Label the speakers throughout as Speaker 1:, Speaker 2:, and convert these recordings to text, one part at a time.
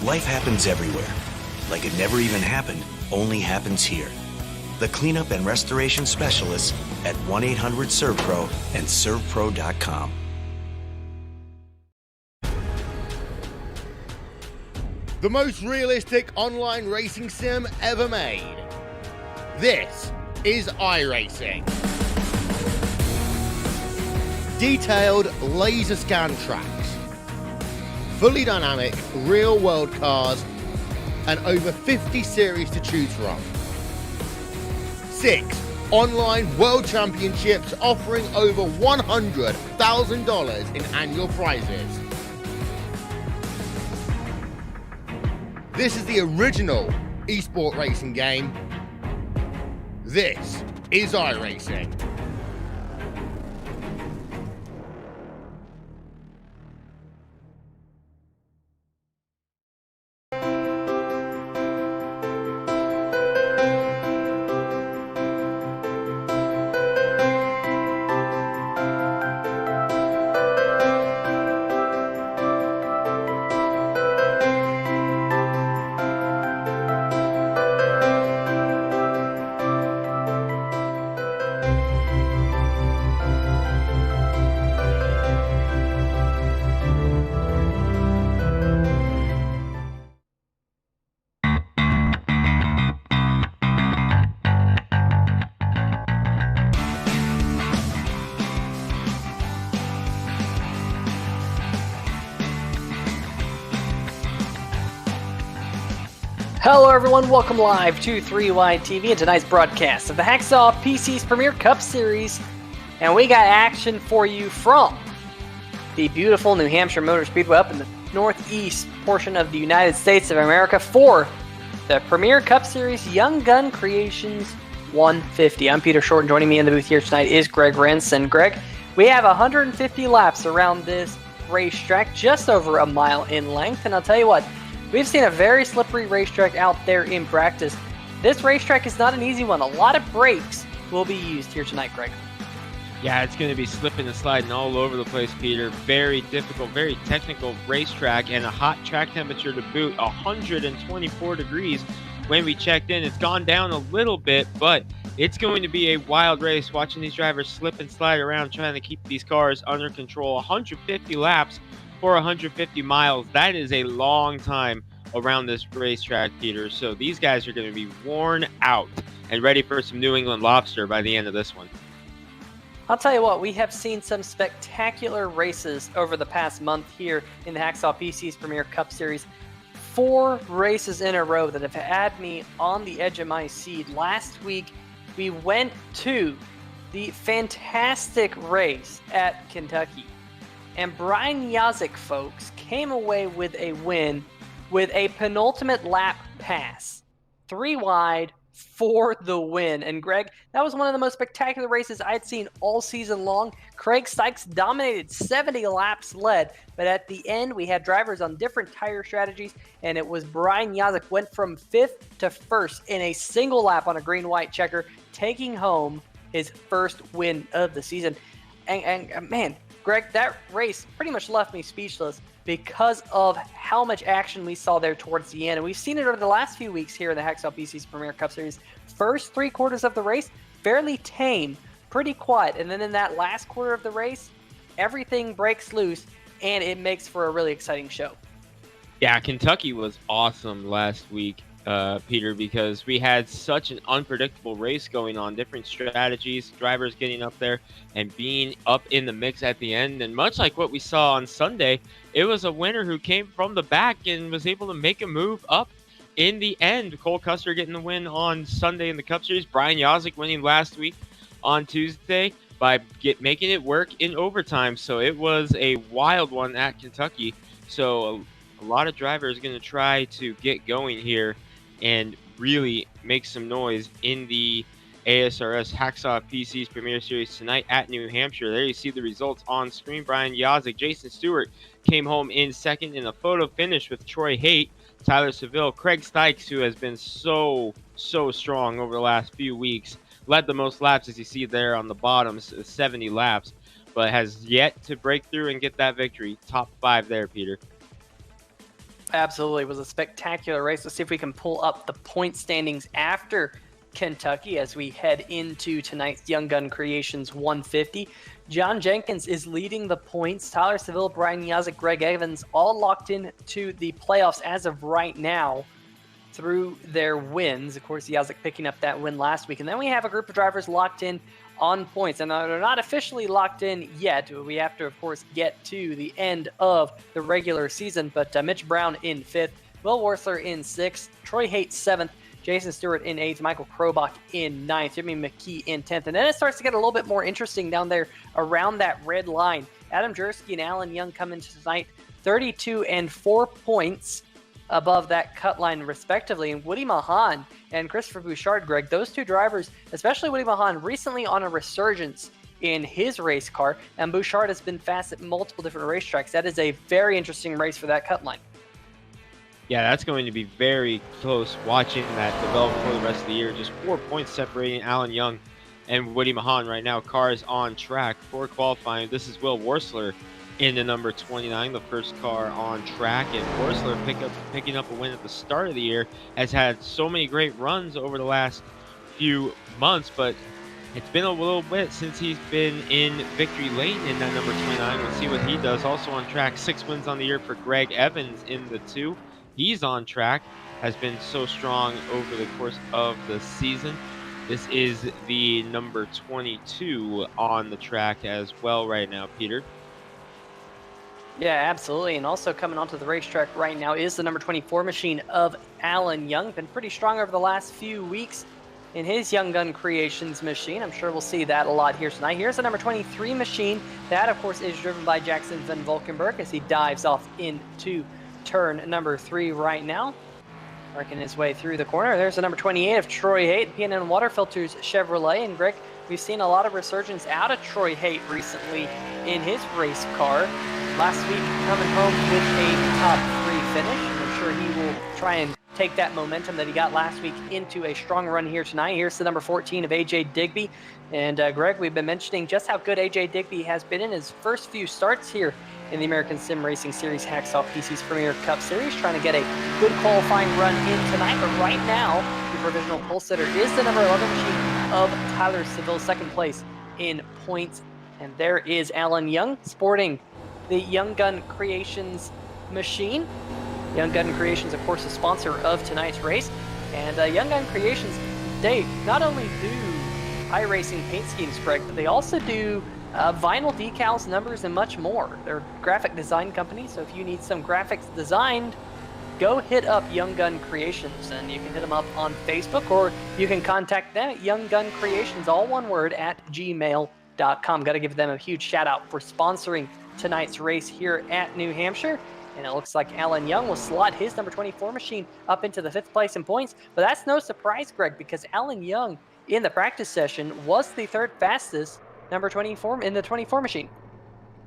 Speaker 1: Life happens everywhere. Like it never even happened, only happens here. The cleanup and restoration specialists at 1-800-SERVPRO and servpro.com.
Speaker 2: The most realistic online racing sim ever made. This is iRacing. Detailed laser scan tracks, fully dynamic real-world cars, and over 50 series to choose from. 6 online world championships offering over $100,000 in annual prizes. This is the original esport racing game. This is iRacing.
Speaker 3: Hello everyone, welcome live to 3Wide TV and tonight's broadcast of the Hacksaw PC's Premier Cup Series. And we got action for you from the beautiful New Hampshire Motor Speedway up in the northeast portion of the United States of America for the Premier Cup Series Young Gun Creations 150. I'm Peter Short, and joining me in the booth here tonight is Greg Rentz. And Greg, we have 150 laps around this racetrack, just over a mile in length. And I'll tell you what, we've seen a very slippery racetrack out there in practice. This racetrack is not an easy one. A lot of brakes will be used here tonight, Greg.
Speaker 4: Yeah, it's going to be slipping and sliding all over the place, Peter. Very difficult, very technical racetrack, and a hot track temperature to boot, 124 degrees. When we checked in, it's gone down a little bit, but it's going to be a wild race watching these drivers slip and slide around, trying to keep these cars under control. 150 laps for 150 miles. That is a long time around this racetrack, Peter. So these guys are going to be worn out and ready for some New England lobster by the end of this one.
Speaker 3: I'll tell you what, we have seen some spectacular races over the past month here in the Hacksaw PC's Premier Cup Series. 4 races in a row that have had me on the edge of my seat. Last week, we went to the fantastic race at Kentucky. And Brian Yazik, folks, came away with a win with a penultimate lap pass. 3 wide for the win. And Greg, that was one of the most spectacular races I'd seen all season long. Craig Sykes dominated, 70 laps led. But at the end, we had drivers on different tire strategies. And it was Brian Yazik went from 5th to 1st in a single lap on a green-white checker, taking home his first win of the season. And man, Greg, that race pretty much left me speechless because of how much action we saw there towards the end. And we've seen it over the last few weeks here in the Hacksaw PC's Premier Cup Series. First 3 quarters of the race, fairly tame, pretty quiet. And then in that last quarter of the race, everything breaks loose, and it makes for a really exciting show.
Speaker 4: Yeah, Kentucky was awesome last week, Peter, because we had such an unpredictable race going on, different strategies, drivers getting up there and being up in the mix at the end. And much like what we saw on Sunday, it was a winner who came from the back and was able to make a move up in the end. Cole Custer getting the win on Sunday in the Cup Series. Brian Yazik winning last week on Tuesday by making it work in overtime. So it was a wild one at Kentucky. So a lot of drivers are going to try to get going here and really make some noise in the ASRS Hacksaw PC's Premier Series tonight at New Hampshire. There you see the results on screen. Brian Yazik, Jason Stewart came home in second in a photo finish with Troy Haight, Tyler Seville, Craig Sykes, who has been so strong over the last few weeks, led the most laps, as you see there on the bottom, 70 laps, but has yet to break through and get that victory. Top 5 there, Peter.
Speaker 3: Absolutely. It was a spectacular race. Let's see if we can pull up the point standings after Kentucky as we head into tonight's Young Gun Creations 150. John Jenkins is leading the points. Tyler Seville, Brian Yazek, Greg Evans all locked in to the playoffs as of right now through their wins. Of course, Yazek picking up that win last week. And then we have a group of drivers locked in on points. And they're not officially locked in yet. We have to, of course, get to the end of the regular season. But Mitch Brown in 5th, Will Worthler in 6th, Troy Haight 7th, Jason Stewart in 8th, Michael Krobach in 9th, Jimmy McKee in 10th. And then it starts to get a little bit more interesting down there around that red line. Adam Jersky and Alan Young come into tonight 32 and 4 points above that cut line respectively. And Woody Mahan and Christopher Bouchard, Greg, those two drivers, especially Woody Mahan, recently on a resurgence in his race car, and Bouchard has been fast at multiple different racetracks. That is a very interesting race for that cut line.
Speaker 4: Yeah, that's going to be very close watching that develop for the rest of the year. Just 4 points separating Alan Young and Woody Mahan right now. Cars on track for qualifying. This is Will Worsler in the number 29, the first car on track. And Worsler picking up a win at the start of the year. Has had so many great runs over the last few months, but it's been a little bit since he's been in victory lane in that number 29. We'll see what he does. Also on track, 6 wins on the year for Greg Evans in the 2. He's on track, has been so strong over the course of the season. This is the number 22 on the track as well right now, Peter.
Speaker 3: Yeah, absolutely. And also coming onto the racetrack right now is the number 24 machine of Alan Young. Been pretty strong over the last few weeks in his Young Gun Creations machine. I'm sure we'll see that a lot here tonight. Here's the number 23 machine. That, of course, is driven by Jackson Van Valkenburg as he dives off into turn number 3 right now, working his way through the corner. There's the number 28 of Troy Haight, P&N Water Filters Chevrolet. And Greg, we've seen a lot of resurgence out of Troy Haight recently in his race car. Last week coming home with a top 3 finish. And I'm sure he will try and take that momentum that he got last week into a strong run here tonight. Here's the number 14 of AJ Digby. And Greg, we've been mentioning just how good AJ Digby has been in his first few starts here in the American Sim Racing Series Hacksaw PC's Premier Cup Series, trying to get a good qualifying run in tonight. But right now, the provisional pole sitter is the number 11 machine of Tyler Seville, second place in points. And there is Alan Young sporting the Young Gun Creations machine. Young Gun Creations, of course, a sponsor of tonight's race. And Young Gun Creations, they not only do iRacing paint schemes, Greg, but they also do vinyl decals, numbers, and much more. They're a graphic design company, so if you need some graphics designed, go hit up Young Gun Creations, and you can hit them up on Facebook, or you can contact them at Young Gun Creations, all one word, at gmail.com. Got to give them a huge shout out for sponsoring tonight's race here at New Hampshire. And it looks like Alan Young will slot his number 24 machine up into the 5th place in points. But that's no surprise, Greg, because Alan Young in the practice session was the 3rd fastest number 24 in the 24 machine.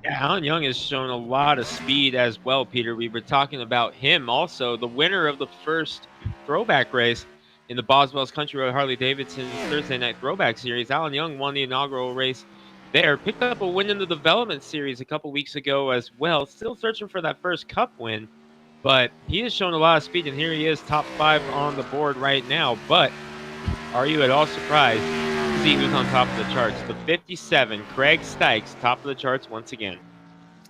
Speaker 4: Yeah, Alan Young has shown a lot of speed as well, Peter. We were talking about him also, the winner of the first throwback race in the Boswell's Country Road Harley-Davidson Thursday Night Throwback Series. Alan Young won the inaugural race there, picked up a win in the Development Series a couple weeks ago as well. Still searching for that first Cup win, but he has shown a lot of speed, and here he is, top 5 on the board right now. But are you at all surprised to see who's on top of the charts? The 57, Craig Stykes, top of the charts once again.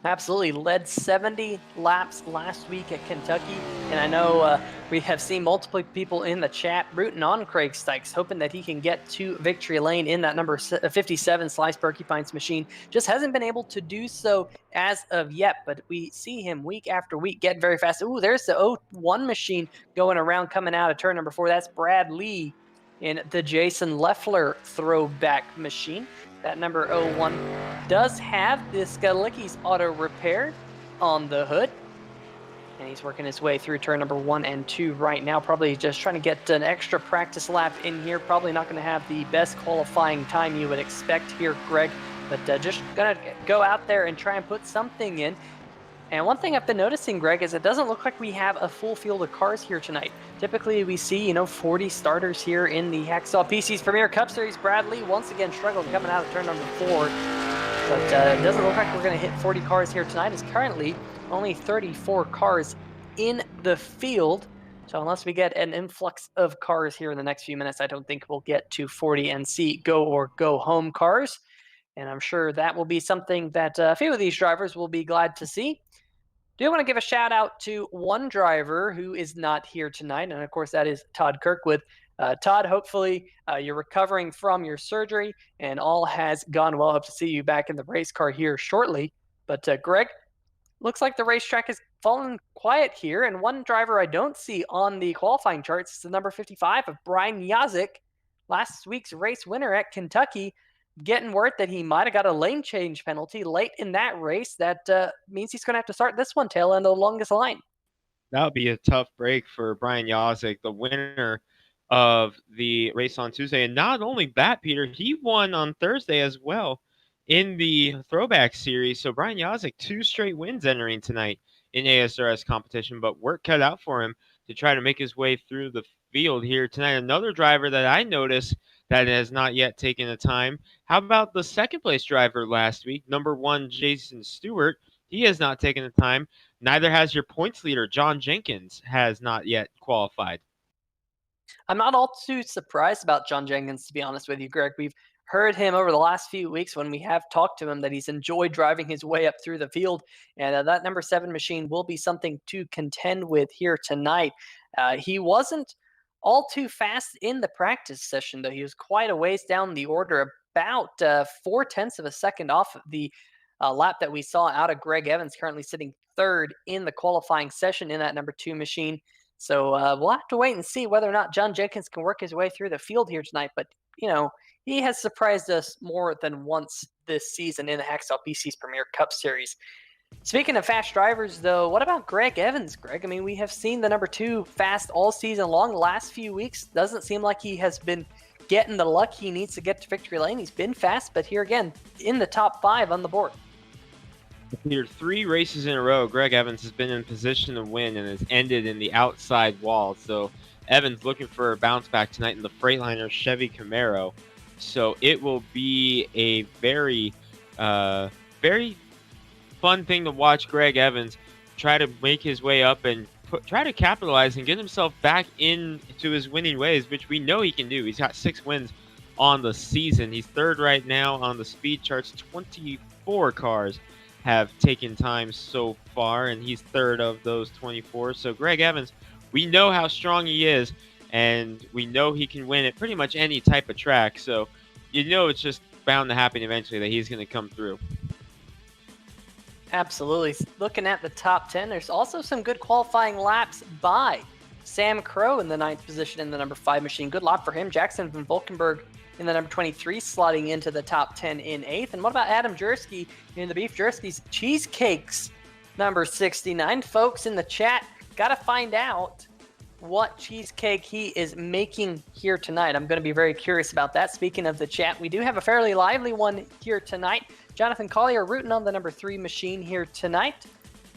Speaker 3: Absolutely. Led 70 laps last week at Kentucky. And I know we have seen multiple people in the chat rooting on Craig Stykes, hoping that he can get to victory lane in that number 57 Slice Porcupines machine. Just hasn't been able to do so as of yet, but we see him week after week get very fast. Ooh, there's the 01 machine going around, coming out of turn number 4. That's Brad Lee in the Jason Leffler throwback machine. That number 01 does have the Skalicki's auto repair on the hood. And he's working his way through turn number 1 and 2 right now. Probably just trying to get an extra practice lap in here. Probably not going to have the best qualifying time you would expect here, Greg. But just going to go out there and try and put something in. And one thing I've been noticing, Greg, is it doesn't look like we have a full field of cars here tonight. Typically, we see, 40 starters here in the Hacksaw PC's Premier Cup Series. Bradley once again struggled coming out of turn number 4. But it doesn't look like we're going to hit 40 cars here tonight. It's currently only 34 cars in the field. So unless we get an influx of cars here in the next few minutes, I don't think we'll get to 40 and see go or go home cars. And I'm sure that will be something that a few of these drivers will be glad to see. Do want to give a shout out to one driver who is not here tonight, and of course that is Todd Kirkwood. Todd, hopefully you're recovering from your surgery and all has gone well. Hope to see you back in the race car here shortly. But Greg, looks like the racetrack has fallen quiet here, and one driver I don't see on the qualifying charts is the number 55 of Brian Yazik, last week's race winner at Kentucky. Getting word that he might have got a lane change penalty late in that race. That means he's going to have to start this one tail end of the longest line.
Speaker 4: That would be a tough break for Brian Yazik, the winner of the race on Tuesday. And not only that, Peter, he won on Thursday as well in the Throwback Series. So Brian Yazik, 2 straight wins entering tonight in ASRS competition, but work cut out for him to try to make his way through the field here tonight. Another driver that I noticed that has not yet taken the time. How about the second place driver last week, number 1, Jason Stewart? He has not taken the time. Neither has your points leader, John Jenkins, has not yet qualified.
Speaker 3: I'm not all too surprised about John Jenkins, to be honest with you, Greg. We've heard him over the last few weeks when we have talked to him that he's enjoyed driving his way up through the field. And that number 7 machine will be something to contend with here tonight. He wasn't all too fast in the practice session, though. He was quite a ways down the order, about 0.4 of a second off of the lap that we saw out of Greg Evans, currently sitting 3rd in the qualifying session in that number 2 machine. So we'll have to wait and see whether or not John Jenkins can work his way through the field here tonight. But, you know, he has surprised us more than once this season in the Hacksaw PC's Premier Cup Series. Speaking of fast drivers, though, what about Greg Evans, Greg? I mean, we have seen the number 2 fast all season long. The last few weeks, doesn't seem like he has been getting the luck he needs to get to victory lane. He's been fast, but here again, in the top 5 on the board.
Speaker 4: Peter, 3 races in a row, Greg Evans has been in position to win and has ended in the outside wall. So Evans looking for a bounce back tonight in the Freightliner Chevy Camaro. So it will be a very, very fun thing to watch Greg Evans try to make his way up and try to capitalize and get himself back into his winning ways, which we know he can do. He's got 6 wins on the season. He's 3rd right now on the speed charts. 24 cars have taken time so far, and he's 3rd of those 24. So Greg Evans, we know how strong he is, and we know he can win at pretty much any type of track. So you know it's just bound to happen eventually that he's going to come through.
Speaker 3: Absolutely. Looking at the top 10, there's also some good qualifying laps by Sam Crow in the 9th position in the number 5 machine. Good lap for him. Jackson van Valkenburg in the number 23, slotting into the top 10 in 8th. And what about Adam Jersky in the Beef Jersky's Cheesecakes, number 69? Folks in the chat, got to find out what cheesecake he is making here tonight. I'm going to be very curious about that. Speaking of the chat, we do have a fairly lively one here tonight. Jonathan Collier rooting on the number 3 machine here tonight.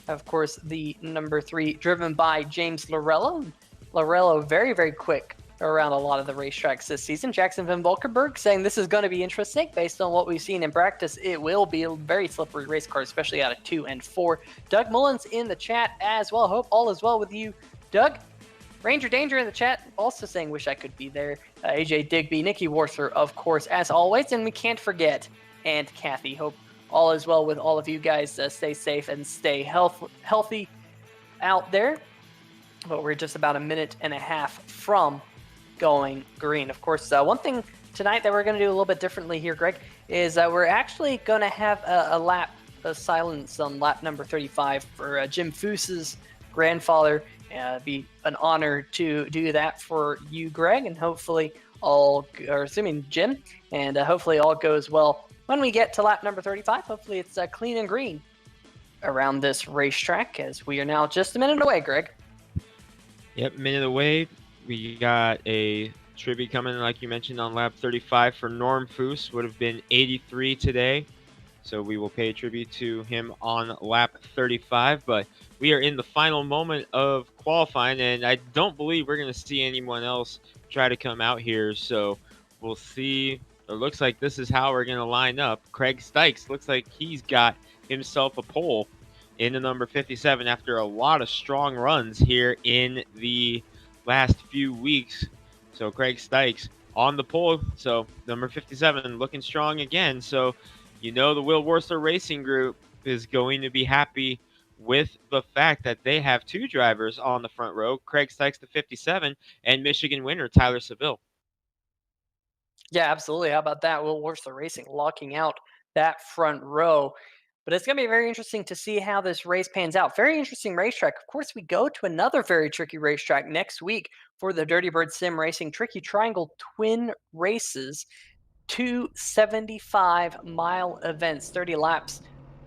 Speaker 3: Of course, the number 3 driven by James Lorello. Lorello very, very quick around a lot of the racetracks this season. Jackson van Valkenburg saying this is going to be interesting based on what we've seen in practice. It will be a very slippery race car, especially out of 2 and 4. Doug Mullins in the chat as well. Hope all is well with you, Doug. Ranger Danger in the chat also saying wish I could be there. AJ Digby, Nikki Warther, of course, as always. And we can't forget Aunt Kathy. Hope all is well with all of you guys. Stay safe and stay healthy out there. But we're just about a minute and a half from going green. Of course, one thing tonight that we're going to do a little bit differently here, Greg, is we're actually going to have a silence on lap number 35 for Jim Foos's grandfather. Be an honor to do that for you, Greg, and hopefully assuming Jim, and hopefully all goes well when we get to lap number 35. Hopefully it's clean and green around this racetrack, as we are now just a minute away, Greg.
Speaker 4: Yep, minute away. We got a tribute coming, like you mentioned, on lap 35 for Norm Foos. Would have been 83 today. So we will pay tribute to him on lap 35. But we are in the final moment of qualifying, and I don't believe we're going to see anyone else try to come out here. So we'll see. It looks like this is how we're going to line up. Craig Stykes looks like he's got himself a pole in the number 57 after a lot of strong runs here in the last few weeks. So Craig Stykes on the pole. So number 57 looking strong again. So the Will Worcester Racing Group is going to be happy with the fact that they have two drivers on the front row, Craig Stykes, the 57, and Michigan winner Tyler Seville.
Speaker 3: Yeah, absolutely. How about that? Will Worcester Racing locking out that front row. But it's going to be very interesting to see how this race pans out. Very interesting racetrack. Of course, we go to another very tricky racetrack next week for the Dirty Bird Sim Racing Tricky Triangle Twin Races. 2 75-mile events, 30 laps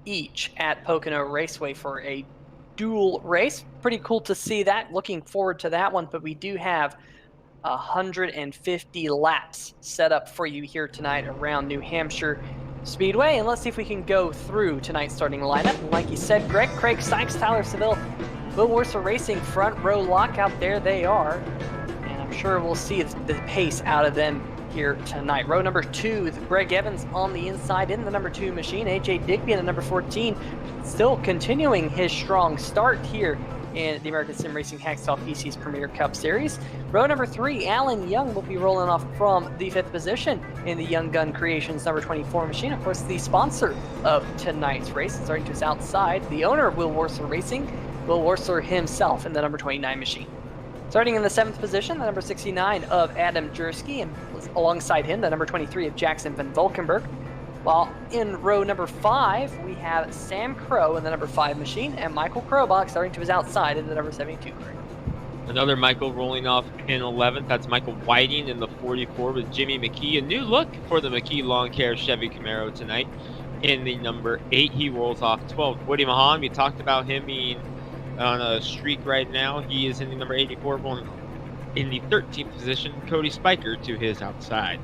Speaker 3: each at Pocono Raceway for a dual race. Pretty cool to see that. Looking forward to that one. But we do have 150 laps set up for you here tonight around New Hampshire Speedway, and let's see if we can go through tonight's starting lineup. Like you said, Greg, Craig Stykes, Tyler Seville, Will Worcester Racing front row lockout. There they are, and I'm sure we'll see the pace out of them here tonight. Row number 2 with Greg Evans on the inside in the number 2 machine. AJ Digby in the number 14, still continuing his strong start here in the American Sim Racing Hacksaw PC's Premier Cup Series. Row number 3, Alan Young will be rolling off from the 5th position in the Young Gun Creations number 24 machine. Of course, the sponsor of tonight's race, starting to his outside, the owner of Will Worcester Racing, Will Worcester himself in the number 29 machine. Starting in the 7th position, the number 69 of Adam Jersky, and alongside him, the number 23 of Jackson Van Valkenburg. While in row number 5, we have Sam Crow in the number 5 machine, and Michael Krobach starting to his outside in the number 72.
Speaker 4: Another Michael rolling off in 11th. That's Michael Whiting in the 44 with Jimmy McKee. A new look for the McKee Lawn Care Chevy Camaro tonight. In the number 8, he rolls off 12th. Woody Mahan, we talked about him being on a streak right now. He is in the number 84, rolling in the 13th position. Cody Spiker to his outside.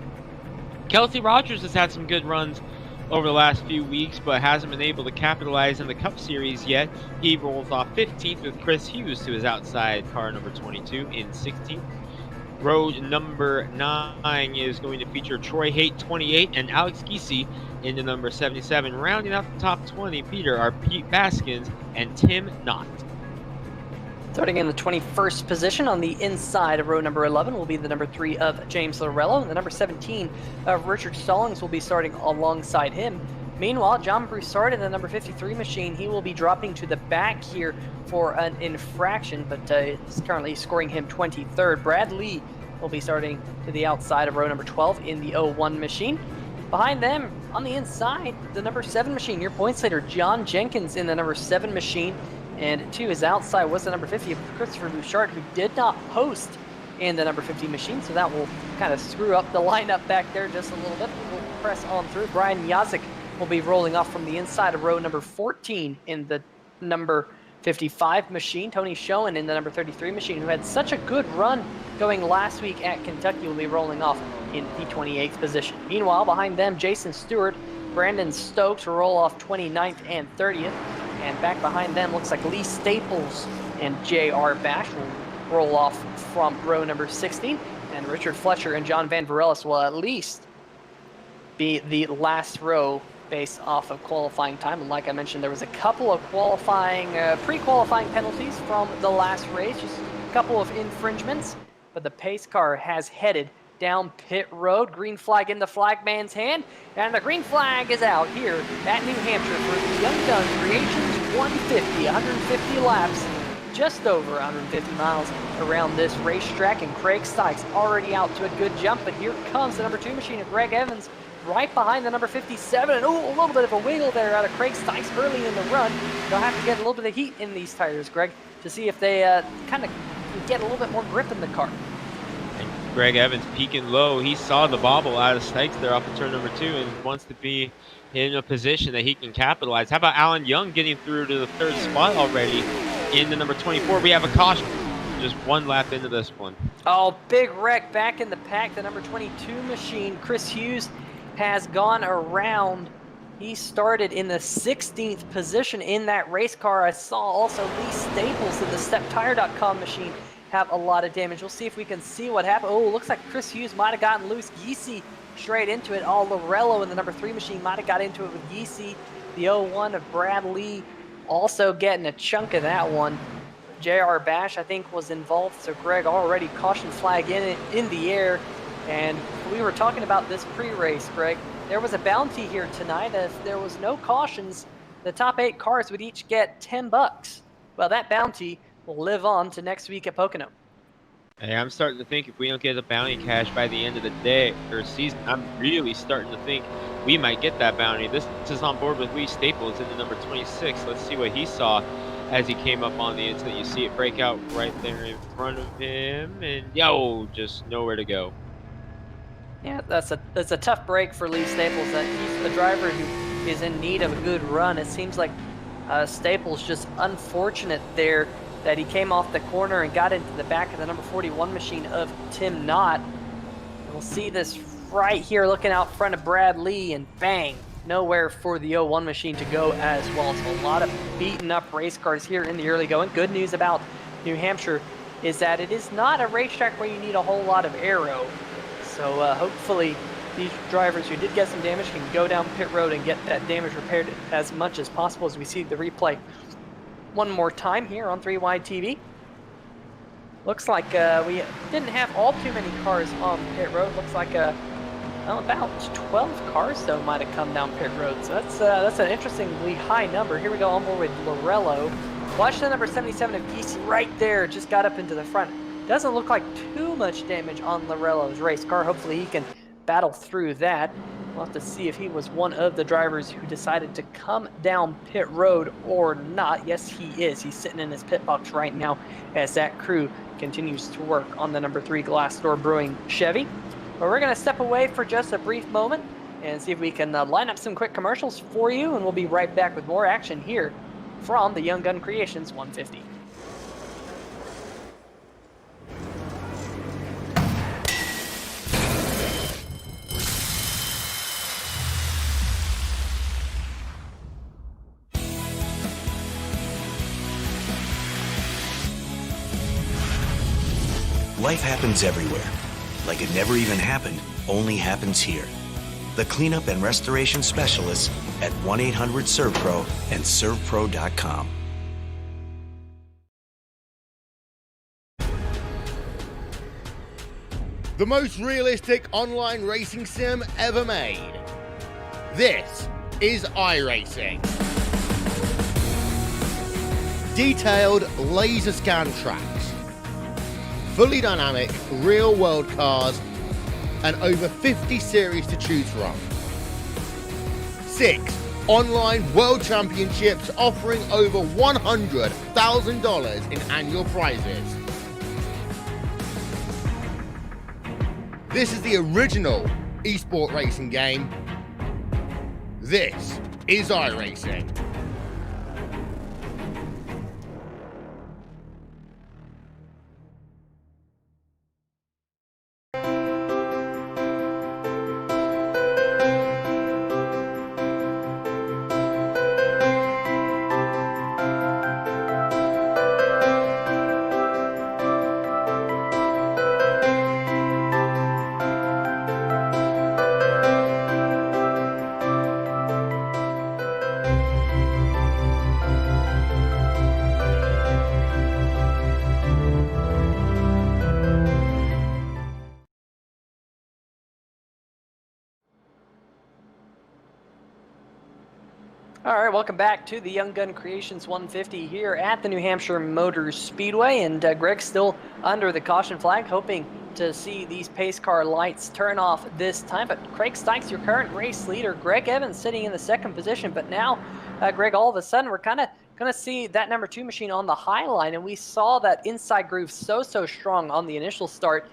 Speaker 4: Kelsey Rogers has had some good runs over the last few weeks, but hasn't been able to capitalize in the Cup Series yet. He rolls off 15th with Chris Hughes to his outside, car number 22 in 16th. Row number 9 is going to feature Troy Haight, 28, and Alex Giese in the number 77. Rounding out the top 20, Peter, are Pete Baskins and Tim Knott.
Speaker 3: Starting in the 21st position on the inside of row number 11 will be the number 3 of James Lorello, and the number 17 of Richard Stallings will be starting alongside him. Meanwhile, John Broussard in the number 53 machine, he will be dropping to the back here for an infraction, but is currently scoring him 23rd. Brad Lee will be starting to the outside of row number 12 in the 01 machine. Behind them, on the inside, the number 7 machine, your points leader, John Jenkins in the number 7 machine. And to his outside was the number 50 of Christopher Bouchard, who did not post in the number 50 machine, so that will kind of screw up the lineup back there just a little bit. We'll press on through. Brian Yazik will be rolling off from the inside of row number 14 in the number 55 machine. Tony Schoen in the number 33 machine, who had such a good run going last week at Kentucky, will be rolling off in the 28th position. Meanwhile, behind them, Jason Stewart, Brandon Stokes will roll off 29th and 30th. And back behind them looks like Lee Staples and J.R. Bash will roll off from row number 16. And Richard Fletcher and John Van Varelis will at least be the last row based off of qualifying time. And like I mentioned, there was a couple of qualifying, pre-qualifying penalties from the last race, just a couple of infringements. But the pace car has headed down pit road. Green flag in the flagman's hand, and the green flag is out here at New Hampshire for the Young Gun Creations 150 laps, just over 150 miles around this racetrack, and Craig Stykes already out to a good jump, but here comes the number 2 machine of Greg Evans right behind the number 57, and a little bit of a wiggle there out of Craig Stykes early in the run. They'll have to get a little bit of heat in these tires, Greg, to see if they kind of get a little bit more grip in the car.
Speaker 4: Greg Evans peaking low. He saw the bobble out of Stykes there off of turn number 2 and wants to be in a position that he can capitalize. How about Alan Young getting through to the 3rd spot already in the number 24? We have a caution just one lap into this one.
Speaker 3: Oh, big wreck back in the pack. The number 22 machine, Chris Hughes, has gone around. He started in the 16th position in that race car. I saw also Lee Staples in the StepTire.com machine have a lot of damage. We'll see if we can see what happened. Oh, looks like Chris Hughes might have gotten loose. Giese straight into it. Lorello in the number 3 machine might have got into it with Giese. The 01 of Brad Lee also getting a chunk of that one. JR Bash, I think, was involved, so Greg already caution flag in the air. And we were talking about this pre-race, Greg. There was a bounty here tonight. If there was no cautions, the top 8 cars would each get $10. Well, that bounty will live on to next week at Pocono.
Speaker 4: Hey, I'm starting to think if we don't get a bounty cash by the end of the day or season, I'm really starting to think we might get that bounty. This is on board with Lee Staples in the number 26. Let's see what he saw as he came up on the inside. You see it break out right there in front of him, and just nowhere to go.
Speaker 3: Yeah, that's a tough break for Lee Staples. He's a driver who is in need of a good run. It seems like Staples just unfortunate there that he came off the corner and got into the back of the number 41 machine of Tim Knott. We'll see this right here looking out front of Brad Lee, and bang, nowhere for the 01 machine to go as well. So a lot of beaten up race cars here in the early going. Good news about New Hampshire is that it is not a racetrack where you need a whole lot of aero. So hopefully these drivers who did get some damage can go down pit road and get that damage repaired as much as possible as we see the replay one more time here on 3 Wide TV. Looks like we didn't have all too many cars on pit road. Looks like well, about 12 cars though might have come down pit road. So that's an interestingly high number. Here we go on board with Lorello. Watch the number 77 of DC right there. Just got up into the front. Doesn't look like too much damage on Lorello's race car. Hopefully he can battle through that. We'll have to see if he was one of the drivers who decided to come down pit road or not. Yes, he is. He's sitting in his pit box right now as that crew continues to work on the number 3 Glassdoor Brewing Chevy. But we're going to step away for just a brief moment and see if we can line up some quick commercials for you, and we'll be right back with more action here from the Young Gun Creations 150.
Speaker 1: Life happens everywhere. Like it never even happened, only happens here. The cleanup and restoration specialists at 1-800-SERVPRO and ServPro.com.
Speaker 2: The most realistic online racing sim ever made. This is iRacing. Detailed laser scan tracks, fully dynamic, real-world cars, and over 50 series to choose from. 6 online world championships offering over $100,000 in annual prizes. This is the original esport racing game. This is iRacing.
Speaker 3: All right, welcome back to the Young Gun Creations 150 here at the New Hampshire Motor Speedway. And Greg's still under the caution flag, hoping to see these pace car lights turn off this time. But Craig Stykes, your current race leader, Greg Evans sitting in the second position. But now, Greg, all of a sudden, we're kind of going to see that number 2 machine on the high line. And we saw that inside groove so strong on the initial start.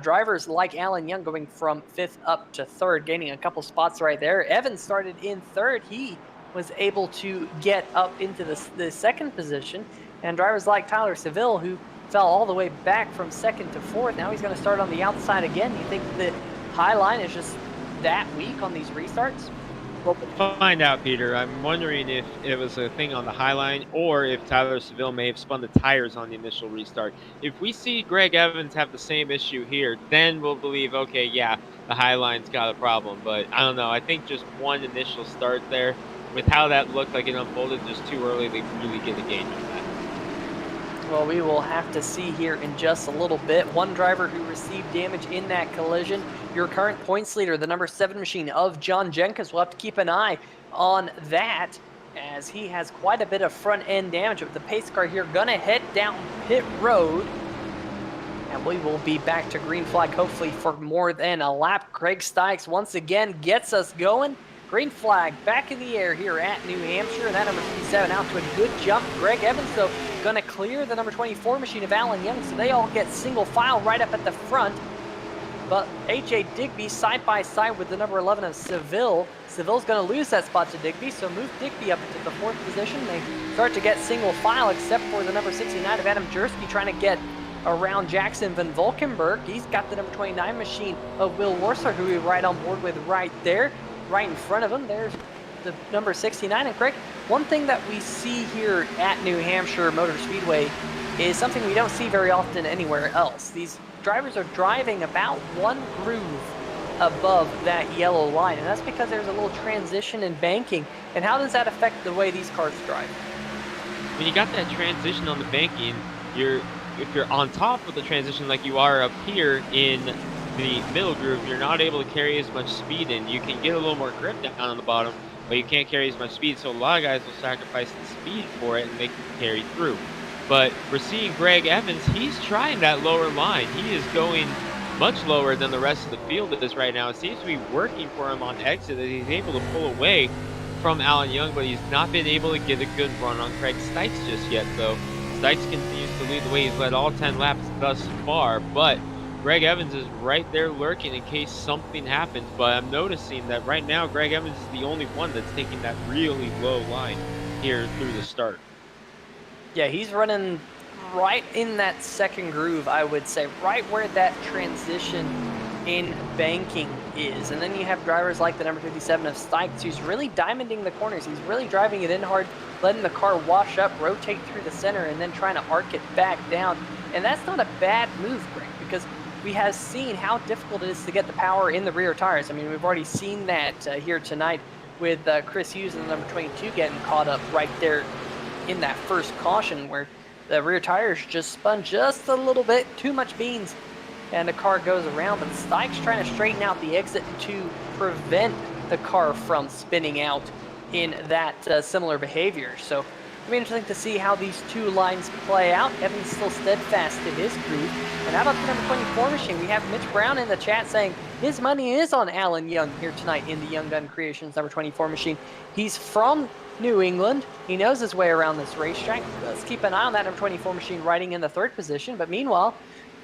Speaker 3: Drivers like Alan Young going from 5th up to 3rd, gaining a couple spots right there. Evans started in 3rd. He was able to get up into the second position, and drivers like Tyler Seville, who fell all the way back from 2nd to 4th, now he's going to start on the outside again. You think the high line is just that weak on these restarts?
Speaker 4: Well, we'll find out, Peter. I'm wondering if it was a thing on the high line or if Tyler Seville may have spun the tires on the initial restart. If we see Greg Evans have the same issue here, then we'll believe, okay, yeah, the high line's got a problem. But I don't know. I think just one initial start there with how that looked like it unfolded just too early to really get a gauge on that.
Speaker 3: Well, we will have to see here in just a little bit. One driver who received damage in that collision, your current points leader, the number 7 machine of John Jenkins. We'll have to keep an eye on that, as he has quite a bit of front end damage. With the pace car here gonna head down pit road, and we will be back to green flag hopefully for more than a lap. Craig Stykes once again gets us going. Green flag back in the air here at New Hampshire, and that number 57 out to a good jump. Greg Evans, though, going to clear the number 24 machine of Alan Young, so they all get single file right up at the front. But A.J. Digby side by side with the number 11 of Seville. Seville's going to lose that spot to Digby, so move Digby up into the 4th position. They start to get single file, except for the number 69 of Adam Jersky trying to get around Jackson Van Valkenburg. He's got the number 29 machine of Will Worsler, who we ride on board with right there. Right in front of him, there's the number 69. And Greg, one thing that we see here at New Hampshire Motor Speedway is something we don't see very often anywhere else. These drivers are driving about one groove above that yellow line, and that's because there's a little transition in banking. And how does that affect the way these cars drive?
Speaker 4: When you got that transition on the banking, if you're on top of the transition like you are up here in the middle groove, you're not able to carry as much speed in. You can get a little more grip down on the bottom, but you can't carry as much speed, so a lot of guys will sacrifice the speed for it and make it carry through. But we're seeing Greg Evans, he's trying that lower line. He is going much lower than the rest of the field is right now. It seems to be working for him on exit, that he's able to pull away from Alan Young, but he's not been able to get a good run on Craig Stykes just yet, though. Stykes continues to lead the way. He's led all 10 laps thus far, but Greg Evans is right there lurking in case something happens. But I'm noticing that right now Greg Evans is the only one that's taking that really low line here through the start.
Speaker 3: Yeah, he's running right in that second groove, I would say, right where that transition in banking is. And then you have drivers like the number 57 of Stykes, who's really diamonding the corners. He's really driving it in hard, letting the car wash up, rotate through the center, and then trying to arc it back down. And that's not a bad move, Greg, because we have seen how difficult it is to get the power in the rear tires. I mean, we've already seen that here tonight with Chris Hughes and the number 22 getting caught up right there in that first caution, where the rear tires just spun just a little bit, too much beans, and the car goes around. But Stykes trying to straighten out the exit to prevent the car from spinning out in that similar behavior. So it'll be interesting to see how these two lines play out. Evans still steadfast in his groove. And how about the number 24 machine? We have Mitch Brown in the chat saying his money is on Alan Young here tonight in the Young Gun Creations number 24 machine. He's from New England. He knows his way around this racetrack. Let's keep an eye on that number 24 machine riding in the 3rd position. But meanwhile,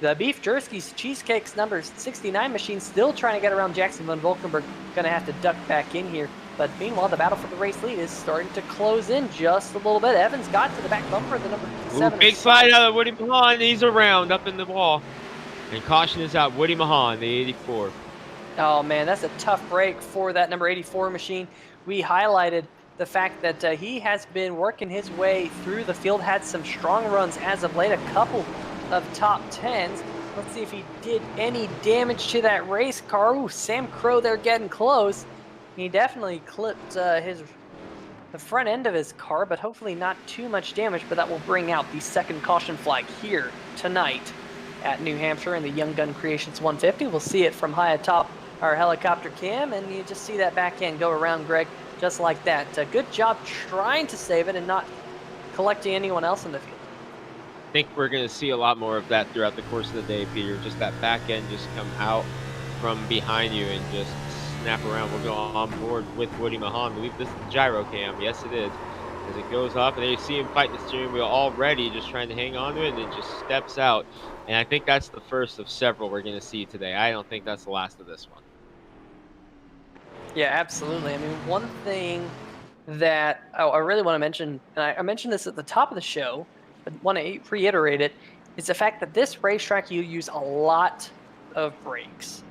Speaker 3: the Beef Jerski's Cheesecakes number 69 machine still trying to get around Jackson Van Valkenburg. Going to have to duck back in here. But meanwhile, the battle for the race lead is starting to close in just a little bit. Evans got to the back bumper of the number 7.
Speaker 4: Big slide out of Woody Mahan. He's around up in the wall. And caution is out. Woody Mahan, the 84.
Speaker 3: Oh, man, that's a tough break for that number 84 machine. We highlighted the fact that he has been working his way through the field, had some strong runs as of late, a couple of top 10s. Let's see if he did any damage to that race car. Ooh, Sam Crow there getting close. He definitely clipped the front end of his car, but hopefully not too much damage. But that will bring out the 2nd caution flag here tonight at New Hampshire in the Young Gun Creations 150. We'll see it from high atop our helicopter cam, and you just see that back end go around, Greg, just like that. Good job trying to save it and not collecting anyone else in the field.
Speaker 4: I think we're going to see a lot more of that throughout the course of the day, Peter. Just that back end just come out from behind you and just snap around. We'll go on board with Woody Mahan. I believe this is the gyro cam. Yes, it is. As it goes up, and there you see him fight the steering wheel already, just trying to hang on to it, and it just steps out. And I think that's the first of several we're going to see today. I don't think that's the last of this one.
Speaker 3: Yeah, absolutely. I mean, one thing that I really want to mention, and I mentioned this at the top of the show, but want to reiterate it, is the fact that this racetrack, you use a lot of brakes.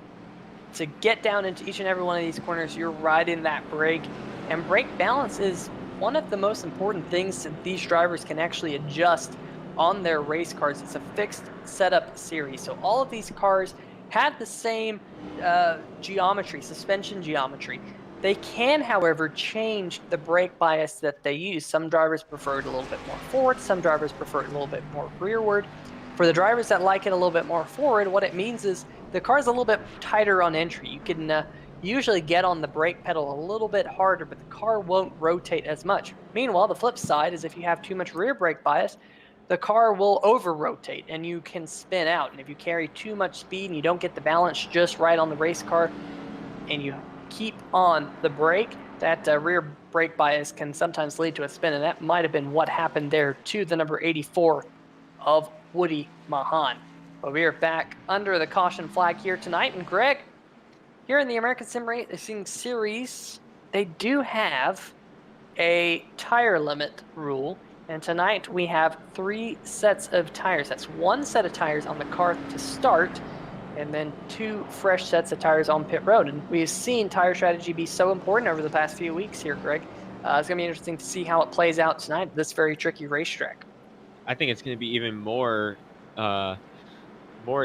Speaker 3: To get down into each and every one of these corners, you're riding that brake, and brake balance is one of the most important things that these drivers can actually adjust on their race cars. It's a fixed setup series, so all of these cars had the same geometry, suspension geometry. They can, however, change the brake bias that they use. Some drivers prefer it a little bit more forward. Some drivers prefer it a little bit more rearward. For the drivers that like it a little bit more forward, what it means is the car is a little bit tighter on entry. You can usually get on the brake pedal a little bit harder, but the car won't rotate as much. Meanwhile, the flip side is if you have too much rear brake bias, the car will over-rotate and you can spin out. And if you carry too much speed and you don't get the balance just right on the race car and you keep on the brake, that rear brake bias can sometimes lead to a spin, and that might have been what happened there to the number 84 of Woody Mahan. But we are back under the caution flag here tonight, and Greg, here in the American Sim Racing Series, they do have a tire limit rule, and tonight we have 3 sets of tires. That's 1 set of tires on the car to start, and then 2 fresh sets of tires on pit road. And we've seen tire strategy be so important over the past few weeks here, Greg. It's going to be interesting to see how it plays out tonight at this very tricky racetrack.
Speaker 4: I think it's going to be even more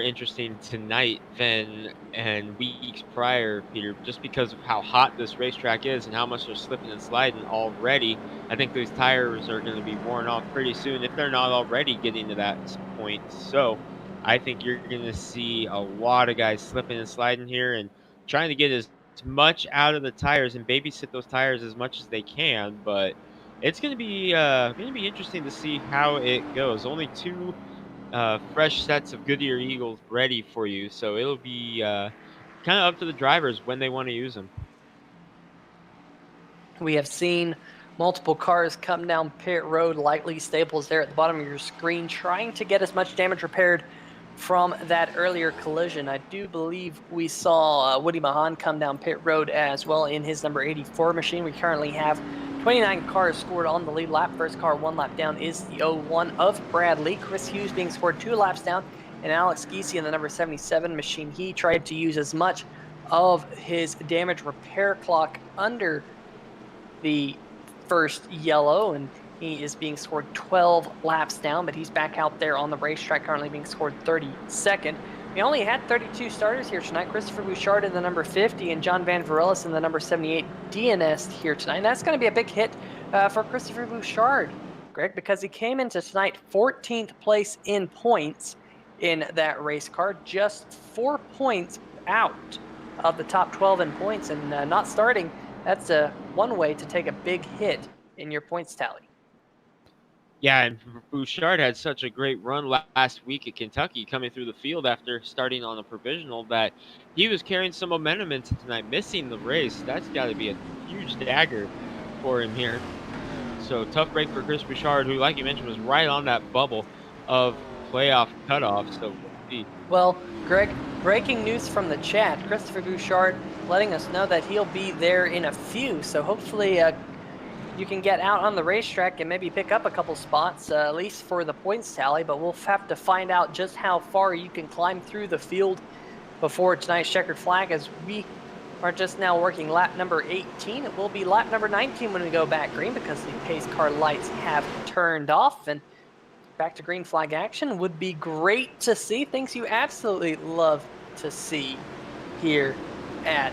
Speaker 4: interesting tonight than and weeks prior, Peter, just because of how hot this racetrack is and how much they're slipping and sliding already. I think these tires are going to be worn off pretty soon if they're not already getting to that point. So I think you're going to see a lot of guys slipping and sliding here and trying to get as much out of the tires and babysit those tires as much as they can. But it's going to be interesting to see how it goes. Only 2 fresh sets of Goodyear Eagles ready for you, so it'll be kind of up to the drivers when they want to use them.
Speaker 3: We have seen multiple cars come down pit road. Lightly Staples there at the bottom of your screen, trying to get as much damage repaired from that earlier collision. I do believe we saw Woody Mahan come down pit road as well in his number 84 machine. We currently have 29 cars scored on the lead lap. First car 1 lap down is the 01 of Bradley. Chris Hughes being scored 2 laps down, and Alex Giese in the number 77 machine. He tried to use as much of his damage repair clock under the first yellow, and he is being scored 12 laps down, but he's back out there on the racetrack, currently being scored 32nd. We only had 32 starters here tonight. Christopher Bouchard in the number 50 and John Van Varelis in the number 78 DNS here tonight. And that's going to be a big hit for Christopher Bouchard, Greg, because he came into tonight 14th place in points in that race car, just 4 points out of the top 12 in points, and not starting. That's one way to take a big hit in your points tally.
Speaker 4: Yeah, and Bouchard had such a great run last week at Kentucky, coming through the field after starting on a provisional, that he was carrying some momentum into tonight, missing the race. That's got to be a huge dagger for him here. So tough break for Chris Bouchard, who, like you mentioned, was right on that bubble of playoff cutoff. So we'll see.
Speaker 3: Well, Greg, breaking news from the chat. Christopher Bouchard letting us know that he'll be there in a few. So hopefully you can get out on the racetrack and maybe pick up a couple spots, at least for the points tally. But we'll have to find out just how far you can climb through the field before tonight's checkered flag, as we are just now working lap number 18. It will be lap number 19 when we go back green, because the pace car lights have turned off. And back to green flag action would be great to see. Things you absolutely love to see here at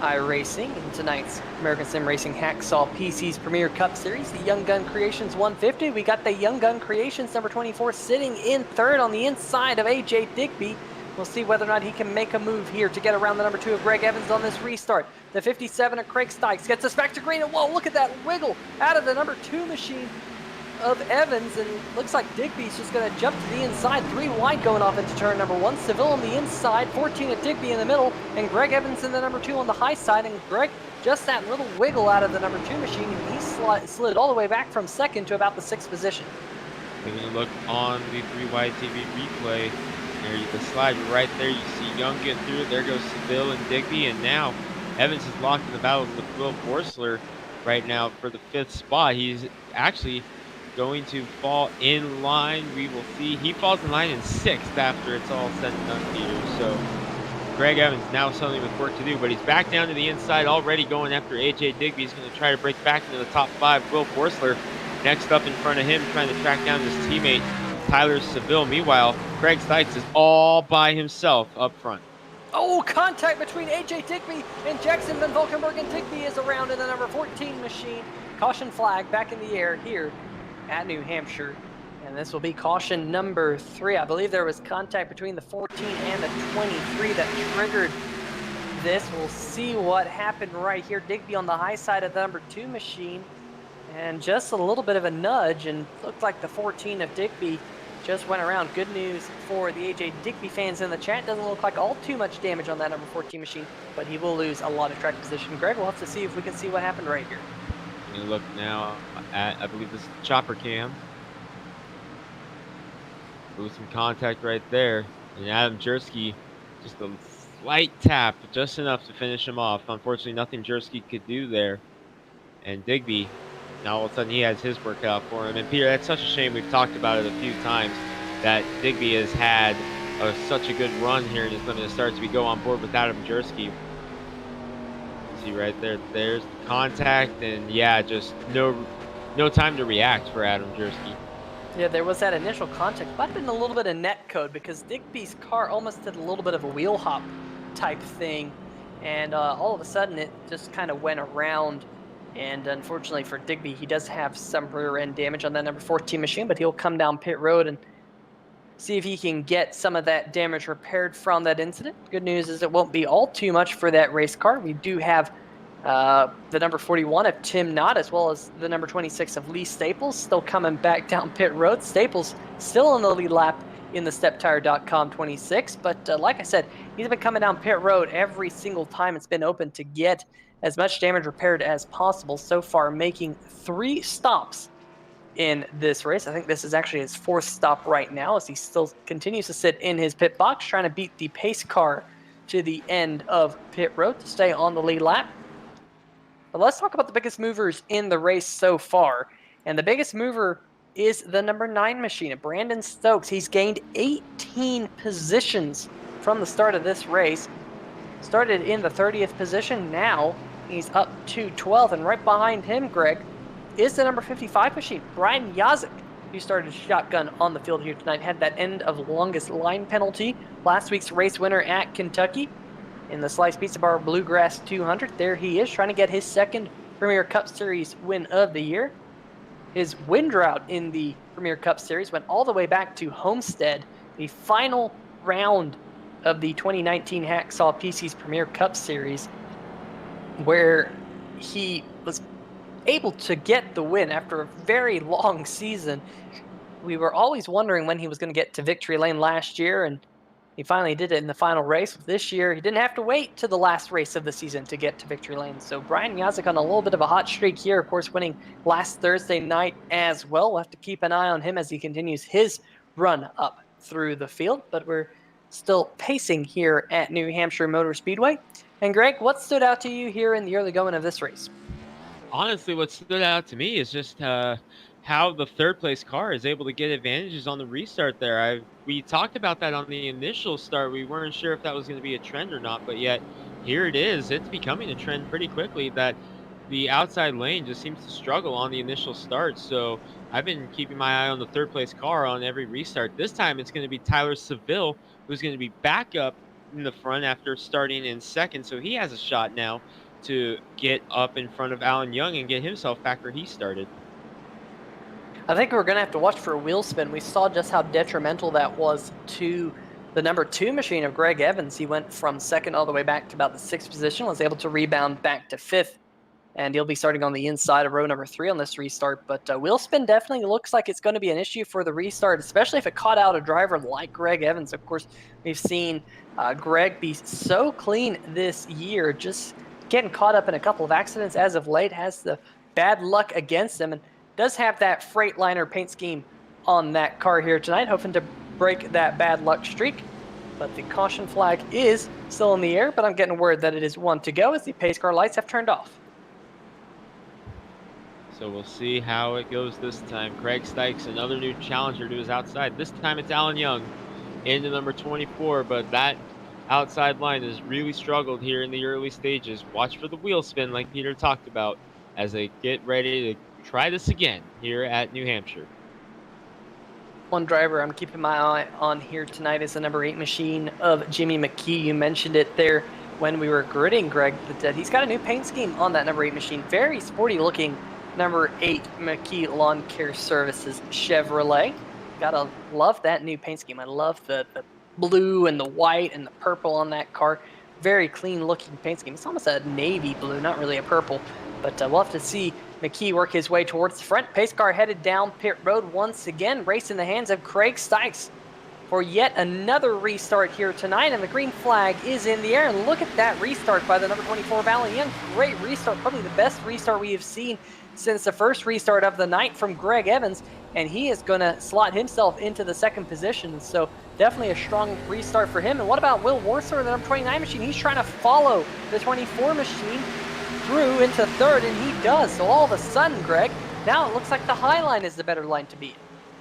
Speaker 3: iRacing in tonight's American Sim Racing Hacksaw PC's Premier Cup Series, the Young Gun Creations 150. We got the Young Gun Creations number 24 sitting in third on the inside of AJ Digby. We'll see whether or not he can make a move here to get around the number 2 of Greg Evans on this restart. The 57 of Craig Stykes gets us back to green, and whoa, look at that wiggle out of the number 2 machine of Evans, and looks like Digby's just going to jump to the inside. 3 wide going off into turn number 1. Seville on the inside, 14 at Digby in the middle, and Greg Evans in the number 2 on the high side. And Greg, just that little wiggle out of the number 2 machine, and he slid all the way back from second to about the 6th position.
Speaker 4: Taking a look on the 3-wide TV replay, there's the slide right there. You see Young get through it. There goes Seville and Digby, and now Evans is locked in the battle with Will Borsler right now for the 5th spot. He's actually going to fall in line. We will see. He falls in line in 6th after it's all said and done, Peter. So Greg Evans now something with work to do, but he's back down to the inside, already going after AJ Digby. He's going to try to break back into the top 5. Will Borsler next up in front of him, trying to track down his teammate Tyler Seville. Meanwhile, Craig Stykes is all by himself up front.
Speaker 3: Oh, contact between AJ Digby and Jackson Van Valkenburg, and Digby is around in the number 14 machine. Caution flag back in the air here at New Hampshire. And this will be caution number 3. I believe there was contact between the 14 and the 23 that triggered this. We'll see what happened right here. Digby on the high side of the number 2 machine. And just a little bit of a nudge, and looked like the 14 of Digby just went around. Good news for the AJ Digby fans in the chat. Doesn't look like all too much damage on that number 14 machine, but he will lose a lot of track position. Greg, we'll have to see if we can see what happened right here.
Speaker 4: You look now at, I believe this is the chopper cam. Lose some contact right there. And Adam Jersky, just a slight tap, just enough to finish him off. Unfortunately, nothing Jersky could do there. And Digby, now all of a sudden he has his work out for him. And Peter, that's such a shame. We've talked about it a few times that Digby has had such a good run here in his limited starts. We go on board with Adam Jersky. See right there, there's the contact, and yeah, just no time to react for Adam Jersky.
Speaker 3: Yeah, there was that initial contact. Might have been a little bit of net code because Digby's car almost did a little bit of a wheel hop type thing. And all of a sudden it just kind of went around. And unfortunately for Digby, he does have some rear end damage on that number 14 machine, but he'll come down pit road and see if he can get some of that damage repaired from that incident. Good news is it won't be all too much for that race car. We do have the number 41 of Tim Knott, as well as the number 26 of Lee Staples, still coming back down pit road. Staples still on the lead lap in the StepTire.com 26, but like I said, he's been coming down pit road every single time it's been open to get as much damage repaired as possible. So far, making 3 stops in this race. I think this is actually his 4th stop right now, as he still continues to sit in his pit box, trying to beat the pace car to the end of pit road to stay on the lead lap. But let's talk about the biggest movers in the race so far. And the biggest mover is the number 9 machine, Brandon Stokes. He's gained 18 positions from the start of this race. Started in the 30th position. Now he's up to 12th. And right behind him, Greg, is the number 55 machine, Brian Yazik, who started shotgun on the field here tonight. Had that end of longest line penalty. Last week's race winner at Kentucky in the Slice Pizza Bar Bluegrass 200. There he is, trying to get his 2nd Premier Cup Series win of the year. His win drought in the Premier Cup Series went all the way back to Homestead, the final round of the 2019 Hacksaw PC's Premier Cup Series, where he was able to get the win after a very long season. We were always wondering when he was going to get to victory lane last year, and he finally did it in the final race. This year, he didn't have to wait to the last race of the season to get to victory lane. So Brian Yazik on a little bit of a hot streak here, of course, winning last Thursday night as well. We'll have to keep an eye on him as he continues his run up through the field, but we're still pacing here at New Hampshire Motor Speedway. And Greg, what stood out to you here in the early going of this race?
Speaker 4: Honestly, what stood out to me is just how the 3rd place car is able to get advantages on the restart there. We talked about that on the initial start. We weren't sure if that was going to be a trend or not, but yet here it is. It's becoming a trend pretty quickly that the outside lane just seems to struggle on the initial start. So I've been keeping my eye on the 3rd place car on every restart. This time it's going to be Tyler Seville, who's going to be back up in the front after starting in 2nd. So he has a shot now to get up in front of Alan Young and get himself back where he started.
Speaker 3: I think we're going to have to watch for a wheel spin. We saw just how detrimental that was to the number 2 machine of Greg Evans. He went from 2nd all the way back to about the 6th position, was able to rebound back to 5th, and he'll be starting on the inside of row number 3 on this restart. But wheel spin definitely looks like it's going to be an issue for the restart, especially if it caught out a driver like Greg Evans. Of course, we've seen Greg be so clean this year, just getting caught up in a couple of accidents as of late, has the bad luck against him, and does have that Freightliner paint scheme on that car here tonight, hoping to break that bad luck streak. But the caution flag is still in the air, but I'm getting word that it is 1 to go as the pace car lights have turned off.
Speaker 4: So we'll see how it goes this time. Craig Stykes, another new challenger to his outside. This time it's Alan Young into number 24, but that outside line has really struggled here in the early stages. Watch for the wheel spin like Peter talked about as they get ready to try this again here at New Hampshire.
Speaker 3: One driver I'm keeping my eye on here tonight is the number 8 machine of Jimmy McKee. You mentioned it there when we were gridding, Greg, that he's got a new paint scheme on that number 8 machine. Very sporty looking number 8 McKee Lawn Care Services Chevrolet. Gotta love that new paint scheme. I love the blue and the white and the purple on that car. Very clean looking paint scheme. It's almost a navy blue, not really a purple. But we'll have to see McKee work his way towards the front. Pace car headed down pit road once again. Race in the hands of Craig Stykes for yet another restart here tonight. And the green flag is in the air. And look at that restart by the number 24 Valiant. Great restart. Probably the best restart we have seen since the first restart of the night from Greg Evans. And he is going to slot himself into the second position. So definitely a strong restart for him. And what about Will Warser, the number 29 machine? He's trying to follow the 24 machine through into third, and he does. So all of a sudden, Greg, now it looks like the high line is the better line to be in.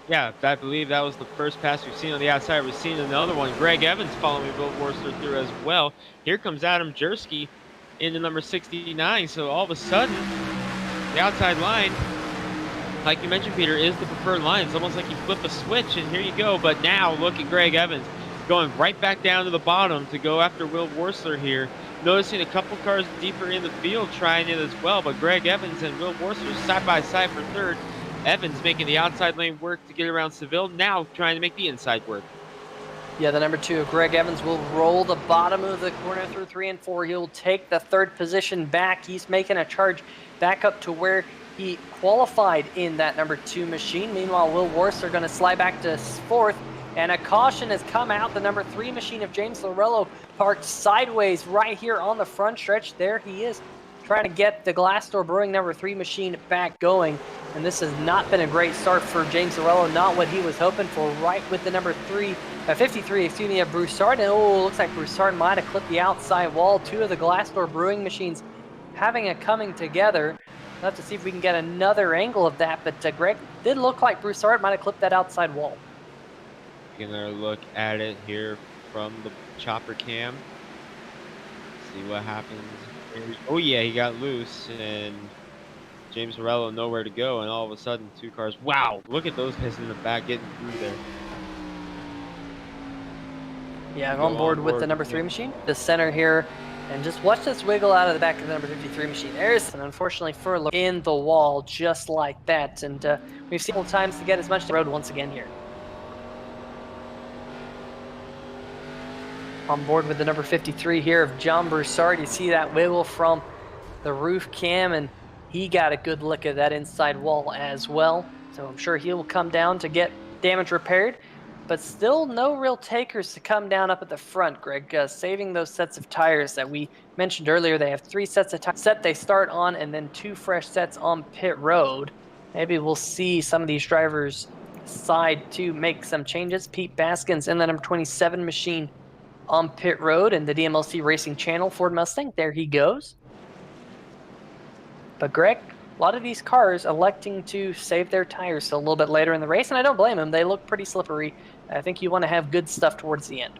Speaker 4: Yeah, I believe that was the first pass we've seen on the outside. We've seen another one. Greg Evans following Will Worcester through as well. Here comes Adam Jersky into number 69. So all of a sudden, the outside line, like you mentioned, Peter, is the preferred line. It's almost like you flip a switch, and here you go. But now look at Greg Evans going right back down to the bottom to go after Will Worcester here. Noticing a couple cars deeper in the field trying it as well, but Greg Evans and Will Worcester side by side for third. Evans making the outside lane work to get around Seville, now trying to make the inside work.
Speaker 3: Yeah, the number 2, Greg Evans, will roll the bottom of the corner through 3 and 4. He'll take the third position back. He's making a charge back up to where he qualified in that number 2 machine. Meanwhile, Will Worcester going to slide back to 4th. And a caution has come out. The number 3 machine of James Lorello parked sideways right here on the front stretch. There he is, trying to get the Glassdoor Brewing number 3 machine back going. And this has not been a great start for James Lorello, not what he was hoping for, right with the number 53, of Broussard. And looks like Broussard might have clipped the outside wall. 2 of the Glassdoor Brewing machines having a coming together. We'll have to see if we can get another angle of that. But Greg, did look like Broussard might have clipped that outside wall.
Speaker 4: Gonna look at it here from the chopper cam. See what happens. Oh yeah, he got loose, and James Morello nowhere to go, and all of a sudden 2 cars. Wow, look at those guys in the back getting through there.
Speaker 3: Yeah, I'm on board with the number 3 machine. The center here, and just watch this wiggle out of the back of the number 53 machine. There's an unfortunately furlough in the wall just like that, and we've seen several times to get as much to the road once again here. On board with the number 53 here of John Broussard. You see that wiggle from the roof cam, and he got a good look at that inside wall as well. So I'm sure he will come down to get damage repaired. But still no real takers to come down up at the front, Greg. Saving those sets of tires that we mentioned earlier. They have 3 sets of tires they start on, and then 2 fresh sets on pit road. Maybe we'll see some of these drivers decide to make some changes. Pete Baskins in the number 27 machine on pit road, and the DMLC Racing Channel Ford Mustang. There he goes. But Greg, a lot of these cars electing to save their tires a little bit later in the race, and I don't blame them. They look pretty slippery. I think you want to have good stuff towards the end.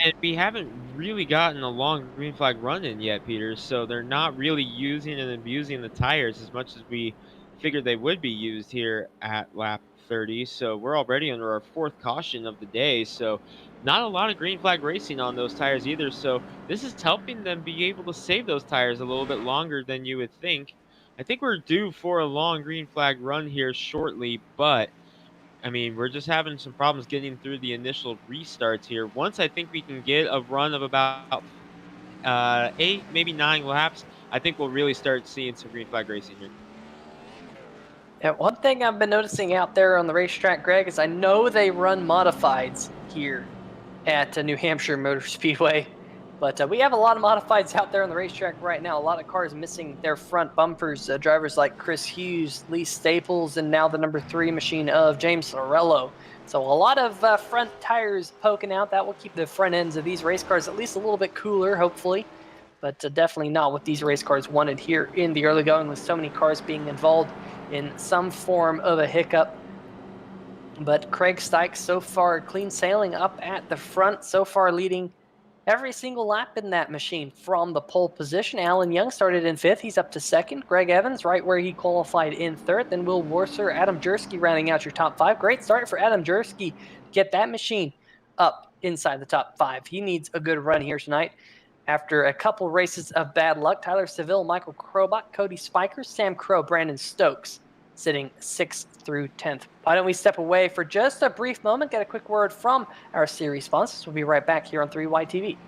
Speaker 4: And we haven't really gotten a long green flag run in yet, Peter, so they're not really using and abusing the tires as much as we figured they would be used here at lap 30. So we're already under our 4th caution of the day, so not a lot of green flag racing on those tires either. So this is helping them be able to save those tires a little bit longer than you would think. I think we're due for a long green flag run here shortly, but I mean, we're just having some problems getting through the initial restarts here. Once I think we can get a run of about 8, maybe 9 laps, I think we'll really start seeing some green flag racing here.
Speaker 3: Yeah, one thing I've been noticing out there on the racetrack, Greg, is I know they run modifieds here at New Hampshire Motor Speedway, but we have a lot of modifieds out there on the racetrack right now. A lot of cars missing their front bumpers. Drivers like Chris Hughes, Lee Staples, and now the number 3 machine of James Lorello. So a lot of front tires poking out. That will keep the front ends of these race cars at least a little bit cooler, hopefully. But definitely not what these race cars wanted here in the early going, with so many cars being involved in some form of a hiccup. But Craig Stykes so far clean sailing up at the front, so far leading every single lap in that machine from the pole position. Alan Young started in 5th. He's up to 2nd. Greg Evans right where he qualified in 3rd. Then Will Worcester, Adam Jersky rounding out your top 5. Great start for Adam Jersky to get that machine up inside the top 5. He needs a good run here tonight. After a couple races of bad luck, Tyler Seville, Michael Krobach, Cody Spikers, Sam Crow, Brandon Stokes sitting 6th through 10th. Why don't we step away for just a brief moment, get a quick word from our series sponsors. We'll be right back here on 3YTV.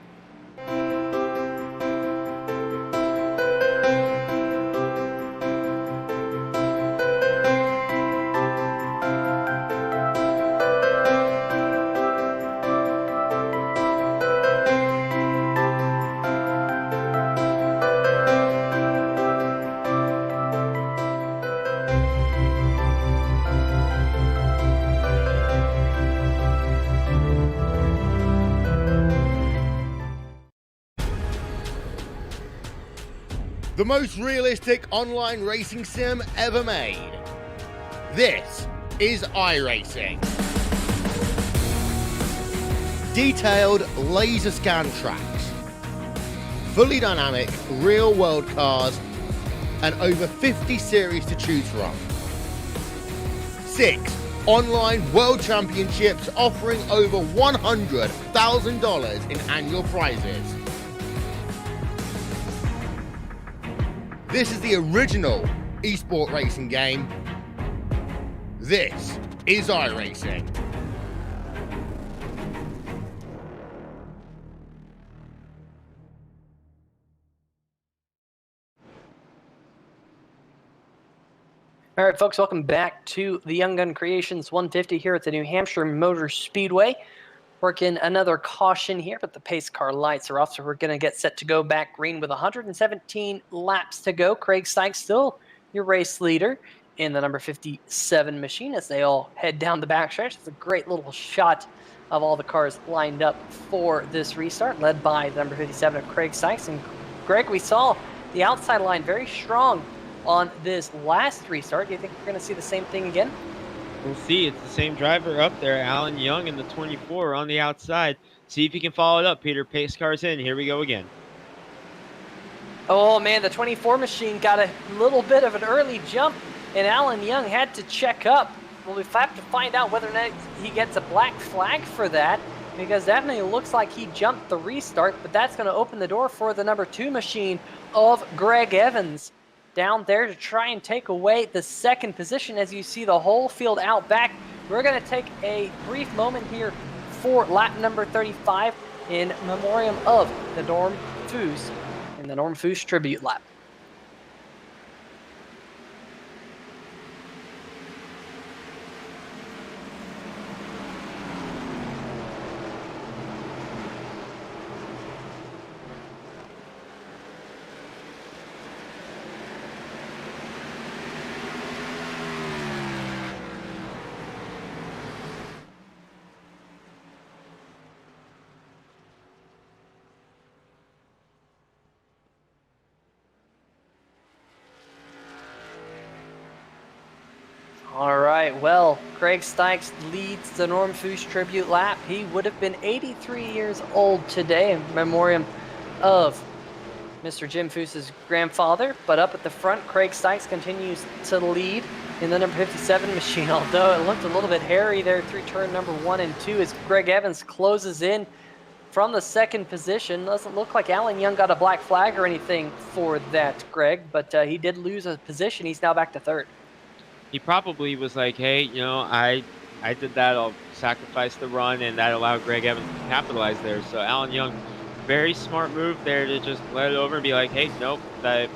Speaker 2: The most realistic online racing sim ever made. This is iRacing. Detailed laser scan tracks, fully dynamic real world cars, and over 50 series to choose from. 6 online world championships offering over $100,000 in annual prizes. This is the original esport racing game. This is iRacing.
Speaker 3: All right, folks, welcome back to the Young Gun Creations 150 here at the New Hampshire Motor Speedway. Working another caution here, but the pace car lights are off, so we're going to get set to go back green with 117 laps to go. Craig Sykes still your race leader in the number 57 machine as they all head down the backstretch. It's a great little shot of all the cars lined up for this restart, led by the number 57 of Craig Sykes. And Greg, we saw the outside line very strong on this last restart. Do you think we're going to see the same thing again?
Speaker 4: We'll see. It's the same driver up there, Alan Young in the 24 on the outside. See if he can follow it up. Peter, pace car's in. Here we go again.
Speaker 3: Oh, man, the 24 machine got a little bit of an early jump, and Alan Young had to check up. Well, we have to find out whether or not he gets a black flag for that, because definitely looks like he jumped the restart, but that's going to open the door for the number 2 machine of Greg Evans down there to try and take away the 2nd position. As you see the whole field out back, we're going to take a brief moment here for lap number 35 in memoriam of the Norm Foos in the Norm Foos tribute lap. All right, well, Craig Sykes leads the Norm Foos tribute lap. He would have been 83 years old today in memoriam of Mr. Jim Foos's grandfather. But up at the front, Craig Sykes continues to lead in the number 57 machine, although it looked a little bit hairy there through turn number 1 and 2 as Greg Evans closes in from the 2nd position. Doesn't look like Alan Young got a black flag or anything for that, Greg, but he did lose a position. He's now back to 3rd.
Speaker 4: He probably was like, hey, you know, I did that. I'll sacrifice the run, and that allowed Greg Evans to capitalize there. So Alan Young, very smart move there to just let it over and be like, hey, nope, that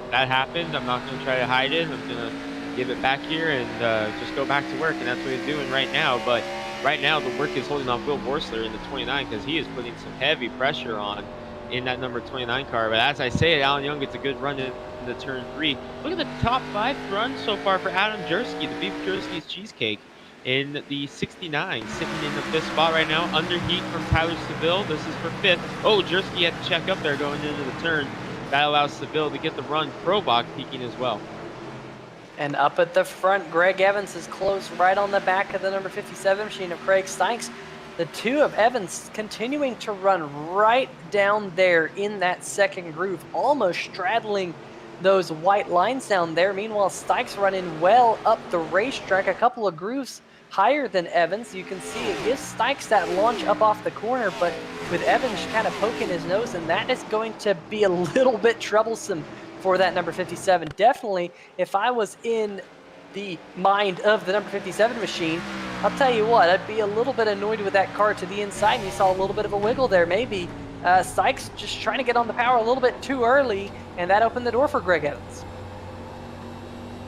Speaker 4: happened. I'm not going to try to hide it. I'm going to give it back here and just go back to work. And that's what he's doing right now. But right now the work is holding off Will Borsler in the 29 because he is putting some heavy pressure on in that number 29 car. But as I say it, Alan Young gets a good run in the turn 3. Look at the top 5 runs so far for Adam Jersky, the Beef Jersky's Cheesecake, in the 69, sitting in the 5th spot right now. Under heat from Tyler Seville. This is for 5th. Oh, Jersky had to check up there going into the turn. That allows Seville to get the run. Krobach peaking as well.
Speaker 3: And up at the front, Greg Evans is close right on the back of the number 57 machine of Craig Sykes. The two of Evans continuing to run right down there in that second groove, almost straddling those white lines down there. Meanwhile, Stykes running well up the racetrack, a couple of grooves higher than Evans. You can see it gives Stykes that launch up off the corner, but with Evans kind of poking his nose, and that is going to be a little bit troublesome for that number 57. Definitely, if I was in the mind of the number 57 machine, I'll tell you what, I'd be a little bit annoyed with that car to the inside, and you saw a little bit of a wiggle there. Maybe Stykes just trying to get on the power a little bit too early, and that opened the door for Greg Evans.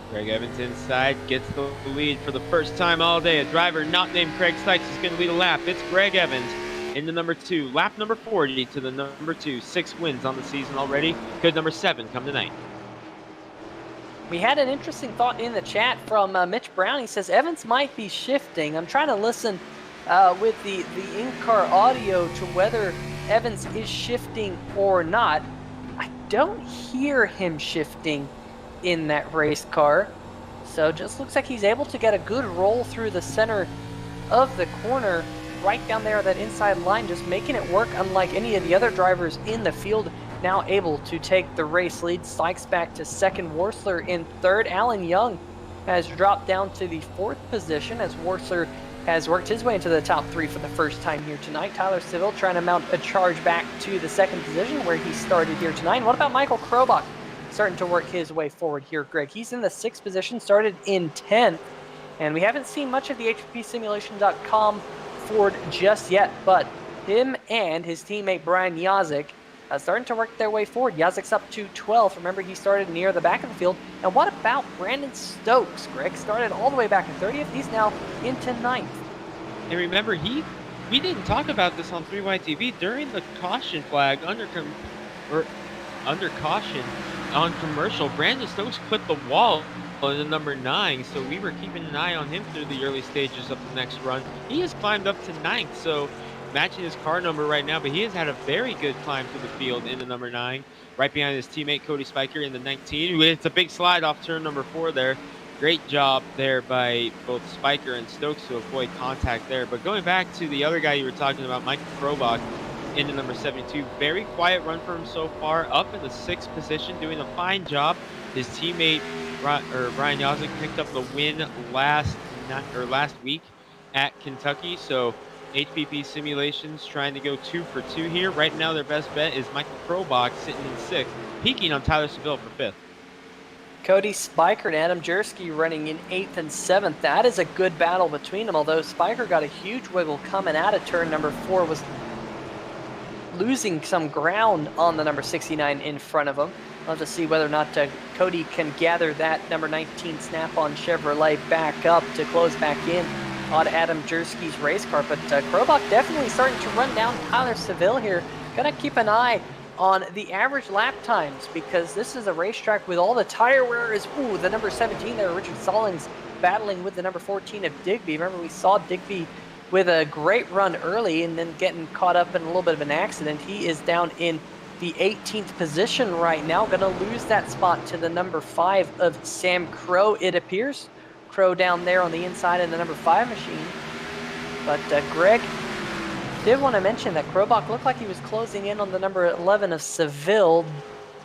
Speaker 4: Greg Evans inside, gets the lead for the first time all day. A driver not named Craig Stykes is going to lead a lap. It's Greg Evans into number 2. Lap number 40 to the number 2. 6 wins on the season already. Could number 7 come tonight?
Speaker 3: We had an interesting thought in the chat from Mitch Brown. He says Evans might be shifting. I'm trying to listen with the in-car audio to whether Evans is shifting or not. I don't hear him shifting in that race car. So just looks like he's able to get a good roll through the center of the corner, right down there, that inside line, just making it work unlike any of the other drivers in the field. Now able to take the race lead. Stykes back to second, Worsler in third. Alan Young has dropped down to the 4th position as Worsler has worked his way into the top 3 for the first time here tonight. Tyler Seville trying to mount a charge back to the 2nd position where he started here tonight. And what about Michael Krobach starting to work his way forward here, Greg? He's in the 6th position, started in 10th. And we haven't seen much of the HPPsimulation.com Ford just yet, but him and his teammate Brian Yazik starting to work their way forward. Yazik's up to 12th. Remember, he started near the back of the field. And what about Brandon Stokes, Greg? Started all the way back in 30th. He's now into 9th.
Speaker 4: And remember, we didn't talk about this on 3YTV during the caution flag under caution on commercial. Brandon Stokes clipped the wall in the number 9, so we were keeping an eye on him through the early stages of the next run. He has climbed up to 9th, so matching his car number right now, but he has had a very good climb through the field in the number 9, right behind his teammate Cody Spiker in the 19. It's a big slide off turn number 4 there. Great job there by both Spiker and Stokes to avoid contact there. But going back to the other guy you were talking about, Michael Krobach, into number 72. Very quiet run for him so far, up in the 6th position, doing a fine job. His teammate Brian Yazik picked up the win last week at Kentucky, so HPP Simulations trying to go 2 for 2 here. Right now their best bet is Michael Krobach sitting in 6th, peaking on Tyler Seville for 5th.
Speaker 3: Cody Spiker and Adam Jersky running in 8th and 7th. That is a good battle between them, although Spiker got a huge wiggle coming out of turn number 4, was losing some ground on the number 69 in front of him. We'll have to see whether or not Cody can gather that number 19 Snap-on Chevrolet back up to close back in on Adam Jersky's race car. But Krobach definitely starting to run down Tyler Seville here. Gonna keep an eye on the average lap times, because this is a racetrack with all the tire wear. Is the number 17 there, Richard Stallings, battling with the number 14 of Digby. Remember, we saw Digby with a great run early and then getting caught up in a little bit of an accident. He is down in the 18th position right now. Going to lose that spot to the number 5 of Sam Crow, it appears. Crow down there on the inside in the number 5 machine. But Greg did want to mention that Krobach looked like he was closing in on the number 11 of Seville.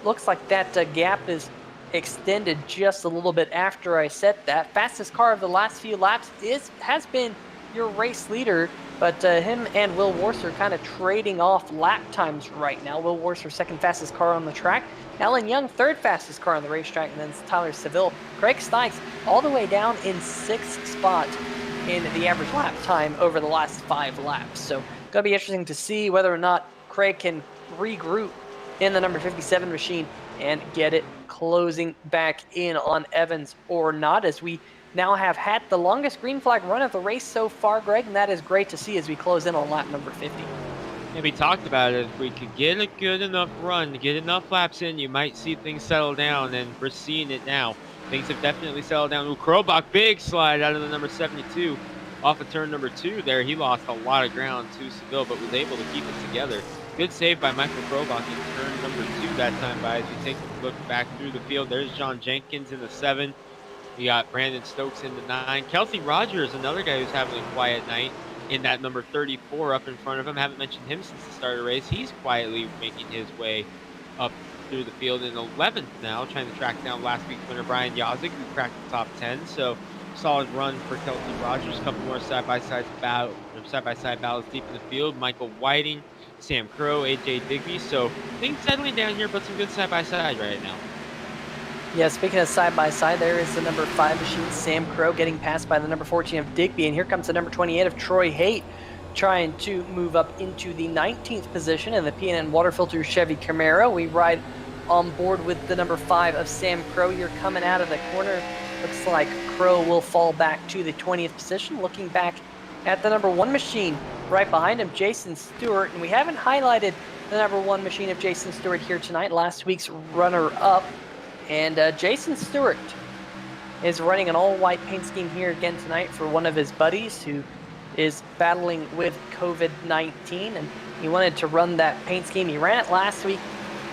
Speaker 3: Looks like that gap is extended just a little bit after I said that. Fastest car of the last few laps has been your race leader, but him and Will Worcer kind of trading off lap times right now. Will Worcer, 2nd fastest car on the track. Alan Young, 3rd fastest car on the racetrack, and then Tyler Seville. Craig Stykes all the way down in 6th spot in the average lap time over the last 5 laps. So going to be interesting to see whether or not Craig can regroup in the number 57 machine and get it closing back in on Evans or not, as we now have had the longest green flag run of the race so far, Greg, and that is great to see as we close in on lap number 50.
Speaker 4: And we talked about it. If we could get a good enough run, get enough laps in, you might see things settle down, and we're seeing it now. Things have definitely settled down. Krobach, big slide out of the number 72 off of turn number 2 there. He lost a lot of ground to Seville, but was able to keep it together. Good save by Michael Krobach in turn number 2 that time by. As we take a look back through the field, there's John Jenkins in the 7. We got Brandon Stokes in the 9. Kelsey Rogers, another guy who's having a quiet night. in that number 34 up in front of him. Haven't mentioned him since the start of the race. He's quietly making his way up through the field in 11th now, trying to track down last week's winner Brian Yazik, who cracked the top 10. So solid run for Kelsey Rogers. A couple more side-by-side battles deep in the field. Michael Whiting, Sam Crow, AJ Digby. So things settling down here, but some good side-by-side right now.
Speaker 3: Yeah, speaking of side-by-side, there is the number 5 machine, Sam Crow, getting passed by the number 14 of Digby. And here comes the number 28 of Troy Haight, trying to move up into the 19th position in the P&N Water Filter Chevy Camaro. We ride on board with the number 5 of Sam Crow. You're coming out of the corner. Looks like Crow will fall back to the 20th position. Looking back at the number 1 machine right behind him, Jason Stewart. And we haven't highlighted the number 1 machine of Jason Stewart here tonight, last week's runner-up. And Jason Stewart is running an all-white paint scheme here again tonight for one of his buddies who is battling with COVID-19, and he wanted to run that paint scheme. He ran it last week,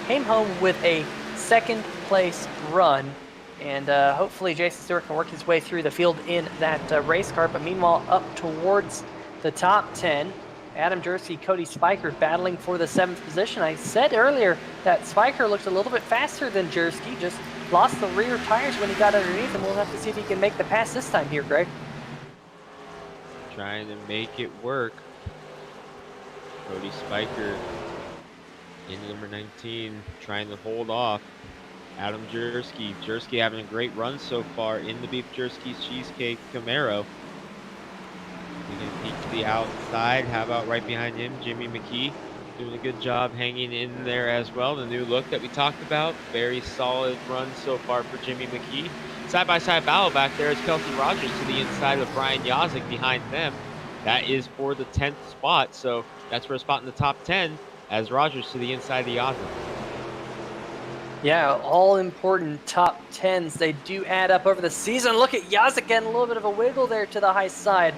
Speaker 3: came home with a second-place run, and hopefully Jason Stewart can work his way through the field in that race car. But meanwhile, up towards the top 10, Adam Jersey, Cody Spiker battling for the 7th position. I said earlier that Spiker looked a little bit faster than Jersey, just lost the rear tires when he got underneath, and we'll have to see if he can make the pass this time here, Greg.
Speaker 4: Trying to make it work. Cody Spiker in number 19, trying to hold off Adam Jersey. Jersey having a great run so far in the Beef Jersey's Cheesecake Camaro. We can peek to the outside. How about right behind him, Jimmy McKee, doing a good job hanging in there as well. The new look that we talked about, very solid run so far for Jimmy McKee. Side-by-side battle back there is Kelsey Rogers to the inside of Brian Yazik behind them. That is for the 10th spot, so that's for a spot in the top 10 as Rogers to the inside of Yazik.
Speaker 3: Yeah, all important top 10s. They do add up over the season. Look at Yazik getting a little bit of a wiggle there to the high side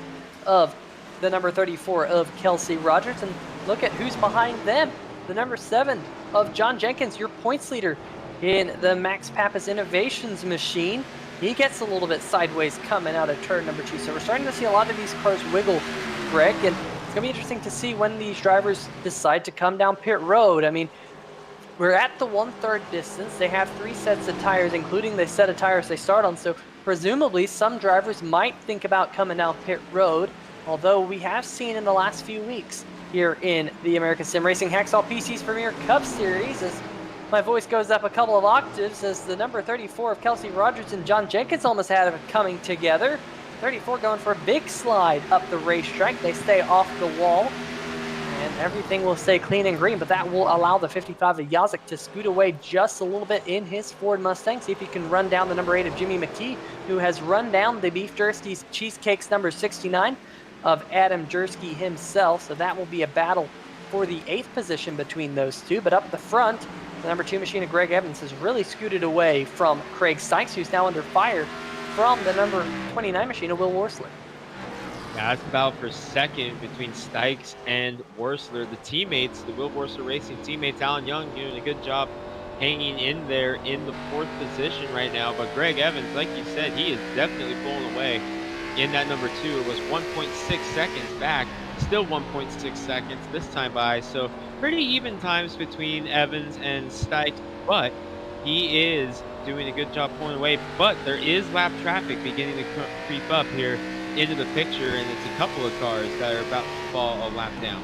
Speaker 3: of the number 34 of Kelsey Rogers. And look at who's behind them. The number 7 of John Jenkins, your points leader in the Max Pappas Innovations machine. He gets a little bit sideways coming out of turn number 2. So we're starting to see a lot of these cars wiggle, Greg. And it's going to be interesting to see when these drivers decide to come down pit road. I mean, we're at the 1/3 distance. They have 3 sets of tires, including the set of tires they start on. So presumably some drivers might think about coming down pit road, although we have seen in the last few weeks here in the American Sim Racing Hacksaw PC's Premier Cup Series, as my voice goes up a couple of octaves, as the number 34 of Kelsey Rogers and John Jenkins almost had it coming together. 34 going for a big slide up the racetrack. They stay off the wall, and everything will stay clean and green, but that will allow the 55 of Yazik to scoot away just a little bit in his Ford Mustang. See if he can run down the number 8 of Jimmy McKee, who has run down the Beef Jersey's Cheesecakes number 69 of Adam Jersey himself. So that will be a battle for the 8th position between those two. But up the front, the number 2 machine of Greg Evans has really scooted away from Craig Sykes, who's now under fire from the number 29 machine of Will Worsler.
Speaker 4: Yeah, it's about for second between Sykes and Worsler. The teammates, the Will Worsler Racing teammates, Alan Young doing a good job hanging in there in the 4th position right now. But Greg Evans, like you said, he is definitely pulling away in that number 2. It was 1.6 seconds back, still 1.6 seconds this time by. So pretty even times between Evans and Sykes, but he is doing a good job pulling away. But there is lap traffic beginning to creep up here into the picture, and it's a couple of cars that are about to fall a lap down.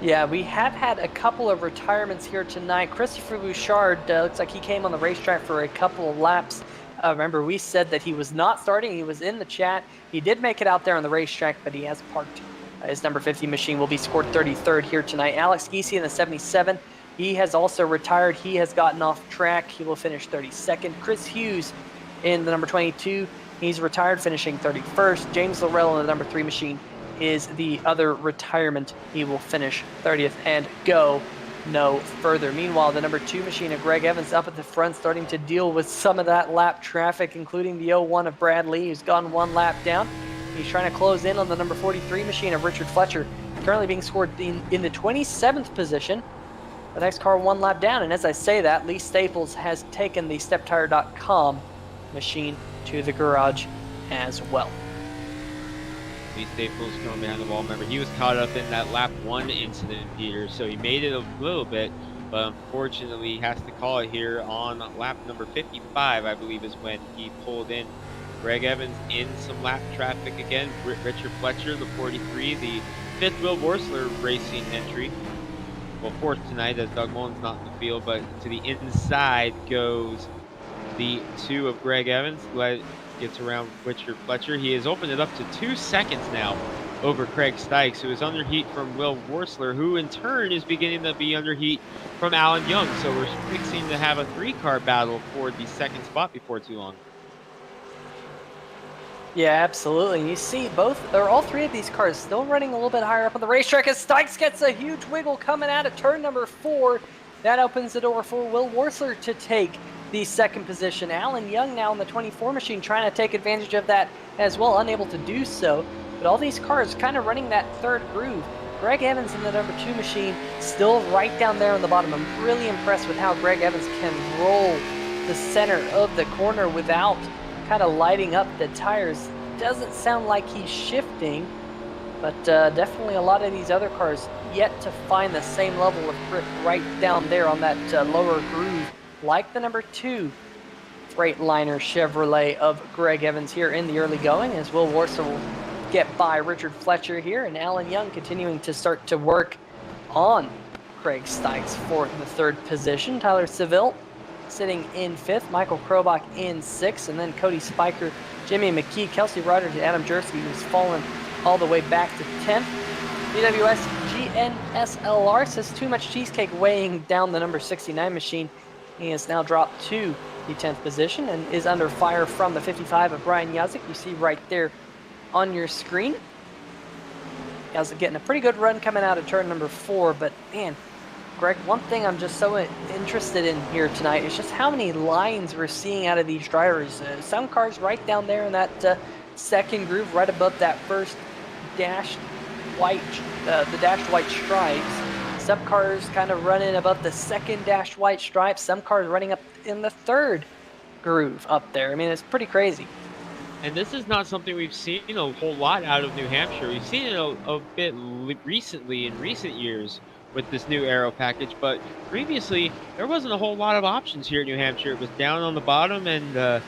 Speaker 3: Yeah, we have had a couple of retirements here tonight. Christopher Bouchard, looks like he came on the racetrack for a couple of laps. Remember, we said that he was not starting. He was in the chat. He did make it out there on the racetrack, but he has parked. His number 50 machine will be scored 33rd here tonight. Alex Giese in the 77. He has also retired. He has gotten off track. He will finish 32nd. Chris Hughes in the number 22. He's retired, finishing 31st. James Laurel in the number 3 machine is the other retirement. He will finish 30th and go no further. Meanwhile, the number 2 machine of Greg Evans up at the front, starting to deal with some of that lap traffic, including the 01 of Brad Lee, who's gone 1 lap down. He's trying to close in on the number 43 machine of Richard Fletcher, currently being scored in the 27th position. The next car 1 lap down, and as I say that, Lee Staples has taken the StepTire.com machine to the garage as well.
Speaker 4: Anthony Staples going behind the wall. Remember, he was caught up in that lap 1 incident, Peter, so he made it a little bit, but unfortunately he has to call it here on lap number 55, I believe, is when he pulled in Greg Evans in some lap traffic again. Richard Fletcher, the 43, the 5th Will Worsler Racing entry. Well, 4th tonight as Doug Mullen's not in the field, but to the inside goes the 2 of Greg Evans. Gets around Richard Fletcher. He has opened it up to 2 seconds now over Craig Stykes, who is under heat from Will Worsler, who in turn is beginning to be under heat from Alan Young. So we're fixing to have a 3-car battle for the 2nd spot before too long.
Speaker 3: Yeah, absolutely. You see all 3 of these cars still running a little bit higher up on the racetrack as Stykes gets a huge wiggle coming out of turn number 4. That opens the door for Will Worsler to take the 2nd position. Alan Young now in the 24 machine trying to take advantage of that as well, unable to do so. But all these cars kind of running that 3rd groove. Greg Evans in the number 2 machine still right down there on the bottom. I'm really impressed with how Greg Evans can roll the center of the corner without kind of lighting up the tires. Doesn't sound like he's shifting, but definitely a lot of these other cars yet to find the same level of grip right down there on that lower groove, like the number 2 Freightliner Chevrolet of Greg Evans here in the early going, as Will Worsler will get by Richard Fletcher here, and Alan Young continuing to start to work on Craig Stykes for the 3rd position. Tyler Seville sitting in 5th, Michael Krobach in 6th, and then Cody Spiker, Jimmy McKee, Kelsey Rogers, and Adam Jersey, who's fallen all the way back to 10th. BWS GNSLR says too much cheesecake weighing down the number 69 machine. He has now dropped to the 10th position and is under fire from the 55 of Brian Yazik. You see right there on your screen. Yazik getting a pretty good run coming out of turn number 4, but man, Greg, one thing I'm just so interested in here tonight is just how many lines we're seeing out of these drivers. Some cars right down there in that 2nd groove, right above that first dashed white, the dashed white stripes. Some cars kind of running above the 2nd dashed white stripes. Some cars running up in the 3rd groove up there. I mean, it's pretty crazy.
Speaker 4: And this is not something we've seen a whole lot out of New Hampshire. We've seen it a bit recently in recent years with this new aero package, but previously there wasn't a whole lot of options here in New Hampshire. It was down on the bottom, and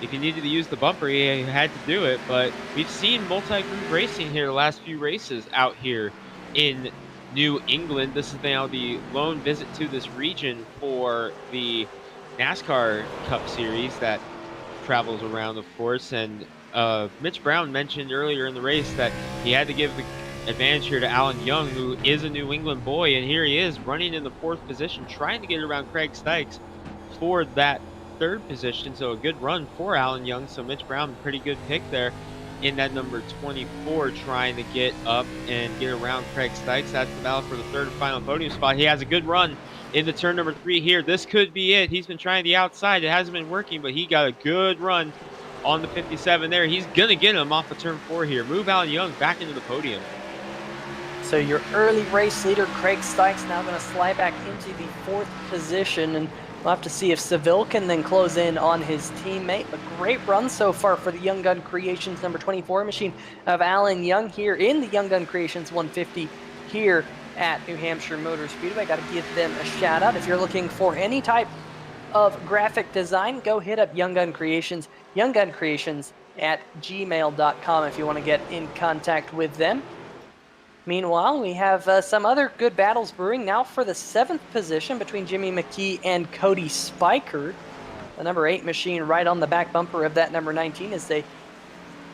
Speaker 4: if you needed to use the bumper, you had to do it. But we've seen multi-groove racing here the last few races out here in New England. This is now the lone visit to this region for the NASCAR Cup Series that travels around, of course. And Mitch Brown mentioned earlier in the race that he had to give the advantage here to Alan Young, who is a New England boy, and here he is running in the 4th position, trying to get around Craig Stykes for that 3rd position. So a good run for Alan Young. So Mitch Brown, pretty good pick there in that number 24, trying to get up and get around Craig Stykes. That's the battle for the 3rd and final podium spot. He has a good run in the turn number 3 here. This could be it. He's been trying the outside. It hasn't been working, but he got a good run on the 57 there. He's going to get him off of turn 4 here. Move Alan Young back into the podium.
Speaker 3: So your early race leader, Craig Stykes, now going to slide back into the 4th position, and we'll have to see if Seville can then close in on his teammate. A great run so far for the Young Gun Creations number 24 machine of Alan Young here in the Young Gun Creations 150 here at New Hampshire Motor Speedway. Got to give them a shout out. If you're looking for any type of graphic design, go hit up Young Gun Creations, youngguncreations@gmail.com if you want to get in contact with them. Meanwhile, we have some other good battles brewing now for the 7th position between Jimmy McKee and Cody Spiker. The number 8 machine right on the back bumper of that number 19 as they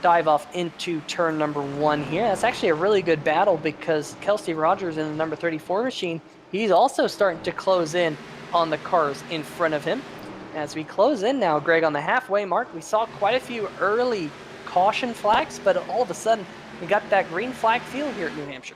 Speaker 3: dive off into turn number 1 here. That's actually a really good battle because Kelsey Rogers in the number 34 machine, he's also starting to close in on the cars in front of him. As we close in now, Greg, on the halfway mark, we saw quite a few early caution flags, but all of a sudden, we got that green flag feel here at New Hampshire.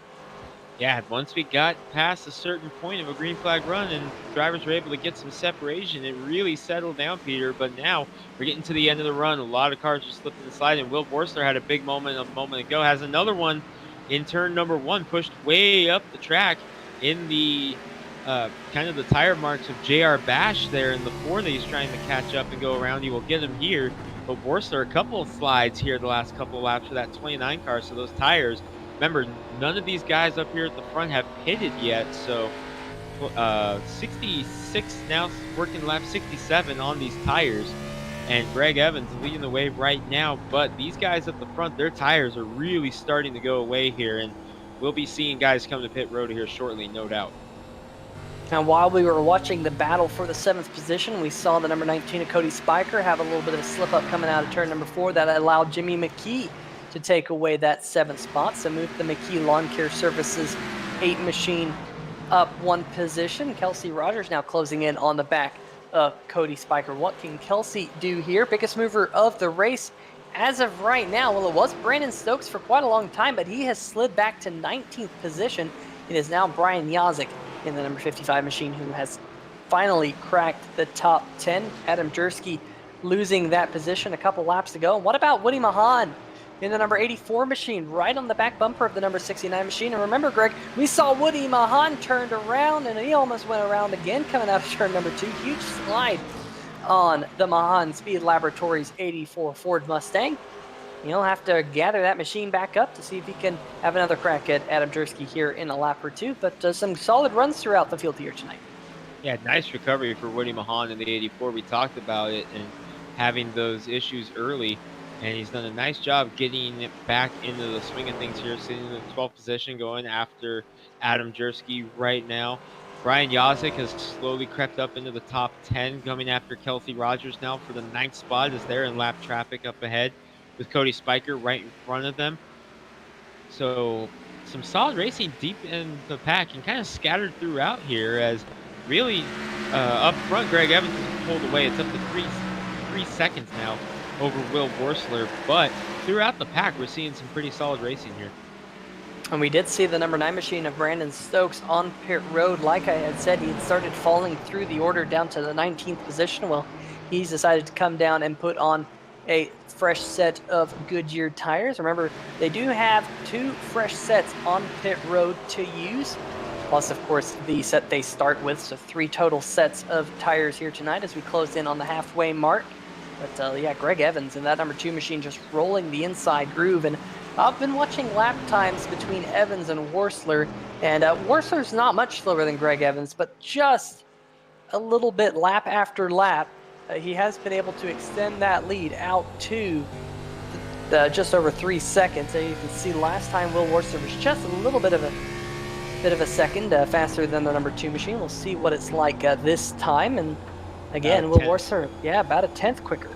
Speaker 4: Yeah, once we got past a certain point of a green flag run and drivers were able to get some separation, it really settled down, Peter. But now we're getting to the end of the run. A lot of cars are slipping and sliding. And Will Worsler had a big moment a moment ago. Has another one in turn number 1, pushed way up the track in the kind of the tire marks of J.R. Bash there in the 4 that he's trying to catch up and go around. He will get him here But Borsler, a couple of slides here the last couple of laps for that 29 car. So those tires, remember, none of these guys up here at the front have pitted yet. So 66 now, working lap 67 on these tires. And Greg Evans leading the way right now. But these guys at the front, their tires are really starting to go away here. And we'll be seeing guys come to pit road here shortly, no doubt.
Speaker 3: And while we were watching the battle for the 7th position, we saw the number 19 of Cody Spiker have a little bit of a slip up coming out of turn number 4 that allowed Jimmy McKee to take away that 7th spot. So moved the McKee Lawn Care Services 8 machine up 1 position. Kelsey Rogers now closing in on the back of Cody Spiker. What can Kelsey do here? Biggest mover of the race as of right now. Well, it was Brandon Stokes for quite a long time, but he has slid back to 19th position. It is now Brian Yazik in the number 55 machine who has finally cracked the top 10. Adam Jersky losing that position a couple laps ago. What about Woody Mahan in the number 84 machine, right on the back bumper of the number 69 machine? And remember, Greg, we saw Woody Mahan turned around and he almost went around again coming out of turn number 2. Huge slide on the Mahan Speed Laboratories 84 Ford Mustang. He'll have to gather that machine back up to see if he can have another crack at Adam Jersky here in a lap or two. But some solid runs throughout the field here tonight.
Speaker 4: Yeah, nice recovery for Woody Mahan in the 84. We talked about it and having those issues early. And he's done a nice job getting it back into the swing of things here, sitting in the 12th position, going after Adam Jersky right now. Brian Yazik has slowly crept up into the top 10, coming after Kelsey Rogers now for the 9th spot as they're in lap traffic up ahead, with Cody Spiker right in front of them. So some solid racing deep in the pack and kind of scattered throughout here, as really up front Greg Evans is pulled away. It's up to three seconds now over Will Borsler, but throughout the pack we're seeing some pretty solid racing here.
Speaker 3: And we did see the number 9 machine of Brandon Stokes on pit road. Like I had said, he had started falling through the order down to the 19th position. Well, he's decided to come down and put on a fresh set of Goodyear tires. Remember, they do have 2 fresh sets on pit road to use, plus of course the set they start with. So 3 total sets of tires here tonight as we close in on the halfway mark. But yeah, Greg Evans and that number 2 machine just rolling the inside groove. And I've been watching lap times between Evans and Worsler, and Worsler's not much slower than Greg Evans, but just a little bit lap after lap. He has been able to extend that lead out to just over 3 seconds. And you can see last time Will Worsler was just a little bit of a second faster than the number 2 machine. We'll see what it's like this time. And again, Will Worsler, yeah, about a 10th quicker.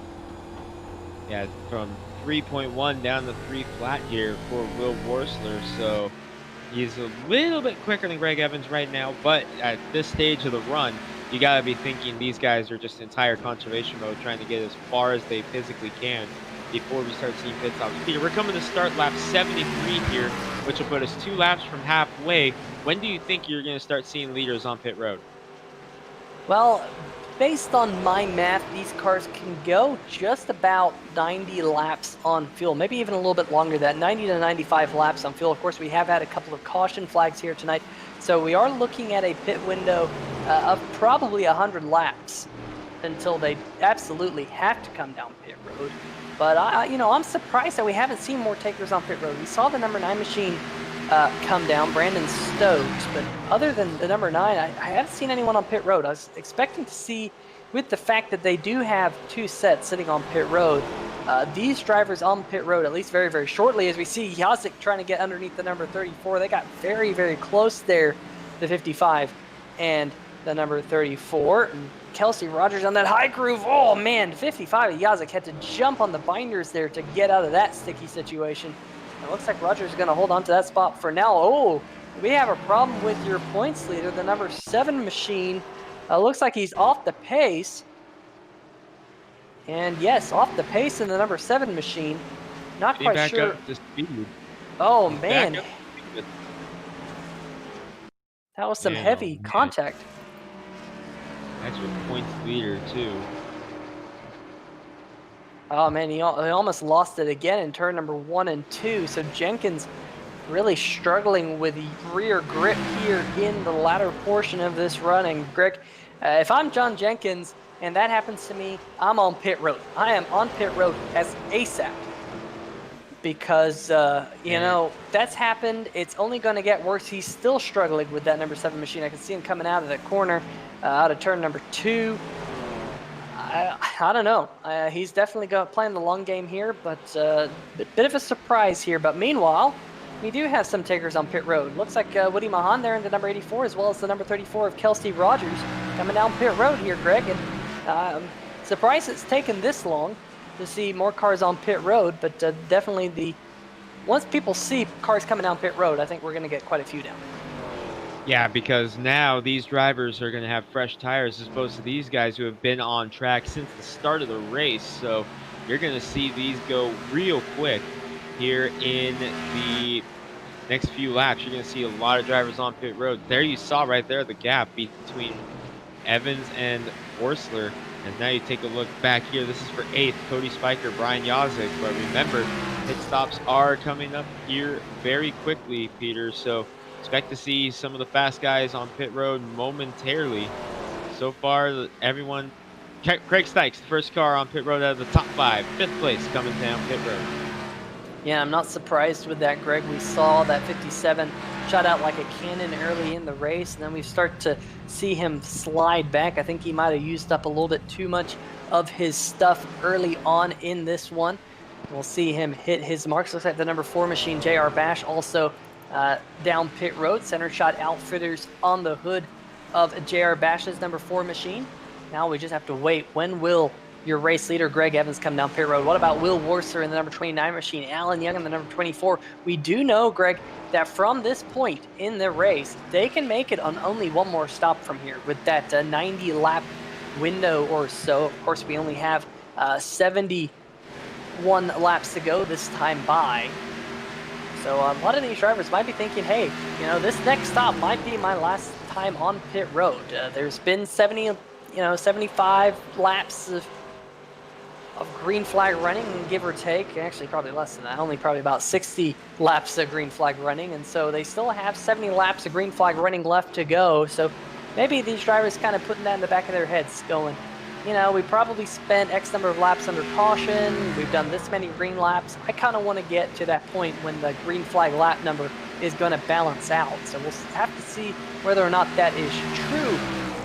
Speaker 4: Yeah, from 3.1 down to 3 flat here for Will Worsler. So he's a little bit quicker than Greg Evans right now, but at this stage of the run, you got to be thinking these guys are just in tire conservation mode, trying to get as far as they physically can before we start seeing pit stops. Peter, we're coming to start lap 73 here, which will put us 2 laps from halfway. When do you think you're going to start seeing leaders on pit road?
Speaker 3: Well, based on my math, these cars can go just about 90 laps on fuel, maybe even a little bit longer than that, 90 to 95 laps on fuel. Of course, we have had a couple of caution flags here tonight, so we are looking at a pit window of probably 100 laps until they absolutely have to come down pit road. But I'm surprised that we haven't seen more takers on pit road. We saw the number 9 machine come down, Brandon Stokes, but other than the number 9, I haven't seen anyone on pit road. I was expecting to see, with the fact that they do have 2 sets sitting on pit road, these drivers on pit road, at least very, very shortly, as we see Yazik trying to get underneath the number 34. They got very, very close there, the 55 and the number 34. And Kelsey Rogers on that high groove. Oh man, 55 of Yazik had to jump on the binders there to get out of that sticky situation. It looks like Rogers is going to hold on to that spot for now. Oh, we have a problem with your points leader, the number 7 machine. Looks like he's off the pace. And yes, off the pace in the number 7 machine. Not quite
Speaker 4: back
Speaker 3: sure.
Speaker 4: up to speed.
Speaker 3: Oh man,
Speaker 4: Back up to speed.
Speaker 3: that was some
Speaker 4: Man,
Speaker 3: heavy
Speaker 4: oh, man.
Speaker 3: contact.
Speaker 4: That's your points leader too.
Speaker 3: Oh man, he almost lost it again in turn number 1 and 2. So Jenkins really struggling with the rear grip here in the latter portion of this run. And Greg, if I'm John Jenkins, and that happens to me, I'm on pit road. I am on pit road as ASAP. Because, you know, that's happened. It's only going to get worse. He's still struggling with that number 7 machine. I can see him coming out of the corner, out of turn number 2. I don't know. He's definitely playing the long game here, but bit of a surprise here. But meanwhile, we do have some takers on pit road. Looks like Woody Mahan there in the number 84, as well as the number 34 of Kelsey Rogers coming down pit road here, Greg. And surprised it's taken this long to see more cars on pit road, but definitely once people see cars coming down pit road, I think we're going to get quite a few down.
Speaker 4: Yeah, because now these drivers are going to have fresh tires as opposed to these guys who have been on track since the start of the race. So you're going to see these go real quick here in the next few laps. You're going to see a lot of drivers on pit road. There you saw right there the gap between Evans and Horsler. And now you take a look back here. This is for 8th, Cody Spiker, Brian Yazik. But remember, pit stops are coming up here very quickly, Peter. So expect to see some of the fast guys on pit road momentarily. So far, everyone... Craig Stykes, the first car on pit road out of the top 5. 5th place coming down pit road.
Speaker 3: Yeah, I'm not surprised with that, Greg. We saw that 57 shot out like a cannon early in the race, and then we start to see him slide back. I think he might have used up a little bit too much of his stuff early on in this one. We'll see him hit his marks. Looks like the number 4 machine, JR Bash, also down pit road. Center shot outfitters on the hood of JR Bash's number 4 machine. Now we just have to wait. When will your race leader, Greg Evans, come down pit road? What about Will Warser in the number 29 machine? Alan Young in the number 24. We do know, Greg, that from this point in the race, they can make it on only one more stop from here with that 90-lap window or so. Of course, we only have 71 laps to go this time by. So a lot of these drivers might be thinking, hey, you know, this next stop might be my last time on pit road. There's been 75 laps of green flag running, give or take. Actually, probably less than that. Only probably about 60 laps of green flag running. And so they still have 70 laps of green flag running left to go. So maybe these drivers kind of putting that in the back of their heads going, you know, we probably spent X number of laps under caution. We've done this many green laps. I kind of want to get to that point when the green flag lap number is going to balance out. So we'll have to see whether or not that is true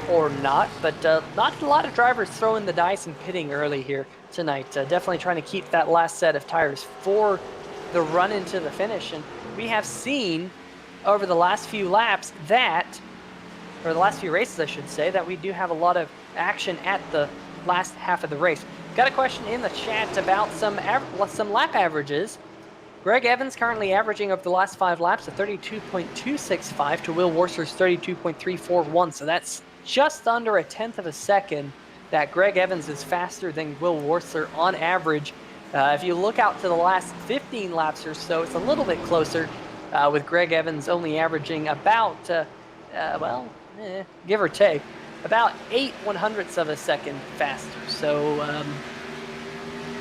Speaker 3: or not. But not a lot of drivers throwing the dice and pitting early here tonight. Definitely trying to keep that last set of tires for the run into the finish. And we have seen over the last few laps or the last few races, I should say, that we do have a lot of action at the last half of the race. Got a question in the chat about some lap averages. Greg Evans currently averaging over the last 5 laps a 32.265 to Will Warser's 32.341. So that's just under a tenth of a second that Greg Evans is faster than Will Warser on average. If you look out to the last 15 laps or so, it's a little bit closer, with Greg Evans only averaging about, give or take, about 0.08 of a second faster. So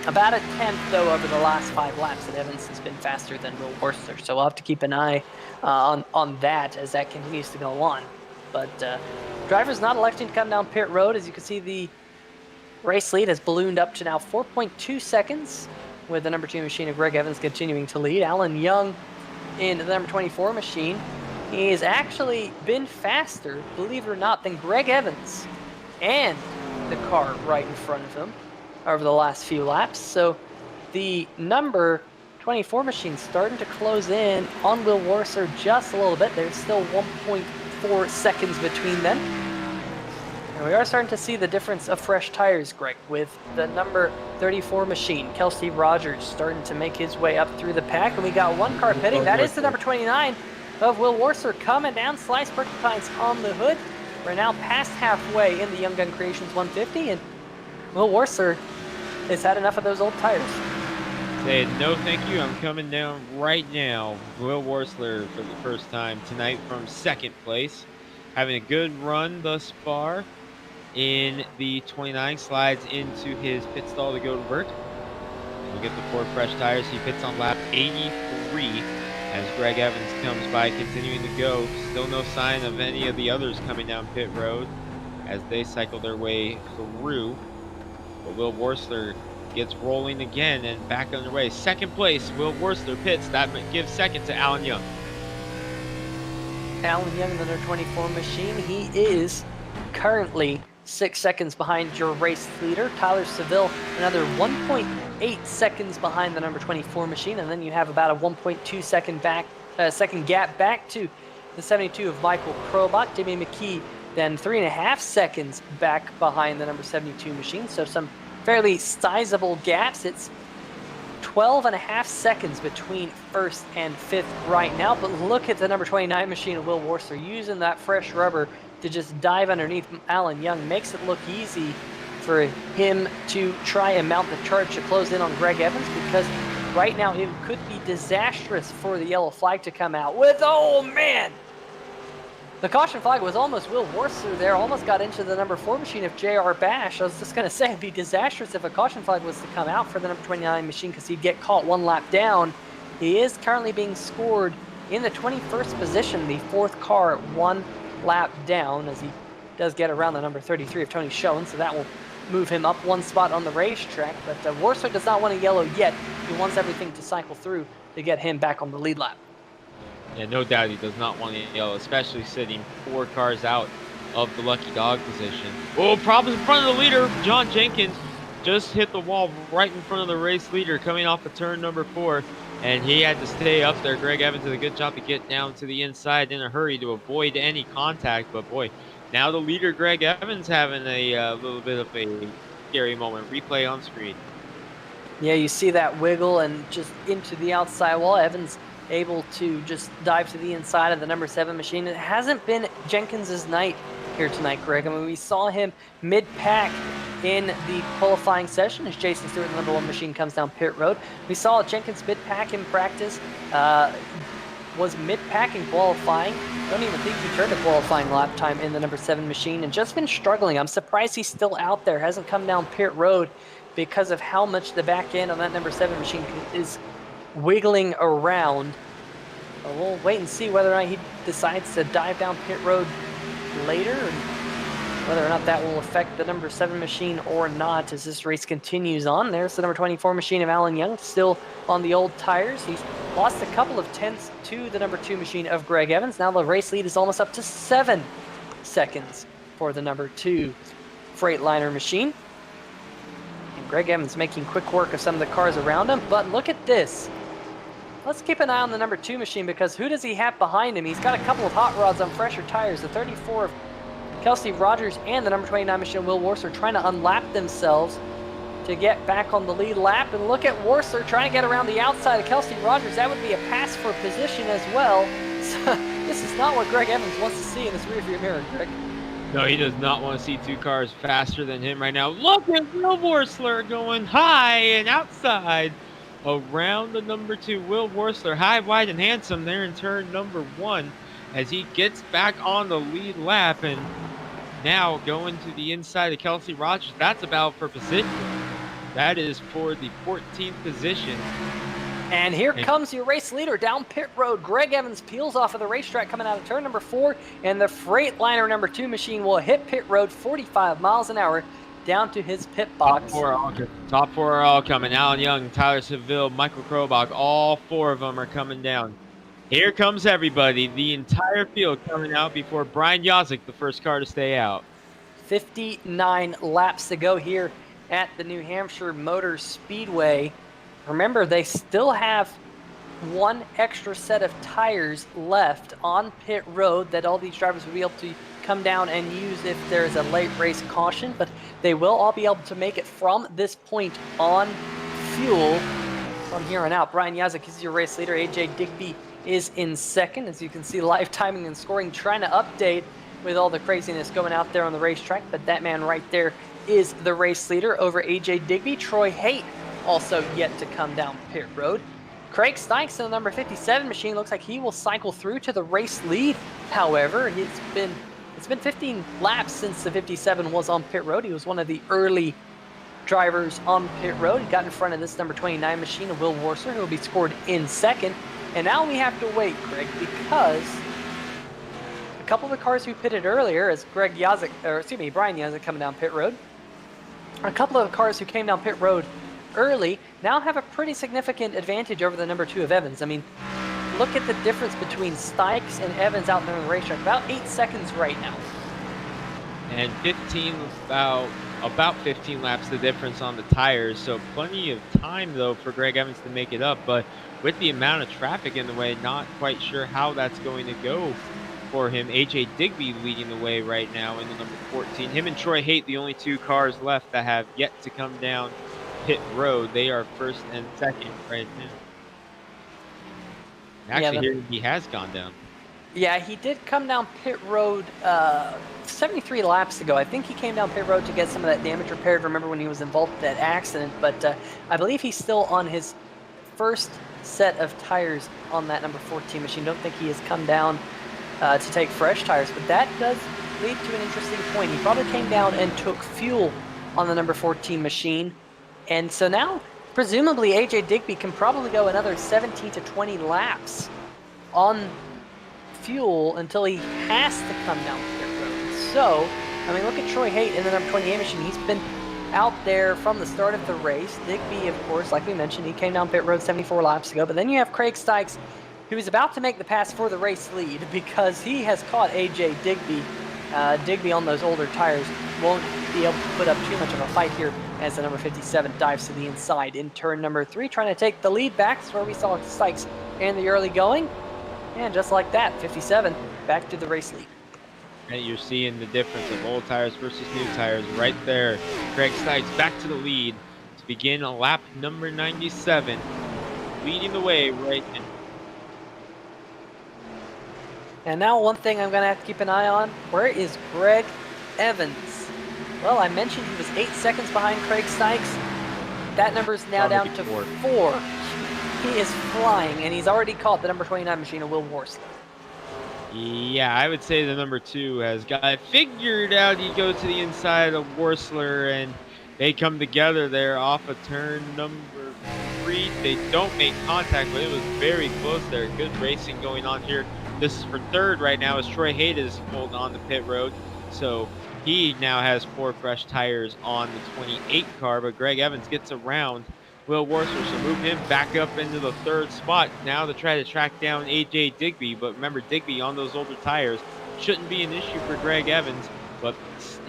Speaker 3: about a tenth, though, over the last 5 laps that Evans has been faster than Will Warser. So we'll have to keep an eye on that as that continues to go on. But drivers not electing to come down pit road. As you can see, the race lead has ballooned up to now 4.2 seconds with the number 2 machine of Greg Evans continuing to lead. Alan Young in the number 24 machine. He has actually been faster, believe it or not, than Greg Evans and the car right in front of him over the last few laps. So the number 24 machine starting to close in on Will Warser just a little bit. There's still 1.4 seconds between them. And we are starting to see the difference of fresh tires, Greg, with the number 34 machine, Kelsey Rogers, starting to make his way up through the pack. And we got one car pitting. That is the number 29 of Will Warser coming down. Slice Porcupines on the hood. We're now past halfway in the Young Gun Creations 150, and Will Warser has had enough of those old tires.
Speaker 4: Say no thank you, I'm coming down right now. Will Warsler for the first time tonight from 2nd place. Having a good run thus far in the 29, slides into his pit stall to go to work. We'll get the 4 fresh tires. He pits on lap 83 as Greg Evans comes by, continuing to go. Still no sign of any of the others coming down pit road. as they cycle their way through. But Will Worcester gets rolling again and back underway. Second place, Will Worcester pits. That gives second to Alan Young.
Speaker 3: Alan Young, the number 24 machine, he is currently 6 seconds behind your race leader. Tyler Seville, another 1.8 seconds behind the number 24 machine, and then you have about a 1.2 second gap back to the 72 of Michael Krobach. Jimmy McKee then 3.5 seconds back behind the number 72 machine, so some fairly sizable gaps. It's 12.5 seconds between first and fifth right now, but look at the number 29 machine of Will Worcester using that fresh rubber to just dive underneath Alan Young. Makes it look easy for him to try and mount the charge to close in on Greg Evans, because right now it could be disastrous for the yellow flag to come out with, oh man! The caution flag was almost Will Worcester there, almost got into the number 4 machine of J.R. Bash. I was just going to say it'd be disastrous if a caution flag was to come out for the number 29 machine, because he'd get caught one lap down. He is currently being scored in the 21st position, the 4th car 1 lap down, as he does get around the number 33 of Tony Schoen, so that will move him up 1 spot on the racetrack. But Worcester does not want a yellow yet. He wants everything to cycle through to get him back on the lead lap.
Speaker 4: Yeah, no doubt he does not want a yellow, especially sitting 4 cars out of the lucky dog position. Oh, problems in front of the leader. John Jenkins just hit the wall right in front of the race leader coming off of turn number 4, and he had to stay up there. Greg Evans did a good job to get down to the inside in a hurry to avoid any contact, but boy, now the leader, Greg Evans, having a little bit of a scary moment. Replay on screen.
Speaker 3: Yeah, you see that wiggle and just into the outside wall. Evans able to just dive to the inside of the number 7 machine. It hasn't been Jenkins's night here tonight, Greg. I mean, we saw him mid-pack in the qualifying session as Jason Stewart, the number 1 machine, comes down pit road. We saw Jenkins mid-pack in practice, was mid-pack in qualifying. Don't even think he turned a qualifying lap time in the number 7 machine, and just been struggling. I'm surprised he's still out there, hasn't come down pit road, because of how much the back end on that number 7 machine is wiggling around. But we'll wait and see whether or not he decides to dive down pit road later, and whether or not that will affect the number 7 machine or not as this race continues on. There's the number 24 machine of Alan Young, still on the old tires. He's lost a couple of tenths to the number 2 machine of Greg Evans. Now the race lead is almost up to 7 seconds for the number 2 Freightliner machine. And Greg Evans making quick work of some of the cars around him, but look at this. Let's keep an eye on the number 2 machine, because who does he have behind him? He's got a couple of hot rods on fresher tires. The 34 of Kelsey Rogers and the number 29 machine, Will Worcester, trying to unlap themselves to get back on the lead lap. And look at Worcester trying to get around the outside of Kelsey Rogers. That would be a pass for position as well. So this is not what Greg Evans wants to see in his rearview mirror, Greg.
Speaker 4: No, he does not want to see 2 cars faster than him right now. Look at Will Worcester going high and outside around the number 2, Will Worcester, high, wide, and handsome there in turn number 1 as he gets back on the lead lap, and now going to the inside of Kelsey Rogers. That's about for position. That is for the 14th position.
Speaker 3: And here comes your race leader down pit road. Greg Evans peels off of the racetrack coming out of turn number 4, and the Freightliner number 2 machine will hit pit road 45 miles an hour down to his pit box.
Speaker 4: Top four are all coming. Alan Young, Tyler Seville, Michael Krobach, all 4 of them are coming down. Here comes everybody, the entire field coming out before Brian Yazik, the first car to stay out.
Speaker 3: 59 laps to go here at the New Hampshire Motor Speedway. Remember, they still have 1 extra set of tires left on pit road that all these drivers will be able to come down and use if there's a late race caution, but they will all be able to make it from this point on fuel from here on out. Brian Yazik is your race leader. AJ Digby is in second. As you can see, live timing and scoring trying to update with all the craziness going out there on the racetrack, but that man right there is the race leader over AJ Digby. Troy Haight also yet to come down pit road. Craig Stykes in the number 57 machine looks like he will cycle through to the race lead. However, it's been 15 laps since the 57 was on pit road. He was one of the early drivers on pit road. He got in front of this number 29 machine of Will Worcester, who will be scored in second. And now we have to wait, Craig, because a couple of the cars who pitted earlier, as Brian Yazek coming down pit road, a couple of the cars who came down pit road early now have a pretty significant advantage over the number 2 of Evans. I mean, look at the difference between Stykes and Evans out there on the racetrack. About 8 seconds right now.
Speaker 4: And 15, about 15 laps the difference on the tires. So plenty of time, though, for Greg Evans to make it up. But with the amount of traffic in the way, not quite sure how that's going to go for him. AJ Digby leading the way right now in the number 14. Him and Troy Haight, the only 2 cars left that have yet to come down pit road. They are first and second right now. Actually, here he has gone down.
Speaker 3: Yeah, he did come down pit road 73 laps ago. I think he came down pit road to get some of that damage repaired. Remember when he was involved in that accident? But I believe he's still on his first set of tires on that number 14 machine. Don't think he has come down to take fresh tires. But that does lead to an interesting point. He probably came down and took fuel on the number 14 machine. And so now, presumably, AJ Digby can probably go another 17 to 20 laps on fuel until he has to come down pit road. So, I mean, look at Troy Haight in the number 28 machine. He's been out there from the start of the race. Digby, of course, like we mentioned, he came down pit road 74 laps ago. But then you have Craig Stykes, who is about to make the pass for the race lead because he has caught AJ Digby. Digby on those older tires won't be able to put up too much of a fight here as the number 57 dives to the inside in turn number 3, trying to take the lead back. That's where we saw Stykes in the early going. And just like that, 57 back to the race lead.
Speaker 4: And you're seeing the difference of old tires versus new tires right there. Craig Stykes back to the lead to begin a lap number 97, leading the way right now.
Speaker 3: And now one thing I'm going to have to keep an eye on, where is Greg Evans? Well, I mentioned he was 8 seconds behind Craig Stykes. That number is now down to 4. He is flying, and he's already caught the number 29 machine of Will Worsley.
Speaker 4: Yeah, I would say the number 2 has got it figured out. He goes to the inside of Worsler, and they come together there off of turn number 3. They don't make contact, but it was very close there. Good racing going on here. This is for third right now as Troy Haight is holding on the pit road. So he now has 4 fresh tires on the 28 car, but Greg Evans gets around Will Worcester, so move him back up into the 3rd spot now to try to track down AJ Digby. But remember, Digby on those older tires shouldn't be an issue for Greg Evans, but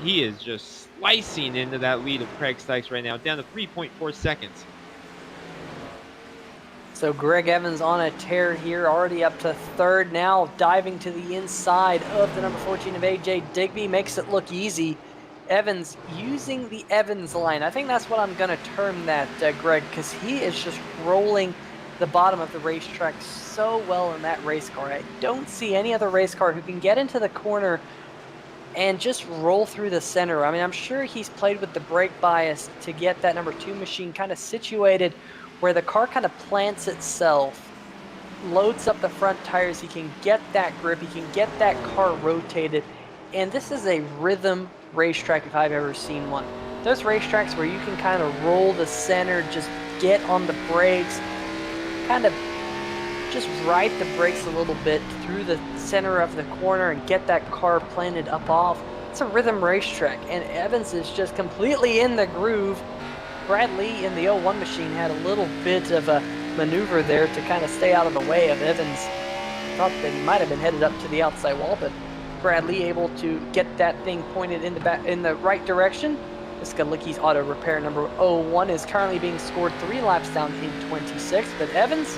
Speaker 4: he is just slicing into that lead of Craig Stykes right now, down to 3.4 seconds.
Speaker 3: So Greg Evans on a tear here, already up to 3rd now, diving to the inside of the number 14 of AJ Digby, makes it look easy. Evans using the Evans line. I think that's what I'm going to term that, Greg, because he is just rolling the bottom of the racetrack so well in that race car. I don't see any other race car who can get into the corner and just roll through the center. I mean, I'm sure he's played with the brake bias to get that number 2 machine kind of situated where the car kind of plants itself, loads up the front tires. He can get that grip. He can get that car rotated. And this is a rhythm racetrack if I've ever seen one. Those racetracks where you can kind of roll the center, just get on the brakes, kind of just ride the brakes a little bit through the center of the corner and get that car planted up off. It's a rhythm racetrack, and Evans is just completely in the groove. Brad Lee in the 01 machine had a little bit of a maneuver there to kind of stay out of the way of Evans. Thought that he might have been headed up to the outside wall, but Brad Lee able to get that thing pointed in the right direction. Skalicki's auto repair number 01 is currently being scored 3 laps down in 26, but Evans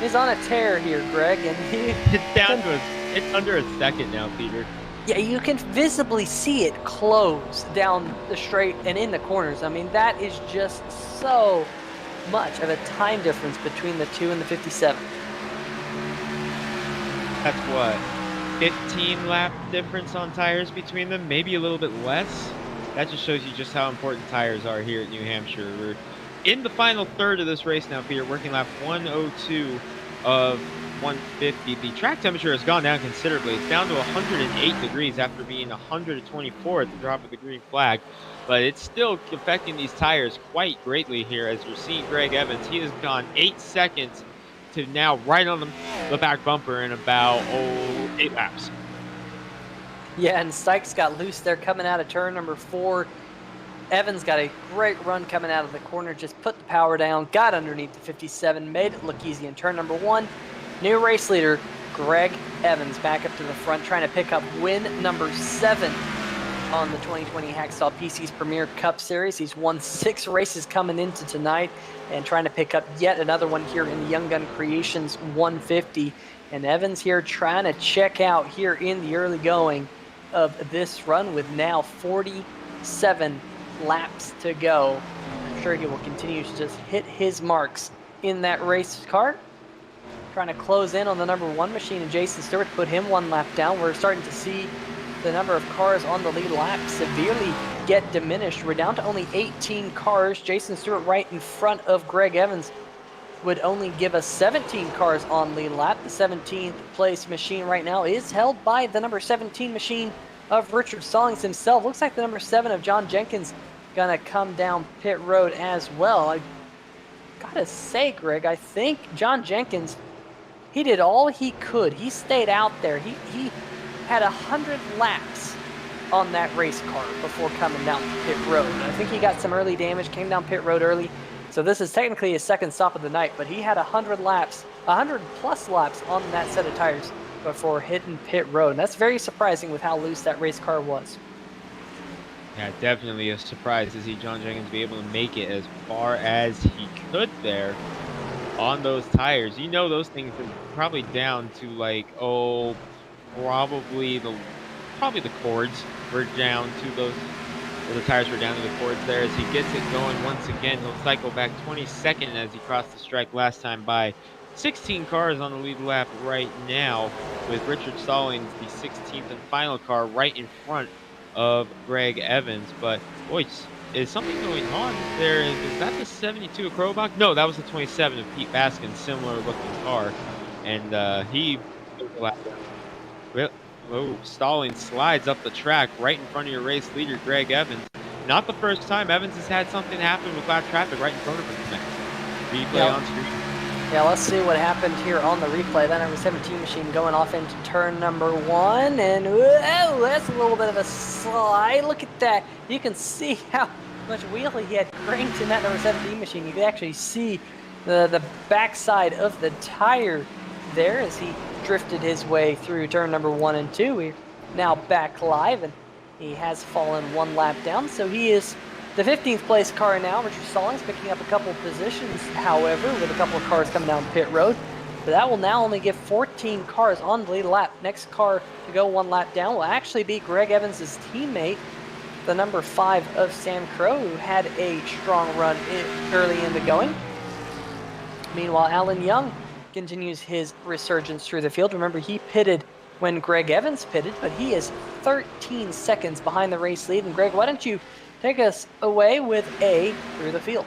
Speaker 3: is on a tear here, Greg, and
Speaker 4: it's under a second now, Peter.
Speaker 3: Yeah, you can visibly see it close down the straight and in the corners. I mean, that is just so much of a time difference between the 2 and the 57.
Speaker 4: That's what, 15 lap difference on tires between them, maybe a little bit less. That just shows you just how important tires are here at New Hampshire. We're in the final third of this race now, Peter, working lap 102 of 150. The track temperature has gone down considerably. It's down to 108 degrees after being 124 at the drop of the green flag. But it's still affecting these tires quite greatly here as you're seeing Greg Evans. He has gone 8 seconds to now right on the back bumper in about 8 laps.
Speaker 3: Yeah, and Sykes got loose there coming out of turn number 4. Evans got a great run coming out of the corner, just put the power down, got underneath the 57, made it look easy in turn number 1. New race leader, Greg Evans, back up to the front, trying to pick up win number 7 on the 2020 Hacksaw PC's Premier Cup Series. He's won 6 races coming into tonight and trying to pick up yet another one here in the Young Gun Creations 150. And Evans here trying to check out here in the early going of this run with now 47 laps to go. I'm sure he will continue to just hit his marks in that race car. Trying to close in on the number 1 machine, and Jason Stewart put him 1 lap down. We're starting to see the number of cars on the lead lap severely get diminished. We're down to only 18 cars. Jason Stewart right in front of Greg Evans would only give us 17 cars on lead lap. The 17th place machine right now is held by the number 17 machine of Richard Stallings himself. Looks like the number 7 of John Jenkins gonna come down pit road as well. I gotta say, Greg, I think John Jenkins, he did all he could. He stayed out there. He had 100 laps on that race car before coming down pit road. And I think he got some early damage, came down pit road early. So this is technically his second stop of the night, but he had 100 laps, 100 plus laps on that set of tires before hitting pit road. And that's very surprising with how loose that race car was.
Speaker 4: Yeah, definitely a surprise to see John Jenkins be able to make it as far as he could there on those tires. You know, those things are probably down to like, probably the cords were down to those, or the tires were down to the cords there. As he gets it going once again, he'll cycle back 22nd as he crossed the strike last time by 16 cars on the lead lap right now, with Richard Stallings, the 16th and final car, right in front of Greg Evans. But boy, is something going on there? Is that the 72 of Krobach? No, that was the 27 of Pete Baskin, similar looking car, and he. Stallings slides up the track right in front of your race leader, Greg Evans. Not the first time Evans has had something happen with lap traffic right in front of him tonight. Replay on screen.
Speaker 3: Yeah, let's see what happened here on the replay. That number 17 machine going off into turn number 1, and whoa, that's a little bit of a slide. Look at that. You can see how much wheelie he had cranked in that number 17 machine. You can actually see the backside of the tire there as he drifted his way through turn number 1 and 2. We're now back live, and he has fallen 1 lap down, so he is the 15th place car now. Richard Stallings picking up a couple positions, however, with a couple of cars coming down pit road. But that will now only give 14 cars on the lead lap. Next car to go 1 lap down will actually be Greg Evans' teammate, the number 5 of Sam Crow, who had a strong run early in the going. Meanwhile, Alan Young continues his resurgence through the field. Remember, he pitted when Greg Evans pitted, but he is 13 seconds behind the race lead. And Greg, why don't you take us away with A through the field?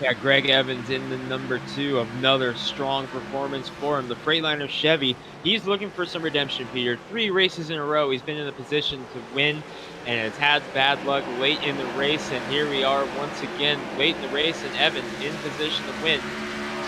Speaker 4: Yeah, Greg Evans in the number 2. Another strong performance for him. The Freightliner Chevy, he's looking for some redemption, Peter. 3 races in a row, he's been in a position to win and has had bad luck late in the race. And here we are once again late in the race, and Evans in position to win.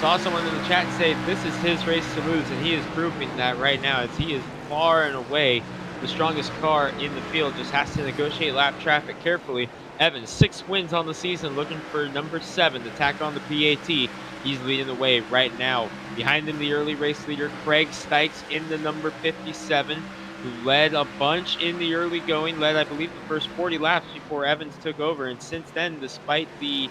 Speaker 4: Saw someone in the chat say this is his race to lose, and he is proving that right now, as he is far and away the strongest car in the field. Just has to negotiate lap traffic carefully. Evans, 6 wins on the season, looking for number 7 to tack on the PAT. He's leading the way right now. Behind him, the early race leader, Craig Stykes, in the number 57, who led a bunch in the early going, led, I believe, the first 40 laps before Evans took over. And since then, despite the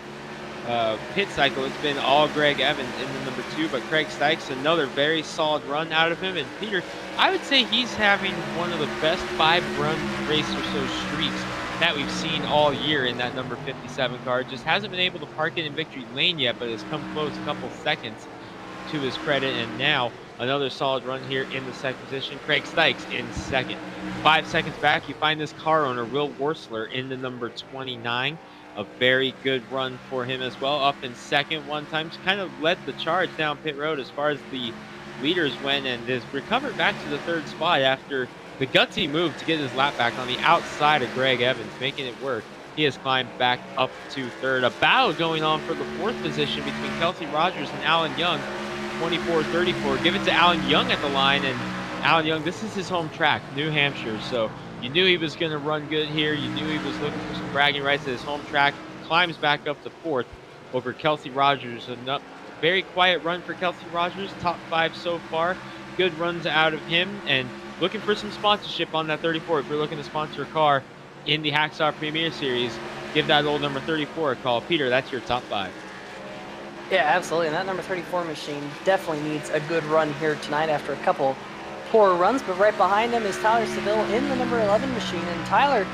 Speaker 4: pit cycle, it's been all Greg Evans in the number 2, but Craig Stykes, another very solid run out of him. And Peter, I would say he's having one of the best 5-run race or so streaks that we've seen all year in that number 57 car. Just hasn't been able to park it in victory lane yet, but has come close a couple seconds to his credit. And now another solid run here in the second position. Craig Stykes in second. 5 seconds back, you find this car owner, Will Worsler, in the number 29. A very good run for him as well, up in second one time. Just kind of led the charge down pit road as far as the leaders went, and has recovered back to the 3rd spot after the gutsy move to get his lap back on the outside of Greg Evans, making it work. He has climbed back up to 3rd. A battle going on for the 4th position between Kelsey Rogers and Alan Young, 24-34. Give it to Alan Young at the line, and Alan Young, this is his home track, New Hampshire. So you knew he was going to run good here. You knew he was looking for some bragging rights at his home track. Climbs back up to 4th over Kelsey Rogers. A very quiet run for Kelsey Rogers. Top 5 so far. Good runs out of him. And looking for some sponsorship on that 34. If you're looking to sponsor a car in the Hacksaw Premier Series, give that old number 34 a call. Peter, that's your top 5.
Speaker 3: Yeah, absolutely. And that number 34 machine definitely needs a good run here tonight after a couple poor runs. But right behind him is Tyler Seville in the number 11 machine. And Tyler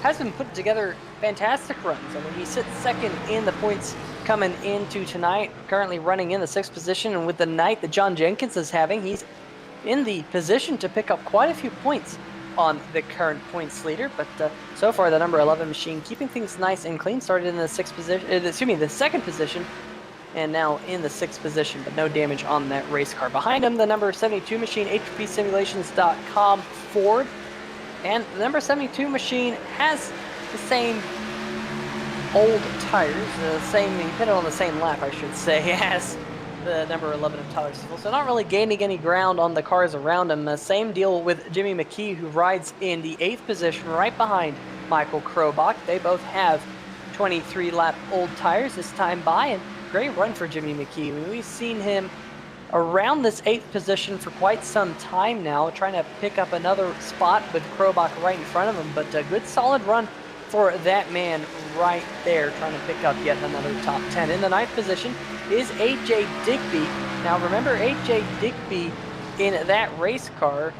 Speaker 3: has been putting together fantastic runs. I mean, he sits second in the points coming into tonight, currently running in the 6th position. And with the night that John Jenkins is having, he's in the position to pick up quite a few points on the current points leader. But so far, the number 11 machine keeping things nice and clean. Started in the 6th position, the 2nd position, and now in the 6th position, but no damage on that race car. Behind him, the number 72 machine, HPSimulations.com Ford. And the number 72 machine has the same old tires, he put it on the same lap, I should say, as the number 11 of Tyler Seville. So not really gaining any ground on the cars around him. Same deal with Jimmy McKee, who rides in the 8th position right behind Michael Krobach. They both have 23-lap old tires this time by, and great run for Jimmy McKee. I mean, we've seen him around this 8th position for quite some time now, trying to pick up another spot with Krobach right in front of him, but a good solid run for that man right there, trying to pick up yet another top 10. In the 9th position is AJ Digby. Now remember, AJ Digby in that race car,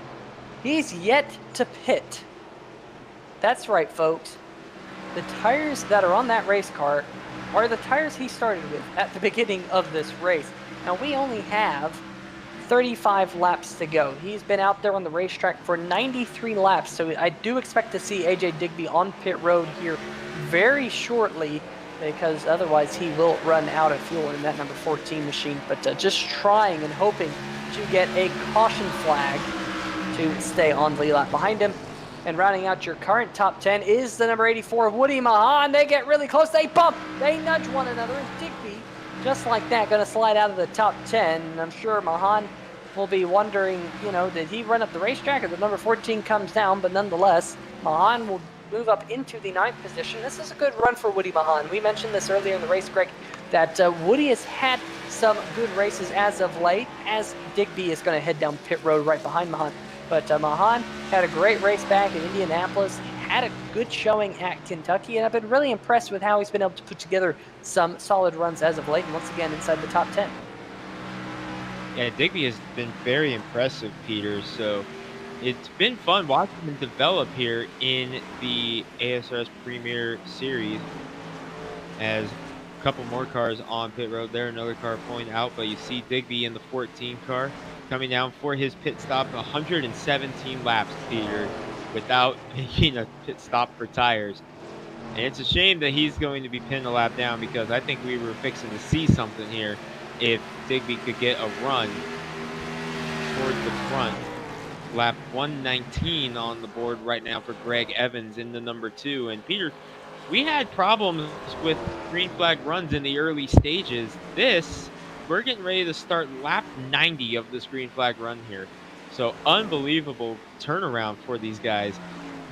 Speaker 3: he's yet to pit. That's right, folks. The tires that are on that race car are the tires he started with at the beginning of this race. Now, we only have 35 laps to go. He's been out there on the racetrack for 93 laps, so I do expect to see AJ Digby on pit road here very shortly, because otherwise he will run out of fuel in that number 14 machine. But just trying and hoping to get a caution flag to stay on the lap behind him. And rounding out your current top 10 is the number 84 of Woody Mahan. They get really close, they bump, they nudge one another, and Digby, just like that, going to slide out of the top 10. And I'm sure Mahan will be wondering, did he run up the racetrack or the number 14 comes down? But nonetheless, Mahan will move up into the 9th position. This is a good run for Woody Mahan. We mentioned this earlier in the race, Greg, that Woody has had some good races as of late, as Digby is going to head down pit road right behind Mahan. But Mahan had a great race back in Indianapolis, had a good showing at Kentucky, and I've been really impressed with how he's been able to put together some solid runs as of late, and once again inside the top 10.
Speaker 4: Yeah, Digby has been very impressive, Peter, so it's been fun watching him develop here in the ASRS Premier Series, as a couple more cars on pit road there, another car pulling out, but you see Digby in the 14 car coming down for his pit stop. 117 laps, Peter, without making a pit stop for tires. And it's a shame that he's going to be pinned a lap down, because I think we were fixing to see something here if Digby could get a run towards the front. Lap 119 on the board right now for Greg Evans in the number 2. And Peter, we had problems with green flag runs in the early stages. We're getting ready to start lap 90 of this green flag run here. So unbelievable turnaround for these guys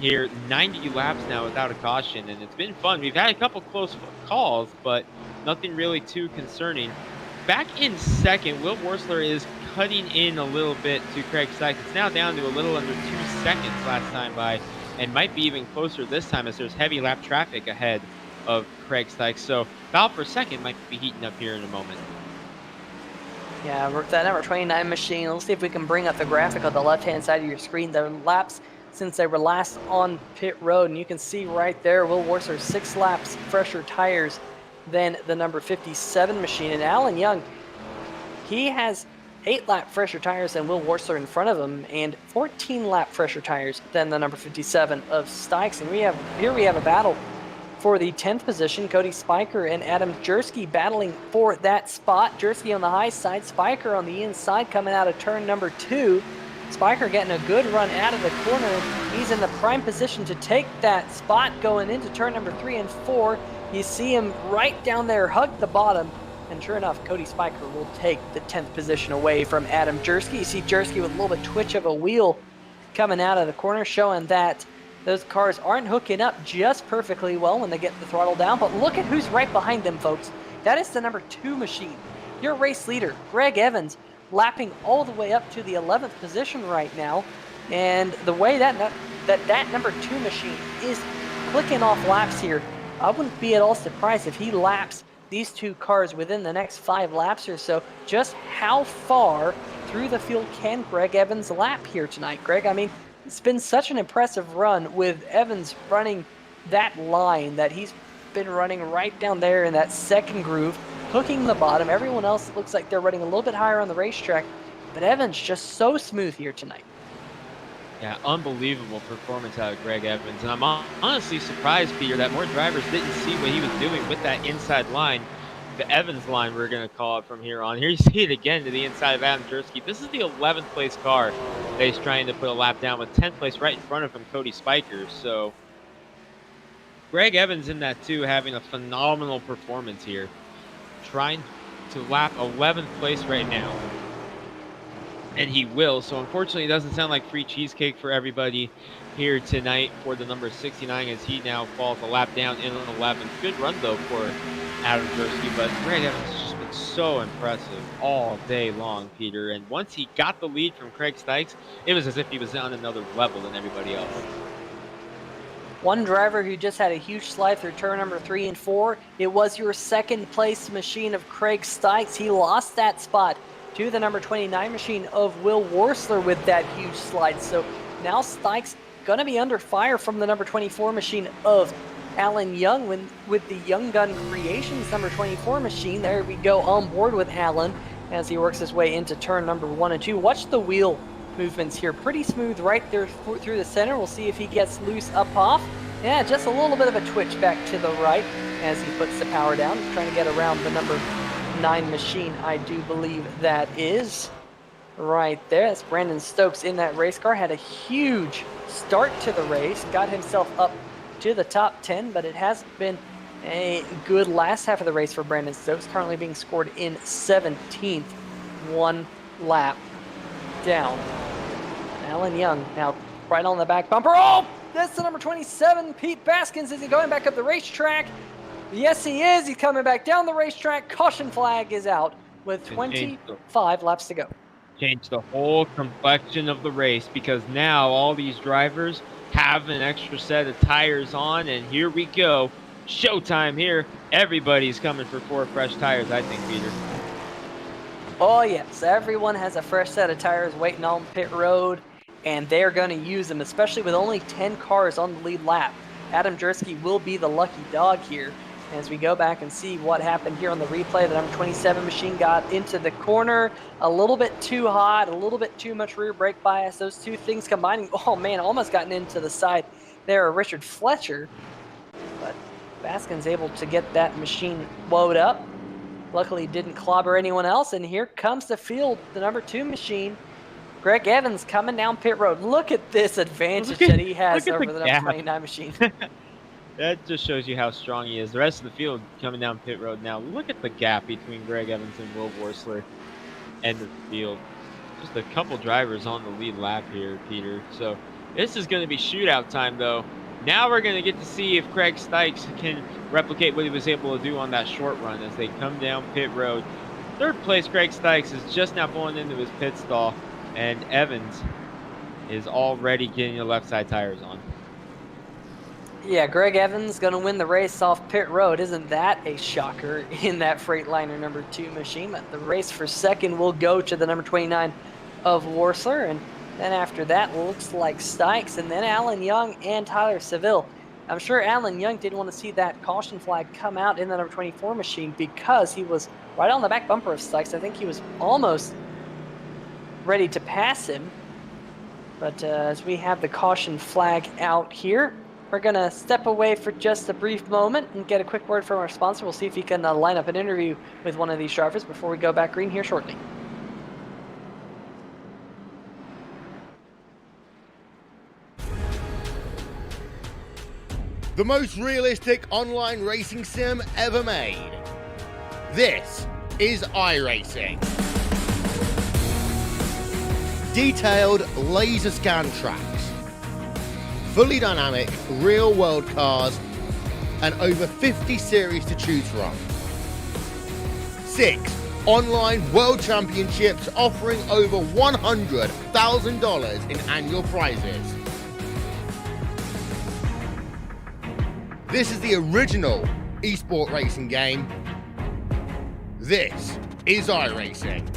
Speaker 4: here. 90 laps now without a caution, and it's been fun. We've had a couple close calls, but nothing really too concerning. Back in second, Will Worsler is cutting in a little bit to Craig Sykes. It's now down to a little under 2 seconds last time by, and might be even closer this time, as there's heavy lap traffic ahead of Craig Sykes. So battle for second might be heating up here in a moment.
Speaker 3: Yeah, that number 29 machine, let's see if we can bring up the graphic on the left-hand side of your screen. The laps since they were last on pit road, and you can see right there, Will Worsler 6 laps fresher tires than the number 57 machine. And Alan Young, he has 8 lap fresher tires than Will Worsler in front of him, and 14 lap fresher tires than the number 57 of Stikes. And we have a battle for the 10th position. Cody Spiker and Adam Jersky battling for that spot. Jersky on the high side, Spiker on the inside, coming out of turn number 2. Spiker getting a good run out of the corner. He's in the prime position to take that spot going into turn number 3 and 4. You see him right down there, hug the bottom, And sure enough, Cody Spiker will take the 10th position away from Adam Jersky. You see Jersky with a little bit twitch of a wheel coming out of the corner, showing that those cars aren't hooking up just perfectly well when they get the throttle down. But look at who's right behind them, folks. That is the number 2 machine. Your race leader, Greg Evans, lapping all the way up to the 11th position right now. And the way that number 2 machine is clicking off laps here, I wouldn't be at all surprised if he laps these 2 cars within the next 5 laps or so. Just how far through the field can Greg Evans lap here tonight? Greg, I mean, it's been such an impressive run with Evans running that line that he's been running right down there in that second groove, hooking the bottom. Everyone else looks like they're running a little bit higher on the racetrack, but Evans just so smooth here tonight.
Speaker 4: Yeah, unbelievable performance out of Greg Evans. And I'm honestly surprised, Peter, that more drivers didn't see what he was doing with that inside line. The Evans line, we're going to call it from here on. Here you see it again to the inside of Adam Jersky. This is the 11th place car that he's trying to put a lap down with 10th place right in front of him, Cody Spiker. So Greg Evans in that too, having a phenomenal performance here. Trying to lap 11th place right now. And he will. So unfortunately, it doesn't sound like free cheesecake for everybody here tonight for the number 69 as he now falls a lap down in 11th. Good run, though, for Adam Jersky. But Greg Evans has just been so impressive all day long, Peter. And once he got the lead from Craig Stykes, it was as if he was on another level than everybody else.
Speaker 3: One driver who just had a huge slide through turn number 3 and 4. It was your second place machine of Craig Stykes. He lost that spot to the number 29 machine of Will Worsler with that huge slide. So now Stykes going to be under fire from the number 24 machine of Alan Young with the Young Gun Creations number 24 machine. There we go, on board with Alan as he works his way into turn number 1 and 2. Watch the wheel movements here. Pretty smooth right there through the center. We'll see if he gets loose up off. Yeah, just a little bit of a twitch back to the right as he puts the power down. He's trying to get around the number 9 machine, I do believe that is. Right there, that's Brandon Stokes in that race car. Had a huge start to the race. Got himself up to the top 10, but it has been a good last half of the race for Brandon Stokes. Currently being scored in 17th. 1 lap down. Alan Young now right on the back bumper. Oh, that's the number 27, Pete Baskins. Is he going back up the racetrack? Yes, he is. He's coming back down the racetrack. Caution flag is out with 25 laps to go.
Speaker 4: Changed the whole complexion of the race because now all these drivers have an extra set of tires on, and here we go. Showtime here. Everybody's coming for 4 fresh tires, I think, Peter.
Speaker 3: Oh, yes. Everyone has a fresh set of tires waiting on pit road, and they're going to use them, especially with only 10 cars on the lead lap. Adam Jersky will be the lucky dog here. As we go back and see what happened here on the replay, the number 27 machine got into the corner a little bit too hot, a little bit too much rear brake bias. Those two things combining, oh man, almost gotten into the side there of Richard Fletcher. But Baskin's able to get that machine wound up. Luckily didn't clobber anyone else. And here comes the field, the number 2 machine. Greg Evans coming down pit road. Look at this advantage that he has over the number 29 machine.
Speaker 4: That just shows you how strong he is. The rest of the field coming down pit road now. Look at the gap between Greg Evans and Will Worsler and the field. Just a couple drivers on the lead lap here, Peter. So this is going to be shootout time, though. Now we're going to get to see if Craig Stykes can replicate what he was able to do on that short run as they come down pit road. 3rd place, Craig Stykes is just now pulling into his pit stall, and Evans is already getting the left side tires on.
Speaker 3: Yeah, Greg Evans going to win the race off pit road. Isn't that a shocker in that Freightliner number 2 machine? But the race for second will go to the number 29 of Worsler. And then after that, looks like Stykes and then Alan Young and Tyler Seville. I'm sure Alan Young didn't want to see that caution flag come out in the number 24 machine because he was right on the back bumper of Stykes. I think he was almost ready to pass him. But as we have the caution flag out here, we're going to step away for just a brief moment and get a quick word from our sponsor. We'll see if he can line up an interview with one of these drivers before we go back green here shortly.
Speaker 2: The most realistic online racing sim ever made. This is iRacing. Detailed laser scan tracks, fully dynamic real world cars, and over 50 series to choose from. 6 online world championships offering over $100,000 in annual prizes. This is the original esport racing game. This is iRacing.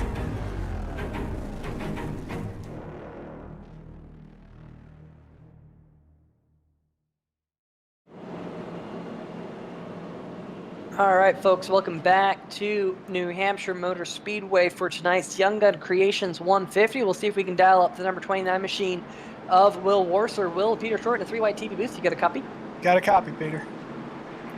Speaker 3: All right, folks, welcome back to New Hampshire Motor Speedway for tonight's Young Gun Creations 150. We'll see if we can dial up the number 29 machine of Will Warser. Will, Peter Short in a 3-white TV booth. You got a copy?
Speaker 5: Got a copy, Peter.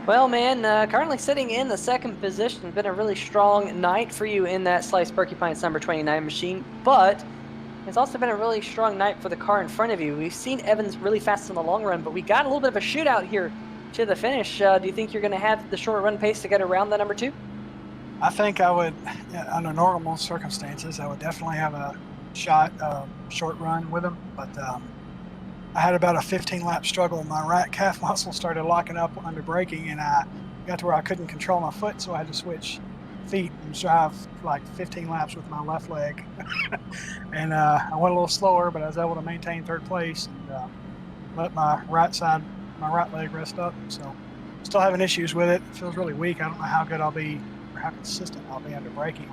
Speaker 3: Well, man, currently sitting in the second position. It's been a really strong night for you in that Sliced Porcupine's number 29 machine, but it's also been a really strong night for the car in front of you. We've seen Evans really fast in the long run, but we got a little bit of a shootout here to the finish. Do you think you're going to have the short run pace to get around the number 2?
Speaker 5: I think I would, under normal circumstances, I would definitely have a shot, short run with him. But I had about a 15-lap struggle. My right calf muscle started locking up under braking, and I got to where I couldn't control my foot, so I had to switch feet and drive like 15 laps with my left leg. And I went a little slower, but I was able to maintain third place and let my right leg rest up. So still having issues with it. It feels really weak. I don't know how good I'll be or how consistent I'll be under braking.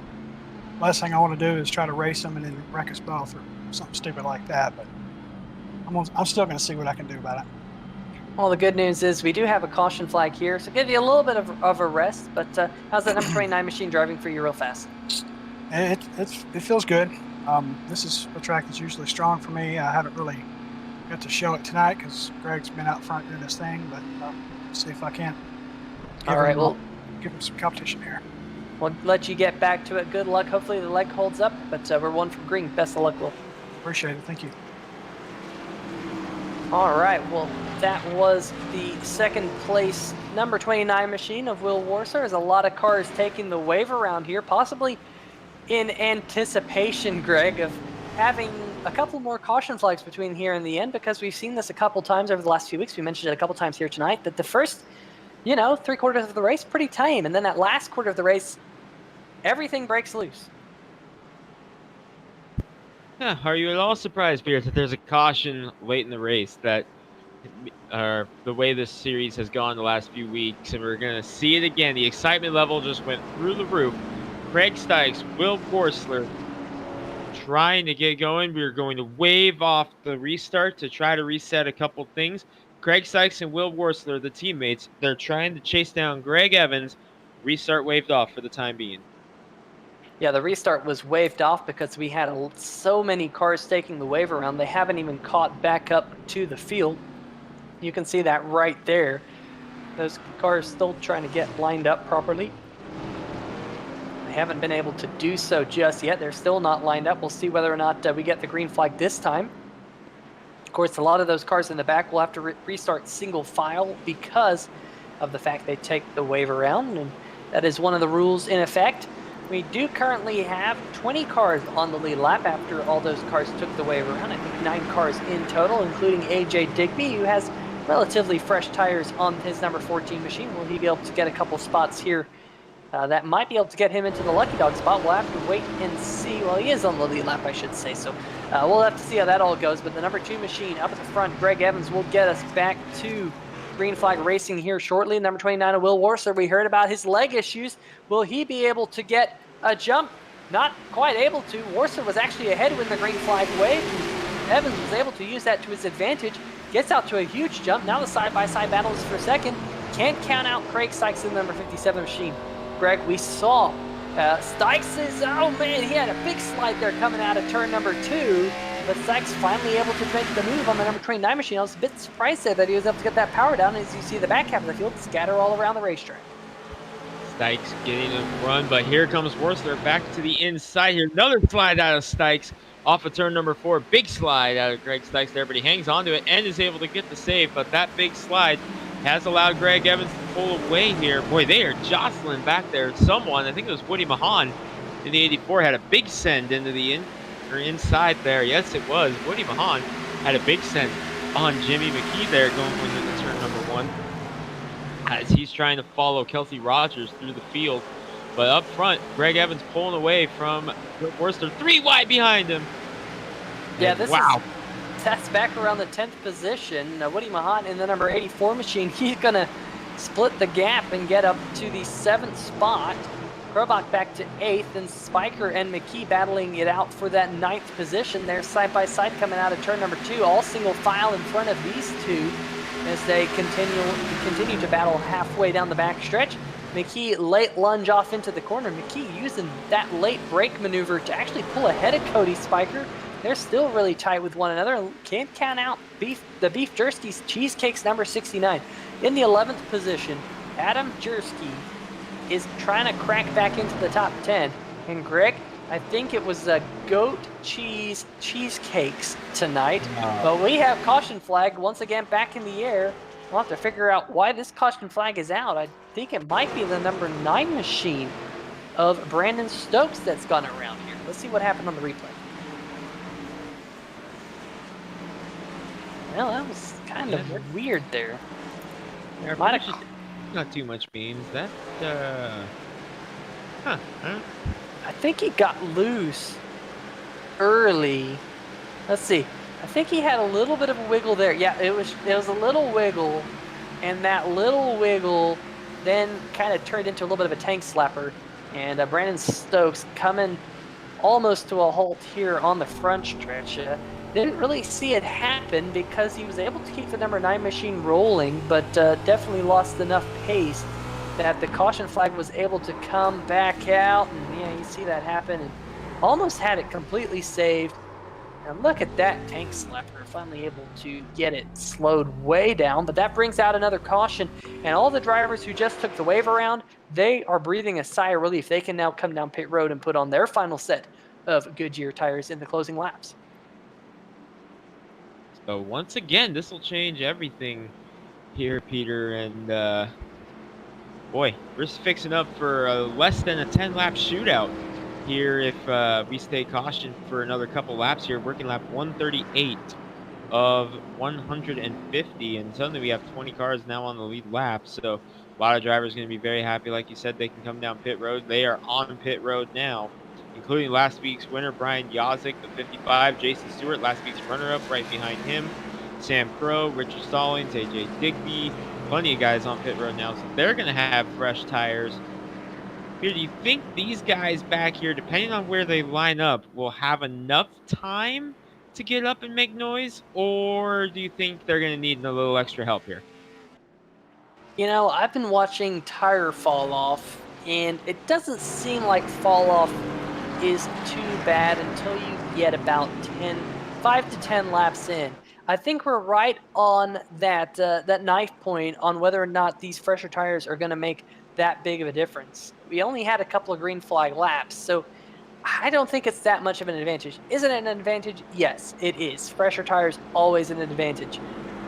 Speaker 5: Last thing I want to do is try to race them and then wreck us both or something stupid like that. But I'm still going to see what I can do about it.
Speaker 3: Well, the good news is we do have a caution flag here, so give you a little bit of a rest. But how's that number 29 machine driving for you real fast?
Speaker 5: It feels good. This is a track that's usually strong for me. I haven't really got to show it tonight because Greg's been out front doing this thing, but see if I can give him some competition here.
Speaker 3: We'll let you get back to it. Good luck. Hopefully the leg holds up, but we're one from green. Best of luck, Will.
Speaker 5: Appreciate it. Thank you.
Speaker 3: All right, well, that was the second place number 29 machine of Will Warser. There's a lot of cars taking the wave around here, possibly in anticipation, Greg, of having a couple more caution flags between here and the end, because we've seen this a couple times over the last few weeks. We mentioned it a couple times here tonight, that the first, 3/4 of the race, pretty tame. And then that last quarter of the race, everything breaks loose.
Speaker 4: Yeah, are you at all surprised, Peter, that there's a caution late in the race, that the way this series has gone the last few weeks, and we're going to see it again. The excitement level just went through the roof. Craig Stykes, Will Borsler trying to get going. We're going to wave off the restart to try to reset a couple things. Craig Stykes and Will Borsler, the teammates, they're trying to chase down Greg Evans. Restart waved off for the time being.
Speaker 3: Yeah, the restart was waved off because we had so many cars taking the wave around. They haven't even caught back up to the field. You can see that right there. Those cars still trying to get lined up properly. They haven't been able to do so just yet. They're still not lined up. We'll see whether or not we get the green flag this time. Of course, a lot of those cars in the back will have to restart single file because of the fact they take the wave around, and that is one of the rules in effect. We do currently have 20 cars on the lead lap after all those cars took the wave around. I think 9 cars in total, including AJ Digby, who has relatively fresh tires on his number 14 machine. Will he be able to get a couple spots here that might be able to get him into the lucky dog spot? We'll have to wait and see. Well, he is on the lead lap, I should say. So we'll have to see how that all goes. But the number 2 machine up at the front, Greg Evans, will get us back to green flag racing here shortly. Number 29 of Will Warser, we heard about his leg issues. Will he be able to get a jump? Not quite able to. Warser was actually ahead when the green flag waved. Evans was able to use that to his advantage. Gets out to a huge jump. Now the side-by-side battle is for second. Can't count out Craig Stykes in the number 57 machine. Greg, we saw Stykes is, oh man, he had a big slide there coming out of turn number 2. But Stykes finally able to make the move on the number 29 machine. I was a bit surprised there that he was able to get that power down. As you see the back half of the field scatter all around the racetrack.
Speaker 4: Stykes getting a run, but here comes Worsler back to the inside here. Another slide out of Stykes off of turn number 4. Big slide out of Greg Stykes there, but he hangs on to it and is able to get the save. But that big slide has allowed Greg Evans to pull away here. Boy, they are jostling back there. Someone, I think it was Woody Mahan in the 84, had a big send into the inside there. Yes, it was. Woody Mahan had a big send on Jimmy McKee there going into turn number 1 as he's trying to follow Kelsey Rogers through the field. But up front, Greg Evans pulling away from Worcester. 3 wide behind him.
Speaker 3: Yeah,
Speaker 4: And
Speaker 3: this
Speaker 4: wow.
Speaker 3: That's back around the 10th position. Woody Mahan in the number 84 machine. He's going to split the gap and get up to the 7th spot. Krobach back to 8th, and Spiker and McKee battling it out for that 9th position. They're side by side coming out of turn number 2, all single file in front of these two as they continue to battle halfway down the back stretch. McKee late lunge off into the corner. McKee using that late brake maneuver to actually pull ahead of Cody Spiker. They're still really tight with one another. Can't count out the Beef Jerski's Cheesecakes number 69. In the 11th position, Adam Jerski is trying to crack back into the top 10. And Greg, I think it was goat cheese cheesecakes tonight. But we have caution flag once again back in the air. We'll have to figure out why this caution flag is out. I think it might be the number 9 machine of Brandon Stokes that's gone around here. Let's see what happened on the replay. Well, that was kind of weird there.
Speaker 4: Might have not too much beans. That I
Speaker 3: think he got loose early. Let's see. I think he had a little bit of a wiggle there. Yeah, it was a little wiggle, and that little wiggle then kind of turned into a little bit of a tank slapper. And Brandon Stokes coming almost to a halt here on the front stretch. Didn't really see it happen because he was able to keep the number 9 machine rolling, but definitely lost enough pace that the caution flag was able to come back out. And yeah, you see that happen, and almost had it completely saved. And look at that tank slapper, finally able to get it slowed way down. But that brings out another caution, and all the drivers who just took the wave around, they are breathing a sigh of relief. They can now come down pit road and put on their final set of Goodyear tires in the closing laps.
Speaker 4: So once again, this will change everything here, Peter. And boy, we're fixing up for less than a 10-lap shootout here if we stay cautioned for another couple laps here. Working lap 138 of 150, and suddenly we have 20 cars now on the lead lap. So a lot of drivers going to be very happy. Like you said, they can come down pit road. They are on pit road now, including last week's winner, Brian Yazik, the 55, Jason Stewart, last week's runner-up right behind him, Sam Crow, Richard Stallings, AJ Digby, plenty of guys on pit road now, so they're going to have fresh tires. Here, do you think these guys back here, depending on where they line up, will have enough time to get up and make noise, or do you think they're going to need a little extra help here?
Speaker 3: You know, I've been watching tire fall off, and it doesn't seem like fall off is too bad until you get about 5 to 10 laps in. I think we're right on that knife point on whether or not these fresher tires are going to make that big of a difference. We only had a couple of green flag laps, so I don't think it's that much of an advantage. Is it an advantage? Yes, it is. Fresher tires always an advantage.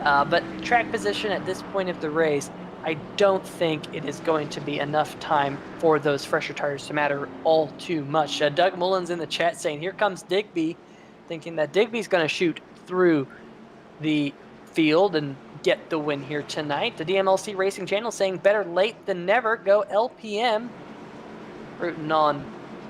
Speaker 3: But track position at this point of the race, I don't think it is going to be enough time for those fresher tires to matter all too much. Doug Mullins in the chat saying, here comes Digby, thinking that Digby's going to shoot through the field and get the win here tonight. The DMLC Racing Channel saying, better late than never, go LPM. Rooting on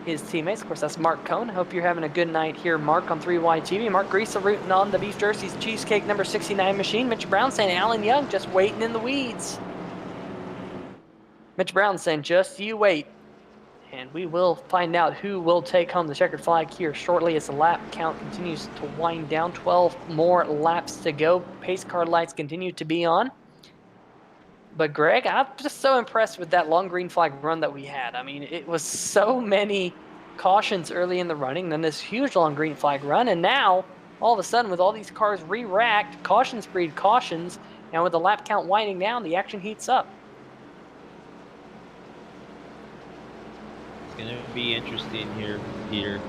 Speaker 3: his teammates. Of course, that's Mark Cohn. Hope you're having a good night here, Mark, on 3Y TV. Mark Greasel rooting on the Beef Jerseys Cheesecake number 69 machine. Mitch Brown saying, Alan Young just waiting in the weeds. Mitch Brown saying, just you wait. And we will find out who will take home the checkered flag here shortly as the lap count continues to wind down. 12 more laps to go. Pace car lights continue to be on. But Greg, I'm just so impressed with that long green flag run that we had. I mean, it was so many cautions early in the running, then this huge long green flag run, and now, all of a sudden, with all these cars re-racked, cautions breed cautions, and with the lap count winding down, the action heats up.
Speaker 4: It's going to be interesting here, Peter,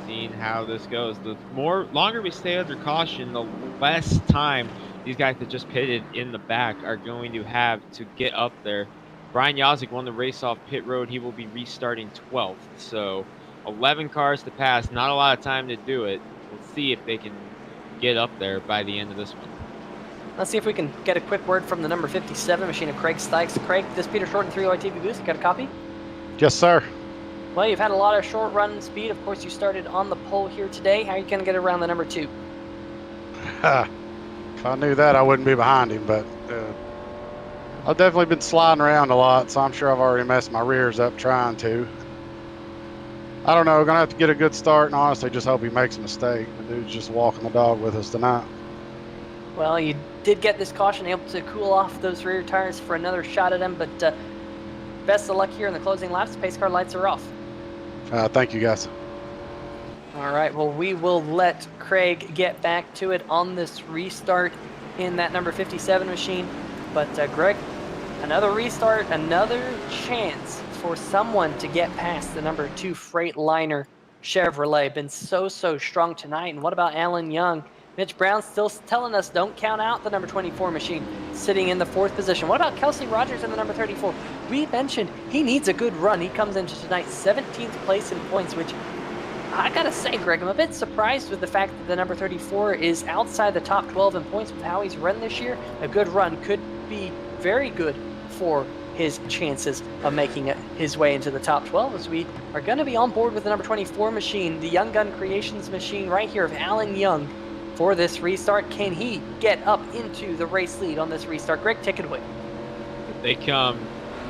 Speaker 4: seeing how this goes. The longer we stay under caution, the less time these guys that just pitted in the back are going to have to get up there. Brian Yazik won the race off pit road. He will be restarting 12th. So 11 cars to pass. Not a lot of time to do it. We'll see if they can get up there by the end of this one.
Speaker 3: Let's see if we can get a quick word from the number 57 machine of Craig Stykes. Craig, this Peter Shorten 3 TV boost. You got a copy?
Speaker 6: Yes, sir.
Speaker 3: Well, you've had a lot of short run speed. Of course, you started on the pole here today. How are you going to get around the number 2?
Speaker 6: If I knew that, I wouldn't be behind him, but I've definitely been sliding around a lot, so I'm sure I've already messed my rears up trying to. I don't know, gonna have to get a good start and honestly just hope he makes a mistake. The dude's just walking the dog with us tonight.
Speaker 3: Well, you did get this caution, able to cool off those rear tires for another shot at him, but best of luck here in the closing laps. Pace car lights are off.
Speaker 6: Thank you, guys.
Speaker 3: All right, well, we will let Craig get back to it on this restart in that number 57 machine. But Greg, another restart, another chance for someone to get past the number 2 Freightliner Chevrolet. Been so strong tonight. And what about Alan Young? Mitch Brown still telling us don't count out the number 24 machine sitting in the 4th position. What about Kelsey Rogers in the number 34? We mentioned he needs a good run. He comes into tonight 17th place in points, which I gotta say, Greg, I'm a bit surprised with the fact that the number 34 is outside the top 12 in points with how he's run this year. A good run could be very good for his chances of making his way into the top 12, as we are going to be on board with the number 24 machine, the Young Gun Creations machine right here of Alan Young for this restart. Can he get up into the race lead on this restart? Greg, take it away.
Speaker 4: They come.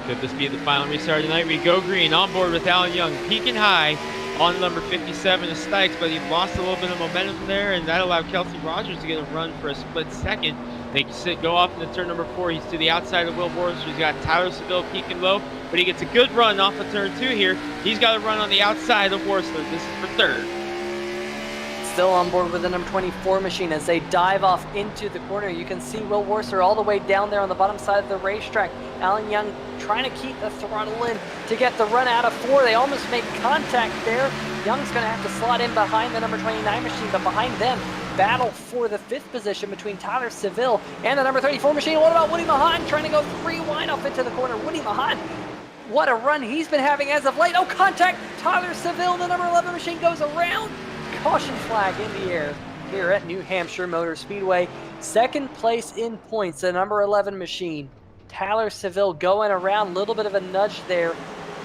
Speaker 4: Could this be the final restart tonight? We go green, on board with Alan Young, peaking high on number 57 of Stykes, but he lost a little bit of momentum there, and that allowed Kelsey Rogers to get a run for a split second. They go off into turn number 4. He's to the outside of Will Borster. He's got Tyler Seville peaking low, but he gets a good run off of turn 2 here. He's got a run on the outside of Worcester. This is for 3rd.
Speaker 3: Still on board with the number 24 machine as they dive off into the corner. You can see Will Worcester all the way down there on the bottom side of the racetrack. Alan Young trying to keep the throttle in to get the run out of 4. They almost make contact there. Young's going to have to slot in behind the number 29 machine, but behind them, battle for the 5th position between Tyler Seville and the number 34 machine. What about Woody Mahan trying to go 3 wide off into the corner? Woody Mahan, what a run he's been having as of late. Oh, contact! Tyler Seville, the number 11 machine goes around. Caution flag in the air here at New Hampshire Motor Speedway. 2nd place in points, the number 11 machine. Tyler Seville going around, a little bit of a nudge there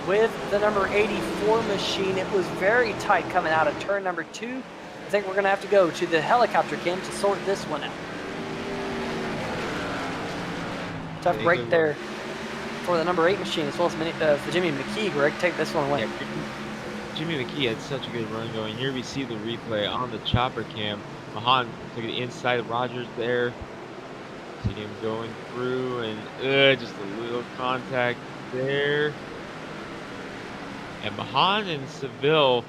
Speaker 3: with the number 84 machine. It was very tight coming out of turn number 2. I think we're going to have to go to the helicopter cam to sort this one out. Tough break there for the number 8 machine, as well as for Jimmy McKee. Greg, take this one away.
Speaker 4: Yeah, Jimmy McKee had such a good run going. Here we see the replay on the chopper cam. Mahan took it inside of Rogers there. See him going through, and just a little contact there. And Mahan and Seville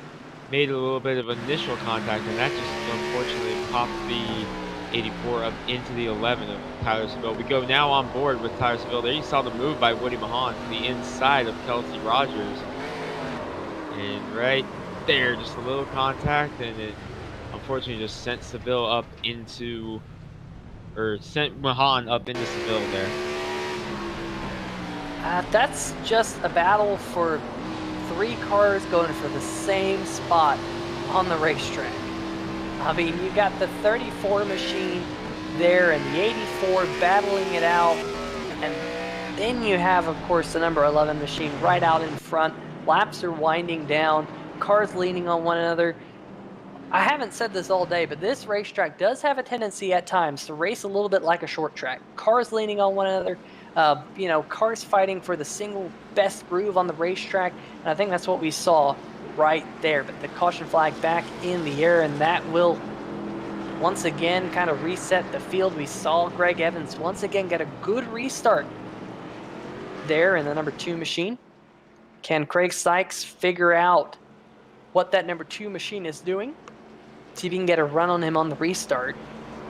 Speaker 4: made a little bit of initial contact, and that just unfortunately popped the 84 up into the 11 of Tyler Seville. We go now on board with Tyler Seville. There you saw the move by Woody Mahan to the inside of Kelsey Rogers. And right there, just a little contact, and it unfortunately just sent Seville up into, or sent Mahan up into Seville there.
Speaker 3: That's just a battle for 3 cars going for the same spot on the racetrack. I mean, you got the 34 machine there and the 84 battling it out. And then you have, of course, the number 11 machine right out in front. Laps are winding down, cars leaning on one another. I haven't said this all day, but this racetrack does have a tendency at times to race a little bit like a short track. Cars leaning on one another, cars fighting for the single best groove on the racetrack. And I think that's what we saw right there. But the caution flag back in the air, and that will once again kind of reset the field. We saw Greg Evans once again get a good restart there in the number 2 machine. Can Craig Stykes figure out what that number 2 machine is doing? See if he can get a run on him on the restart.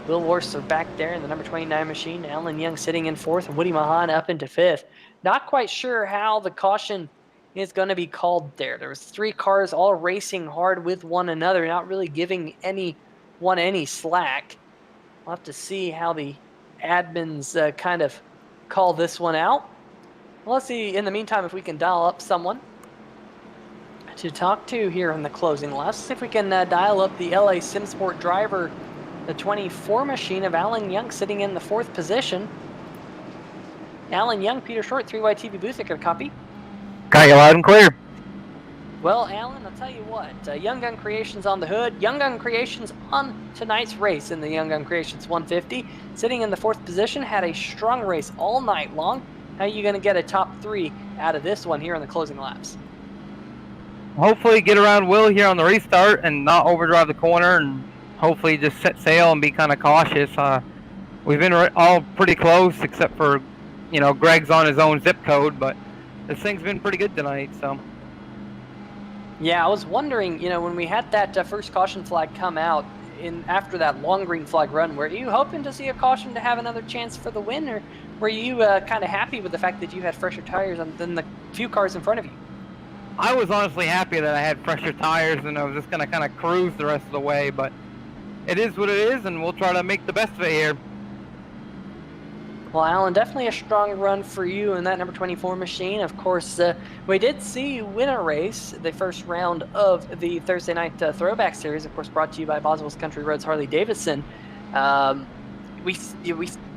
Speaker 3: Will Worcester back there in the number 29 machine. Alan Young sitting in 4th, and Woody Mahan up into 5th. Not quite sure how the caution is going to be called there. There was 3 cars all racing hard with one another, not really giving anyone any slack. We'll have to see how the admins kind of call this one out. Well, let's see, in the meantime, if we can dial up someone to talk to here in the closing laps. See if we can dial up the LA SimSport driver, the 24 machine of Alan Young, sitting in the 4th position. Alan Young, Peter Short, 3YTV booth, I got a copy.
Speaker 7: Got you loud and clear.
Speaker 3: Well, Alan, I'll tell you what, Young Gun Creations on the hood. Young Gun Creations on tonight's race in the Young Gun Creations 150. Sitting in the 4th position, had a strong race all night long. How are you going to get a top 3 out of this one here in the closing laps?
Speaker 7: Hopefully get around Will here on the restart and not overdrive the corner, and hopefully just set sail and be kind of cautious. We've been all pretty close except for, Greg's on his own zip code, but this thing's been pretty good tonight, so.
Speaker 3: Yeah, I was wondering, when we had that first caution flag come out after that long green flag run, were you hoping to see a caution to have another chance for the win, or were you kind of happy with the fact that you had fresher tires than the few cars in front of you?
Speaker 7: I was honestly happy that I had fresher tires and I was just going to kind of cruise the rest of the way, but it is what it is, and we'll try to make the best of it here.
Speaker 3: Well, Alan, definitely a strong run for you in that number 24 machine. Of course, we did see you win a race, the first round of the Thursday night throwback series, of course, brought to you by Boswell's Country Roads Harley Davidson. We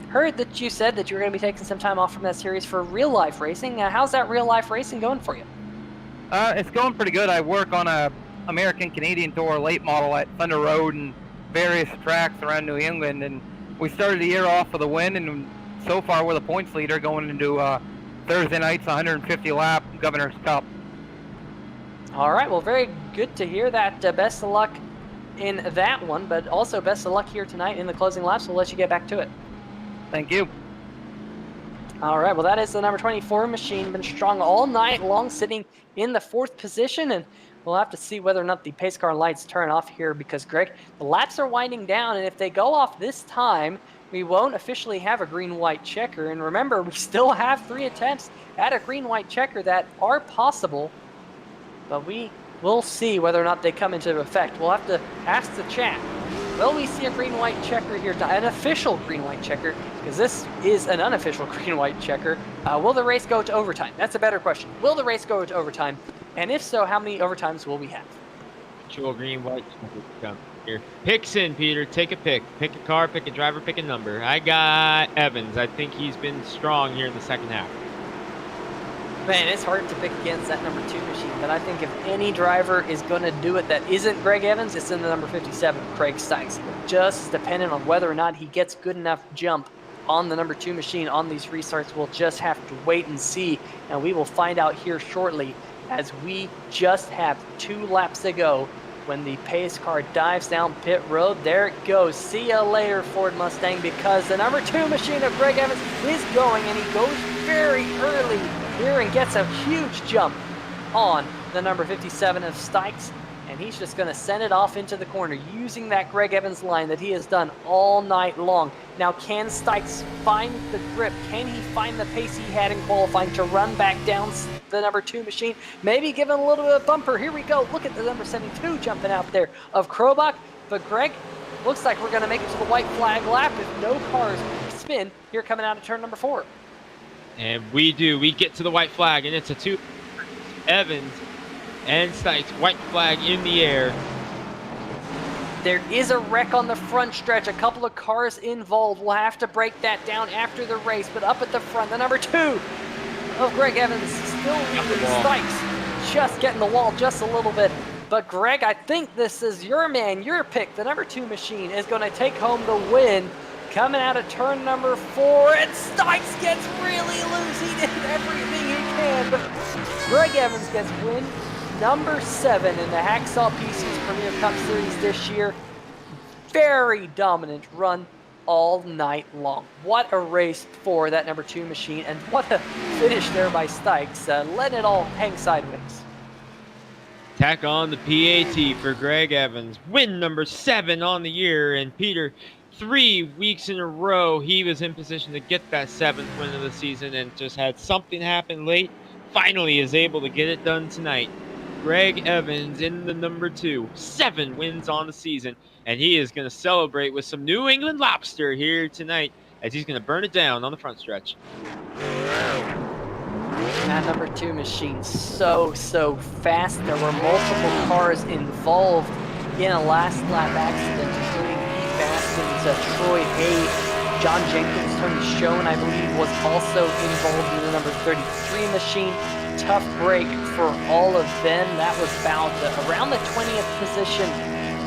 Speaker 3: heard that you said that you were going to be taking some time off from that series for real life racing. How's that real life racing going for you?
Speaker 7: It's going pretty good. I work on a American Canadian Tour late model at Thunder Road and various tracks around New England, and we started the year off with a win, and so far we're the points leader going into Thursday night's 150 lap Governor's Cup.
Speaker 3: All right, well, very good to hear that. Best of luck in that one, but also best of luck here tonight in the closing laps. We'll let you get back to it.
Speaker 7: Thank you.
Speaker 3: All right, well, that is the number 24 machine. Been strong all night long, sitting in the 4th position, and we'll have to see whether or not the pace car lights turn off here because, Greg, the laps are winding down, and if they go off this time, we won't officially have a green-white checker. And remember, we still have 3 attempts at a green-white checker that are possible, but we will see whether or not they come into effect. We'll have to ask the chat. Will we see a green-white checker here, an official green-white checker, because this is an unofficial green-white checker. Will the race go to overtime? That's a better question. Will the race go to overtime? And if so, how many overtimes will we have?
Speaker 4: Actual green-white checker here. Picks in, Peter. Take a pick. Pick a car, pick a driver, pick a number. I got Evans. I think he's been strong here in the second half.
Speaker 3: Man, it's hard to pick against that number 2 machine, but I think if any driver is going to do it that isn't Greg Evans, it's in the number 57, Craig Sykes. Just depending on whether or not he gets good enough jump on the number 2 machine on these restarts, we'll just have to wait and see, and we will find out here shortly as we just have 2 laps to go when the pace car dives down pit road. There it goes. See ya later, Ford Mustang, because the number 2 machine of Greg Evans is going, and he goes very early here and gets a huge jump on the number 57 of Stikes, and he's just going to send it off into the corner using that Greg Evans line that he has done all night long. Now, can Stikes find the grip? Can he find the pace he had in qualifying to run back down the number 2 machine? Maybe give him a little bit of a bumper. Here we go. Look at the number 72 jumping out there of Krobach. But Greg, looks like we're going to make it to the white flag lap if no cars spin here coming out of turn number 4.
Speaker 4: And we do. We get to the white flag, and it's a 2. Evans and Stikes, white flag in the air.
Speaker 3: There is a wreck on the front stretch. A couple of cars involved. We'll have to break that down after the race. But up at the front, the number 2 of Greg Evans still leading. Stikes just getting the wall just a little bit. But Greg, I think this is your man, your pick. The number 2 machine is going to take home the win. Coming out of turn number 4, and Stikes gets really loose. He did everything he can, but Greg Evans gets win number 7 in the Hacksaw PC's Premier Cup Series this year. Very dominant run all night long. What a race for that number 2 machine, and what a finish there by Stikes, letting it all hang sideways.
Speaker 4: Tack on the PAT for Greg Evans. Win number 7 on the year, and Peter, 3 weeks in a row, he was in position to get that 7th win of the season and just had something happen late. Finally is able to get it done tonight. Greg Evans in the number 2, 7 wins on the season, and he is going to celebrate with some New England lobster here tonight as he's going to burn it down on the front stretch.
Speaker 3: That number 2 machine so fast. There were multiple cars involved in a last lap accident, including Pete Baskins, Troy Hay, John Jenkins, Tony Schoen, I believe, was also involved in the number 33 machine. Tough break for all of them. That was about around the 20th position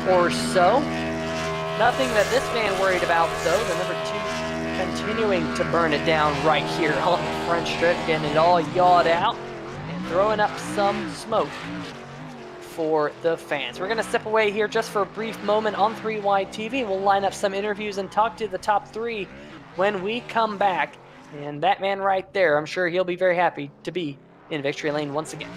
Speaker 3: or so. Nothing that this man worried about, though. The number 2 continuing to burn it down right here on the front stretch, getting it all yawed out and throwing up some smoke for the fans. We're going to step away here just for a brief moment on 3Wide TV. We'll line up some interviews and talk to the top 3 when we come back. And that man right there, I'm sure he'll be very happy to be in victory lane once again.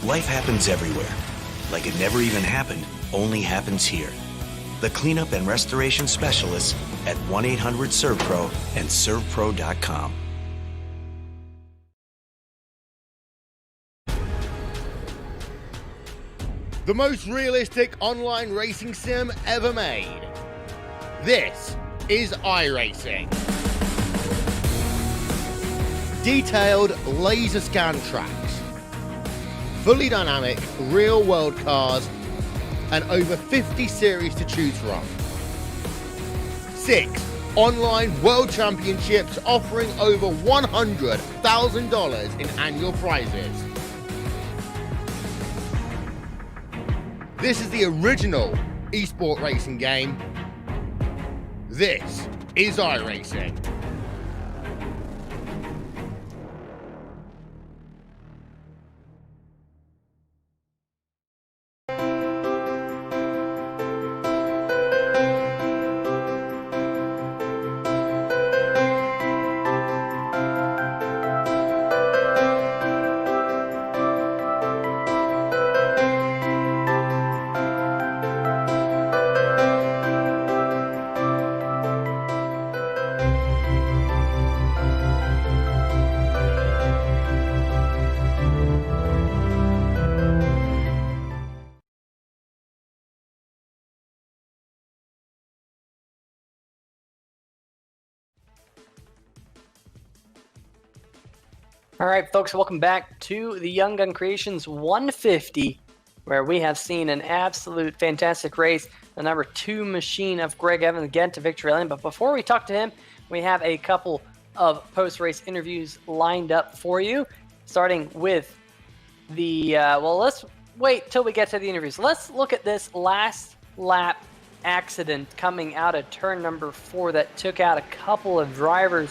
Speaker 1: Life happens everywhere. Like it never even happened, only happens here. The cleanup and restoration specialists at 1-800-SERVPRO and ServPro.com.
Speaker 2: The most realistic online racing sim ever made. This is iRacing. Detailed laser scan tracks, fully dynamic real-world cars, and over 50 series to choose from. 6 online world championships offering over $100,000 in annual prizes. This is the original esport racing game. This is iRacing.
Speaker 3: All right, folks, welcome back to the Young Gun Creations 150, where we have seen an absolute fantastic race. The number 2 machine of Greg Evans get to victory lane. But before we talk to him, we have a couple of post-race interviews lined up for you, starting with the, well, let's wait till we get to the interviews. Let's look at this last lap accident coming out of turn number 4 that took out a couple of drivers.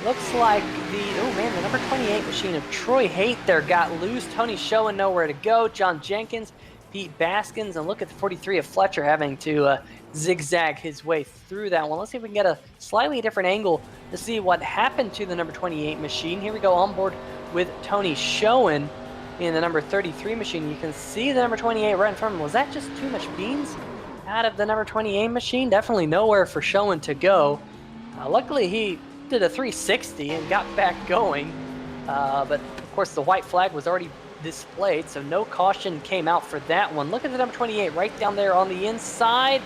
Speaker 3: Looks like the number 28 machine of Troy Haight there got loose. Tony Schoen nowhere to go. John Jenkins, Pete Baskins, and look at the 43 of Fletcher having to zigzag his way through that one. Let's see if we can get a slightly different angle to see what happened to the number 28 machine. Here we go on board with Tony Schoen in the number 33 machine. You can see the number 28 right in front of him. Was that just too much beans out of the number 28 machine? Definitely nowhere for Schoen to go. Luckily, he did a 360 and got back going, but of course the white flag was already displayed, so no caution came out for that one. Look at the number 28 right down there on the inside,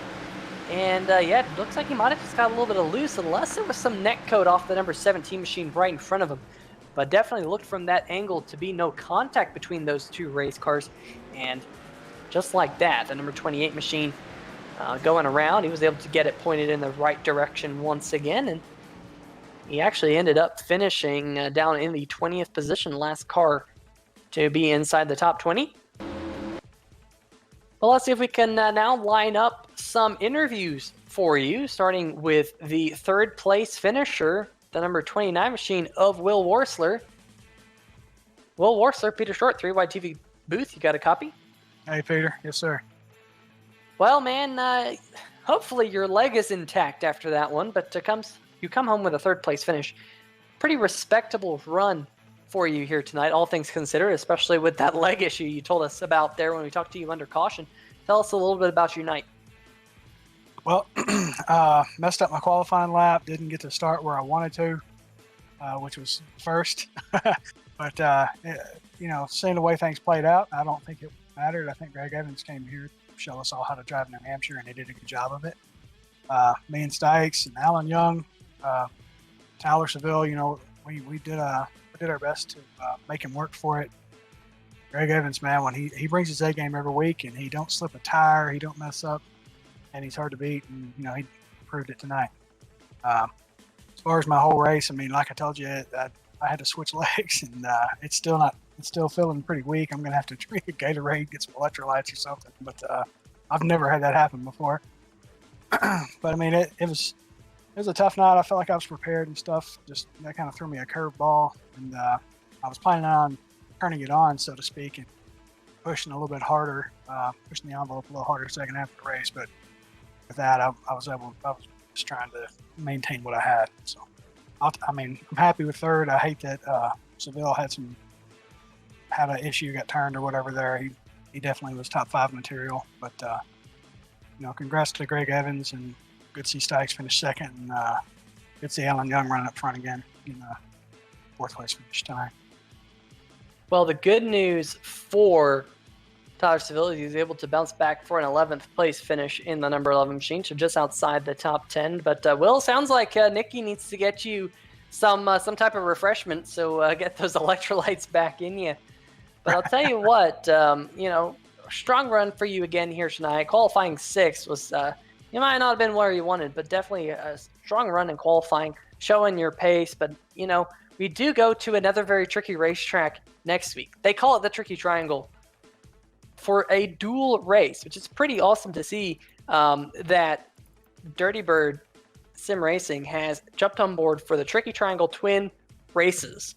Speaker 3: and yeah, it looks like he might have just got a little bit of loose, unless there was some neck code off the number 17 machine right in front of him. But definitely looked from that angle to be no contact between those 2 race cars, and just like that, the number 28 machine going around, he was able to get it pointed in the right direction once again, and he actually ended up finishing down in the 20th position, last car to be inside the top 20. Well, let's see if we can now line up some interviews for you, starting with the third place finisher, the number 29 machine of Will Worsler. Will Worsler, Peter Short, 3Wide TV booth. You got a copy?
Speaker 5: Hey, Peter. Yes, sir.
Speaker 3: Well, man, hopefully your leg is intact after that one, but you come home with a third place finish. Pretty respectable run for you here tonight, all things considered, especially with that leg issue you told us about there when we talked to you under caution. Tell us a little bit about your night.
Speaker 5: Well, messed up my qualifying lap. Didn't get to start where I wanted to, which was first. But, seeing the way things played out, I don't think it mattered. I think Greg Evans came here to show us all how to drive in New Hampshire, and he did a good job of it. Me and Stikes and Alan Young, Tyler Seville, we did our best to make him work for it. Greg Evans, man, when he brings his A game every week, and he don't slip a tire, he don't mess up, and he's hard to beat, and he proved it tonight. As far as my whole race, I mean, like I told you, I had to switch legs, and it's still feeling pretty weak. I'm gonna have to drink a Gatorade, get some electrolytes or something. But I've never had that happen before. But I mean, it was a tough night. I felt like I was prepared and stuff. Just that kind of threw me a curveball, and I was planning on turning it on, so to speak, and pushing a little bit harder, pushing the envelope a little harder second half of the race. But with that, I was just trying to maintain what I had. So, I'm happy with third. I hate that Seville had an issue, got turned or whatever there. He definitely was top 5 material. But congrats to Greg Evans, and good to see Stikes finish second, and good to see Alan Young running up front again in the fourth place finish tonight.
Speaker 3: Well, the good news for Tyler Seville is he was able to bounce back for an 11th place finish in the number 11 machine, so just outside the top 10. But Will, sounds like Nikki needs to get you some type of refreshment, so get those electrolytes back in you. But I'll tell you what, strong run for you again here tonight. Qualifying 6th was, you might not have been where you wanted, but definitely a strong run in qualifying, showing your pace. But, we do go to another very tricky racetrack next week. They call it the Tricky Triangle for a dual race, which is pretty awesome to see that Dirty Bird Sim Racing has jumped on board for the Tricky Triangle twin races.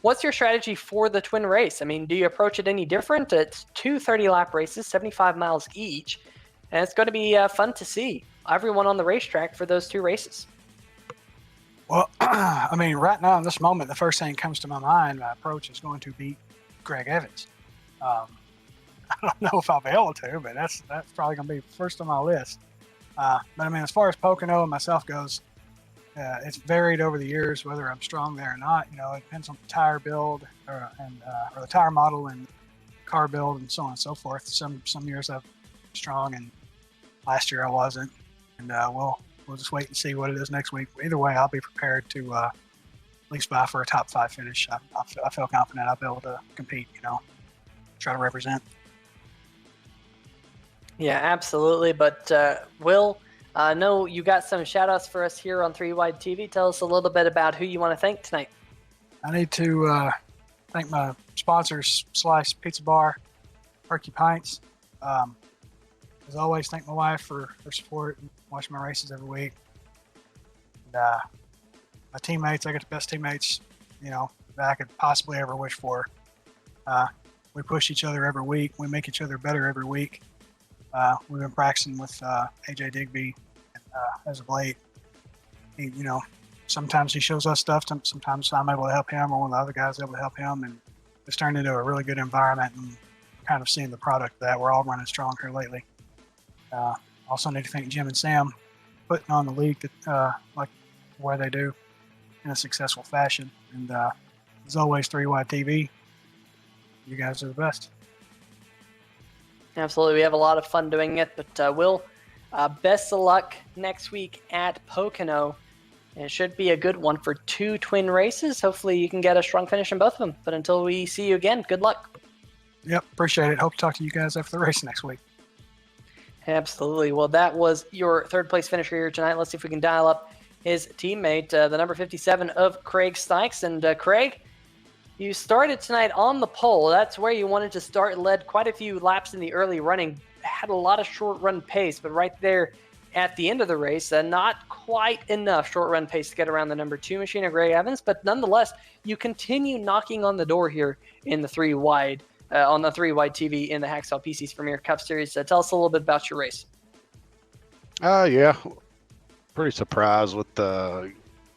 Speaker 3: What's your strategy for the twin race? I mean, do you approach it any different? It's 2 30-lap races, 75 miles each, and it's going to be fun to see everyone on the racetrack for those 2 races.
Speaker 5: Well, right now in this moment, the first thing that comes to my mind, my approach is going to be Greg Evans. I don't know if I'll be able to, but that's probably going to be first on my list. But as far as Pocono and myself goes, it's varied over the years whether I'm strong there or not. It depends on the tire build or the tire model and car build and so on and so forth. Some years I'm strong, and last year I wasn't. And we'll just wait and see what it is next week. Either way, I'll be prepared to at least vie for a top 5 finish. I feel confident I'll be able to compete. Try to represent.
Speaker 3: Yeah, absolutely. But Will, I know you got some shout-outs for us here on 3Wide TV. Tell us a little bit about who you want to thank tonight.
Speaker 5: I need to thank my sponsors, Slice Pizza Bar, Perky Pints. As always, thank my wife for her support and watching my races every week. And my teammates, I got the best teammates, that I could possibly ever wish for. We push each other every week. We make each other better every week. We've been practicing with AJ Digby and, as of late. Sometimes he shows us stuff. Sometimes I'm able to help him, or one of the other guys is able to help him. And it's turned into a really good environment, and kind of seeing the product that we're all running strong here lately. Also need to thank Jim and Sam putting on the league like where they do in a successful fashion. And as always, 3Wide TV, you guys are the best.
Speaker 3: Absolutely. We have a lot of fun doing it. But Will, best of luck next week at Pocono. And it should be a good one for 2 twin races. Hopefully you can get a strong finish in both of them. But until we see you again, good luck.
Speaker 5: Yep, appreciate it. Hope to talk to you guys after the race next week.
Speaker 3: Absolutely. Well, that was your third place finisher here tonight. Let's see if we can dial up his teammate, the number 57 of Craig Stikes. And Craig, you started tonight on the pole. That's where you wanted to start. Led quite a few laps in the early running. Had a lot of short run pace, but right there at the end of the race. Not quite enough short run pace to get around the number 2 machine of Greg Evans, but nonetheless, you continue knocking on the door here in the 3 wide, on the 3 wide TV in the Hacksaw PC's Premier Cup Series. Tell us a little bit about your race.
Speaker 6: Yeah, pretty surprised with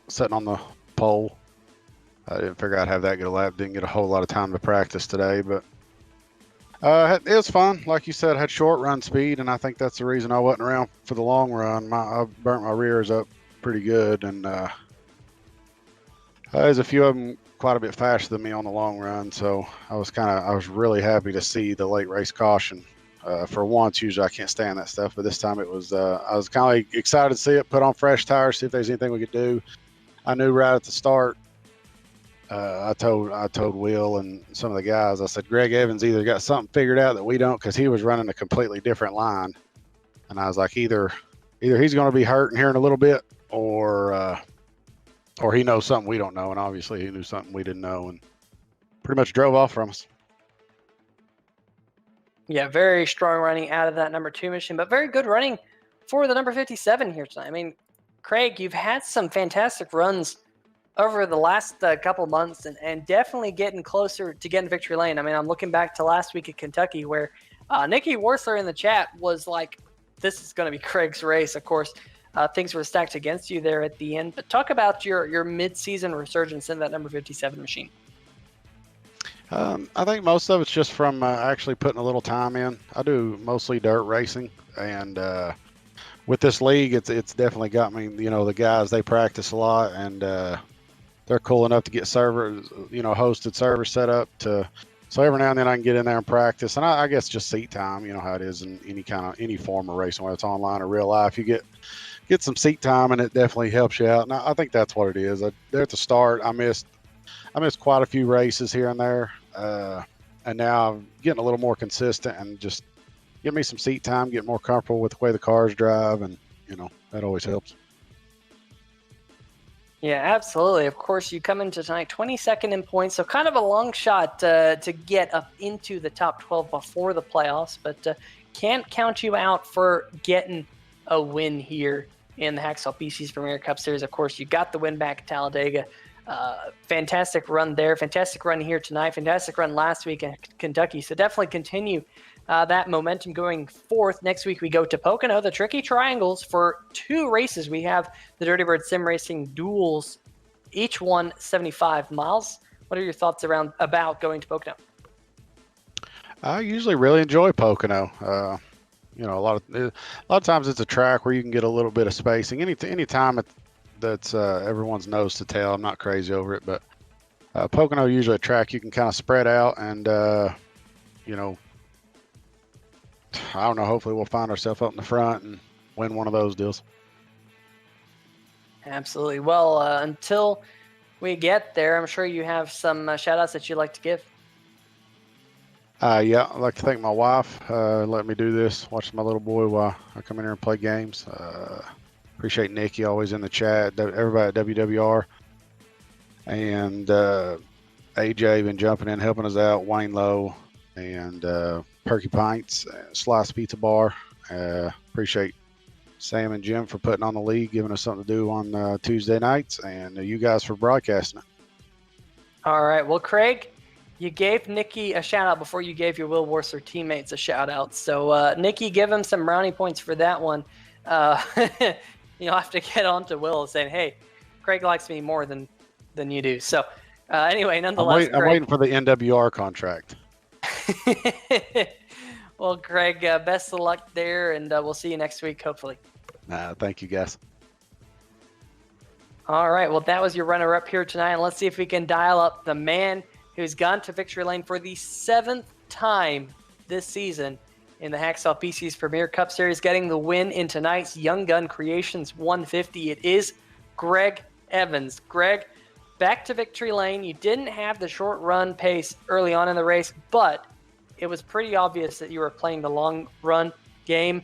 Speaker 6: sitting on the pole. I didn't figure I'd have that good a lap. Didn't get a whole lot of time to practice today, but it was fun. Like you said, had short run speed, and I think that's the reason I wasn't around for the long run. I burnt my rears up pretty good, and there's a few of them quite a bit faster than me on the long run. So I was really happy to see the late race caution. For once, usually I can't stand that stuff, but this time it was. I was kind of like excited to see it. Put on fresh tires, see if there's anything we could do. I knew right at the start. I told Will and some of the guys. I said Greg Evans either got something figured out that we don't, because he was running a completely different line, and I was like, either he's going to be hurting here in a little bit, or he knows something we don't know, and obviously he knew something we didn't know, and pretty much drove off from us.
Speaker 3: Yeah, very strong running out of that number 2 machine, but very good running for the number 57 here tonight. I mean, Craig, you've had some fantastic runs over the last couple months, and definitely getting closer to getting victory lane. I mean, I'm looking back to last week at Kentucky, where Nikki Worthler in the chat was like, this is going to be Craig's race. Of course, things were stacked against you there at the end, but talk about your mid-season resurgence in that number 57 machine.
Speaker 6: I think most of it's just from actually putting a little time in. I do mostly dirt racing, and with this league, it's definitely got me. The guys, they practice a lot, and they're cool enough to get servers, hosted servers set up so every now and then I can get in there and practice. And I guess just seat time, you know how it is in any form of racing, whether it's online or real life. You get some seat time, and it definitely helps you out. And I think that's what it is. There at the start, I missed quite a few races here and there. And now I'm getting a little more consistent, and just give me some seat time, get more comfortable with the way the cars drive, and that always helps.
Speaker 3: Yeah, absolutely. Of course, you come into tonight 22nd in points, so kind of a long shot to get up into the top 12 before the playoffs, but can't count you out for getting a win here in the Hacksaw PC's Premier Cup Series. Of course, you got the win back at Talladega. Fantastic run there. Fantastic run here tonight. Fantastic run last week in Kentucky. So definitely continue that momentum going forth. Next week we go to Pocono, the Tricky Triangles, for 2 races. We have the Dirty Bird Sim Racing Duels, each one 75 miles. What are your thoughts about going to Pocono?
Speaker 6: I usually really enjoy Pocono. A lot of times it's a track where you can get a little bit of spacing. Any time that's everyone's nose to tail. I'm not crazy over it, but Pocono usually a track you can kind of spread out, and I don't know, hopefully we'll find ourselves up in the front and win one of those deals.
Speaker 3: Absolutely. Well, until we get there, I'm sure you have some shout outs that you'd like to give.
Speaker 6: Yeah, I'd like to thank my wife, let me do this, watch my little boy while I come in here and play games. Appreciate Nikki, always in the chat, everybody at WWR, and AJ been jumping in, helping us out, Wayne Lowe, and Perky Pints, Slice Pizza Bar. Appreciate Sam and Jim for putting on the league, giving us something to do on Tuesday nights, and you guys for broadcasting it.
Speaker 3: All right. Well, Craig, you gave Nikki a shout out before you gave your Will Worcester teammates a shout out. So Nikki, give him some brownie points for that one. You'll have to get on to Will saying, hey, Craig likes me more than you do. So anyway, nonetheless,
Speaker 6: I'm waiting for the NWR contract.
Speaker 3: Well, Greg, best of luck there, and we'll see you next week, hopefully.
Speaker 6: Thank you, guys.
Speaker 3: All right, well, that was your runner-up here tonight, and let's see if we can dial up the man who's gone to victory lane for the 7th time this season in the Hacksaw PC's Premier Cup Series, getting the win in tonight's Young Gun Creations 150. It is Greg Evans. Greg, back to victory lane. You didn't have the short run pace early on in the race, but it was pretty obvious that you were playing the long run game.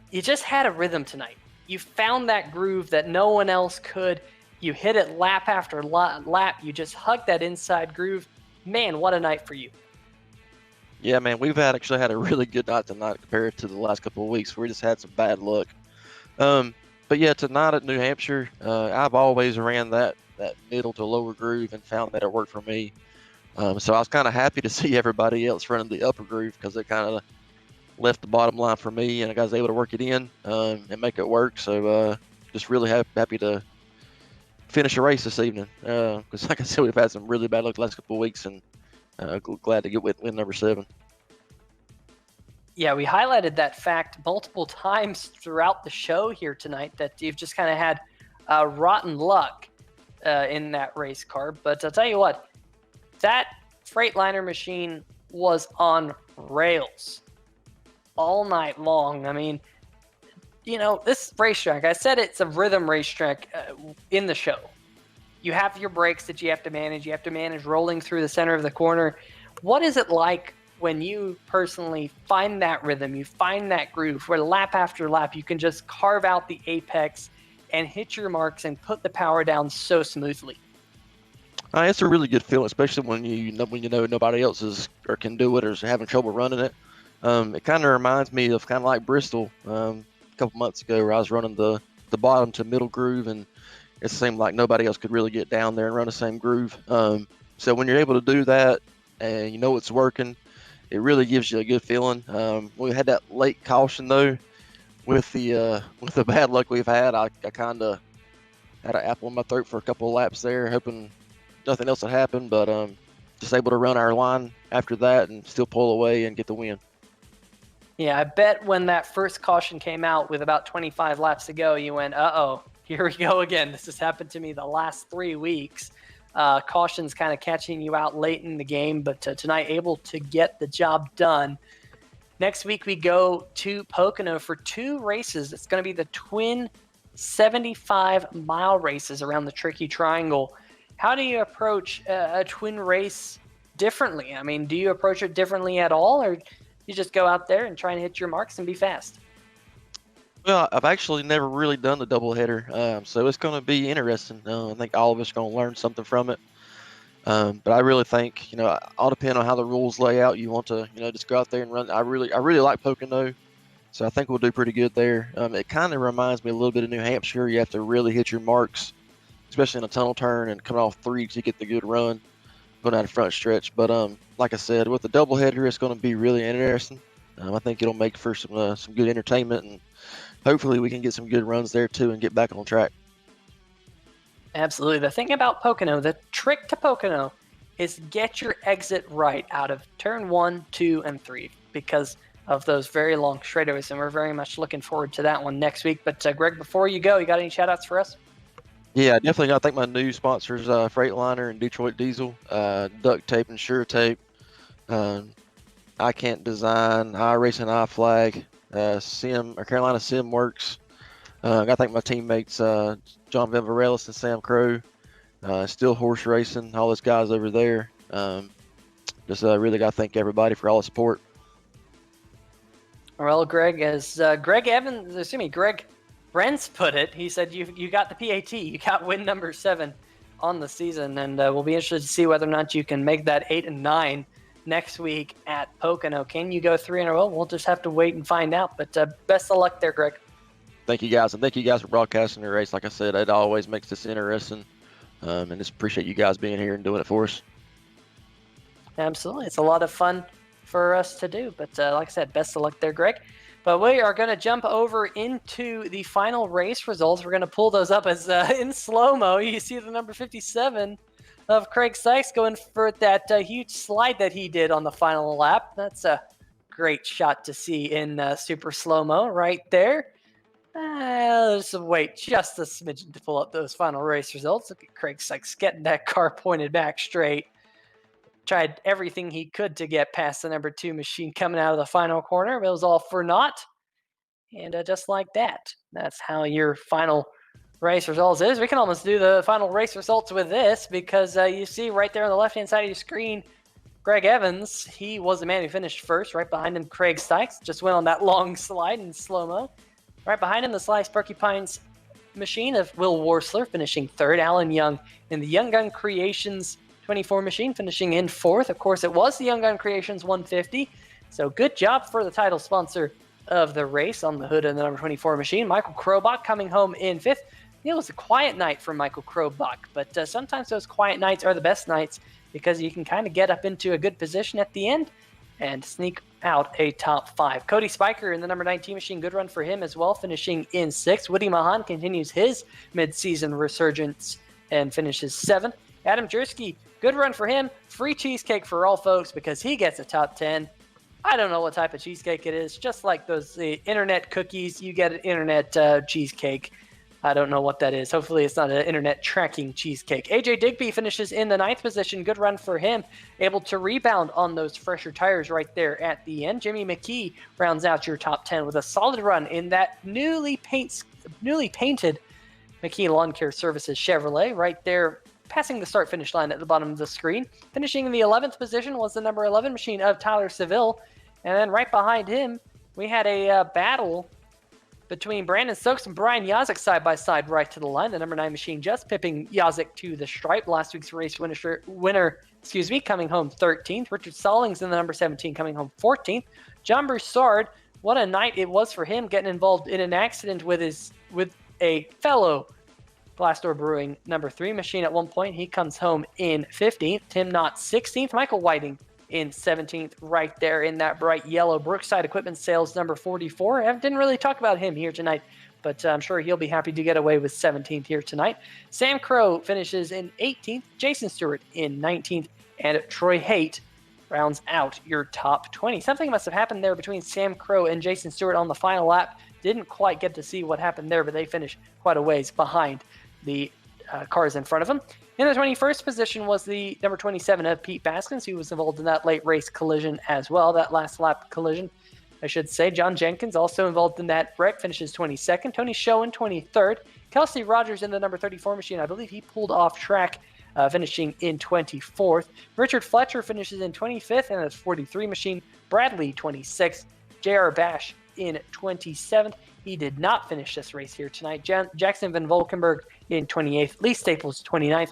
Speaker 3: You just had a rhythm tonight. You found that groove that no one else could. You hit it lap after lap. You just hugged that inside groove. Man, what a night for you.
Speaker 8: Yeah, man, we've actually had a really good night tonight compared to the last couple of weeks. We just had some bad luck. But yeah, tonight at New Hampshire, I've always ran that middle to lower groove and found that it worked for me. So I was kind of happy to see everybody else running the upper groove because it kind of left the bottom line for me, and I was able to work it in and make it work. So just really happy to finish a race this evening because, like I said, we've had some really bad luck the last couple of weeks, and glad to get win number 7.
Speaker 3: Yeah, we highlighted that fact multiple times throughout the show here tonight that you've just kind of had rotten luck in that race car. But I'll tell you what, that Freightliner machine was on rails all night long. I mean, this racetrack, I said it's a rhythm racetrack in the show. You have your brakes that you have to manage. You have to manage rolling through the center of the corner. What is it like when you personally find that rhythm, you find that groove where lap after lap you can just carve out the apex and hit your marks and put the power down so smoothly?
Speaker 8: It's a really good feeling, especially when you know nobody else is or can do it or is having trouble running it. It kind of reminds me of kind of like Bristol a couple months ago, where I was running the bottom to middle groove, and it seemed like nobody else could really get down there and run the same groove. So when you're able to do that and you know it's working, it really gives you a good feeling. We had that late caution though, with the bad luck we've had. I kind of had an apple in my throat for a couple of laps there, hoping nothing else had happened, but just able to run our line after that and still pull away and get the win.
Speaker 3: Yeah, I bet when that first caution came out with about 25 laps to go, you went, uh-oh, here we go again. This has happened to me the last 3 weeks. Caution's kind of catching you out late in the game, but tonight able to get the job done. Next week we go to Pocono for 2 races. It's going to be the twin 75-mile races around the Tricky Triangle. How do you approach a twin race differently? I mean, do you approach it differently at all, or you just go out there and try and hit your marks and be fast?
Speaker 8: Well, I've actually never really done the doubleheader, so it's going to be interesting. I think all of us are going to learn something from it. But I really think, all depend on how the rules lay out. You want to, just go out there and run. I really like Pocono, so I think we'll do pretty good there. It kind of reminds me a little bit of New Hampshire. You have to really hit your marks, especially in a tunnel turn and coming off 3 to get the good run going down the front stretch. But like I said, with the doubleheader, it's going to be really interesting. I think it'll make for some good entertainment, and hopefully we can get some good runs there too and get back on track.
Speaker 3: Absolutely. The thing about Pocono, the trick to Pocono, is get your exit right out of turn 1, 2, and 3 because of those very long straightaways, and we're very much looking forward to that one next week. But Greg, before you go, you got any shout-outs for us?
Speaker 8: Yeah, definitely got to thank my new sponsors, Freightliner and Detroit Diesel, Duct Tape and Sure Tape, I Can't Design, iRacing, iFlag, Carolina Sim Works. I got to thank my teammates, John Vivarelis and Sam Crow, Still Horse Racing, all those guys over there. Just really got to thank everybody for all the support.
Speaker 3: Well, Greg, as Greg Brentz put it, he said you got the PAT, you got win number 7 on the season, and we'll be interested to see whether or not you can make that 8 and 9 next week at Pocono. Can you go 3 in a row? We'll just have to wait and find out, but best of luck there, Greg.
Speaker 8: Thank you guys, and thank you guys for broadcasting the race. Like I said, it always makes this interesting, and just appreciate you guys being here and doing it for us.
Speaker 3: Absolutely. It's a lot of fun for us to do, but like I said, best of luck there, Greg. But we are going to jump over into the final race results. We're going to pull those up as in slow-mo. You see the number 57 of Craig Sykes going for that huge slide that he did on the final lap. That's a great shot to see in super slow-mo right there. Let's wait just a smidgen to pull up those final race results. Look at Craig Sykes getting that car pointed back straight. Tried everything he could to get past the number 2 machine coming out of the final corner, but it was all for naught. And just like that, that's how your final race results is. We can almost do the final race results with this because you see right there on the left-hand side of your screen, Greg Evans, he was the man who finished first. Right behind him, Craig Sykes, just went on that long slide in slow-mo. Right behind him, the Slice Porcupines machine of Will Worsler finishing 3rd. Alan Young in the Young Gun Creations 24 machine finishing in 4th. Of course, it was the Young Gun Creations 150. So good job for the title sponsor of the race on the hood of the number 24 machine. Michael Krobach coming home in 5th. It was a quiet night for Michael Krobach, but sometimes those quiet nights are the best nights because you can kind of get up into a good position at the end and sneak out a top 5. Cody Spiker in the number 19 machine, good run for him as well, finishing in 6th. Woody Mahan continues his mid-season resurgence and finishes 7th. Adam Jersky, good run for him. Free cheesecake for all folks because he gets a top 10. I don't know what type of cheesecake it is. Just like those internet cookies, you get an internet cheesecake. I don't know what that is. Hopefully it's not an internet tracking cheesecake. AJ Digby finishes in the 9th position. Good run for him. Able to rebound on those fresher tires right there at the end. Jimmy McKee rounds out your top 10 with a solid run in that newly painted McKee Lawn Care Services Chevrolet right there, passing the start-finish line at the bottom of the screen. Finishing in the 11th position was the number 11 machine of Tyler Seville. And then right behind him, we had a battle between Brandon Stokes and Brian Yazik side by side right to the line. The number 9 machine just pipping Yazik to the stripe. Last week's race winner, coming home 13th. Richard Stallings in the number 17 coming home 14th. John Broussard, what a night it was for him, getting involved in an accident with a fellow Glassdoor Brewing number 3 machine at one point. He comes home in 15th. Tim Knott 16th. Michael Whiting in 17th right there in that bright yellow. Brookside Equipment Sales number 44. I didn't really talk about him here tonight, but I'm sure he'll be happy to get away with 17th here tonight. Sam Crow finishes in 18th. Jason Stewart in 19th. And Troy Haight rounds out your top 20. Something must have happened there between Sam Crow and Jason Stewart on the final lap. Didn't quite get to see what happened there, but they finished quite a ways behind the cars in front of him. In the 21st position was the number 27 of Pete Baskins, who was involved in that late race collision as well, that last lap collision, I should say. John Jenkins also involved in that wreck, finishes 22nd. Tony Schoen, 23rd. Kelsey Rogers in the number 34 machine. I believe he pulled off track, finishing in 24th. Richard Fletcher finishes in 25th in the 43 machine. Bradley, 26th. J.R. Bash in 27th. He did not finish this race here tonight. Jackson Van Volkenberg in 28th. Lee Staples, 29th.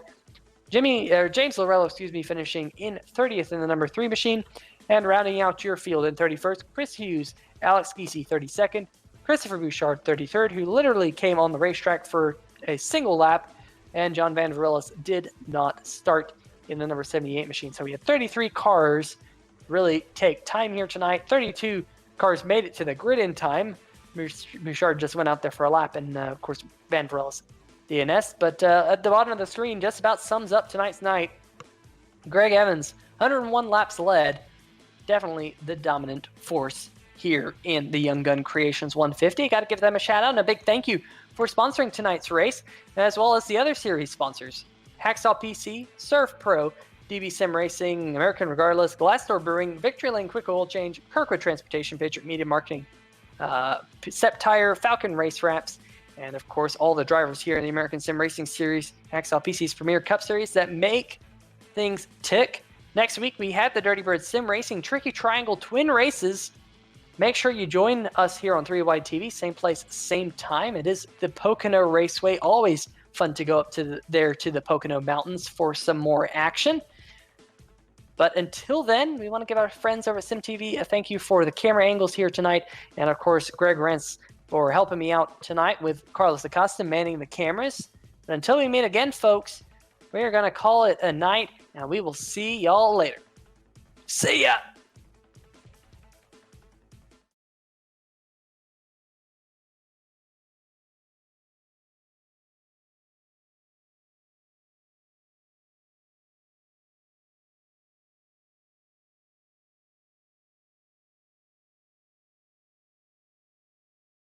Speaker 3: James Lorello, finishing in 30th in the number 3 machine. And rounding out your field in 31st, Chris Hughes, Alex Giese, 32nd. Christopher Bouchard, 33rd, who literally came on the racetrack for a single lap. And John Van Varillas did not start in the number 78 machine. So we had 33 cars really take time here tonight. 32 cars made it to the grid in time. Bouchard just went out there for a lap, and of course Van Varillas DNS. But at the bottom of the screen, just about sums up tonight's night. Greg Evans, 101 laps led, definitely the dominant force here in the Young Gun Creations 150. Got to give them a shout out and a big thank you for sponsoring tonight's race, as well as the other series sponsors: Hacksaw PC, Surf Pro, DB Sim Racing, American Regardless, Glassdoor Brewing, Victory Lane Quick Oil Change, Kirkwood Transportation, Patriot Media Marketing, Sep Tire, Falcon Race Wraps, and of course all the drivers here in the American Sim Racing Series, Hacksaw PC's Premier Cup Series, that make things tick. Next week we have the Dirty Bird Sim Racing Tricky Triangle Twin Races. Make sure you join us here on 3 Wide TV, same place, same time. It is the Pocono Raceway. Always fun to go up to the Pocono Mountains for some more action. But until then, we want to give our friends over at SimTV a thank you for the camera angles here tonight. And of course, Greg Rentz for helping me out tonight with Carlos Acosta manning the cameras. But until we meet again, folks, we are going to call it a night, and we will see y'all later. See ya!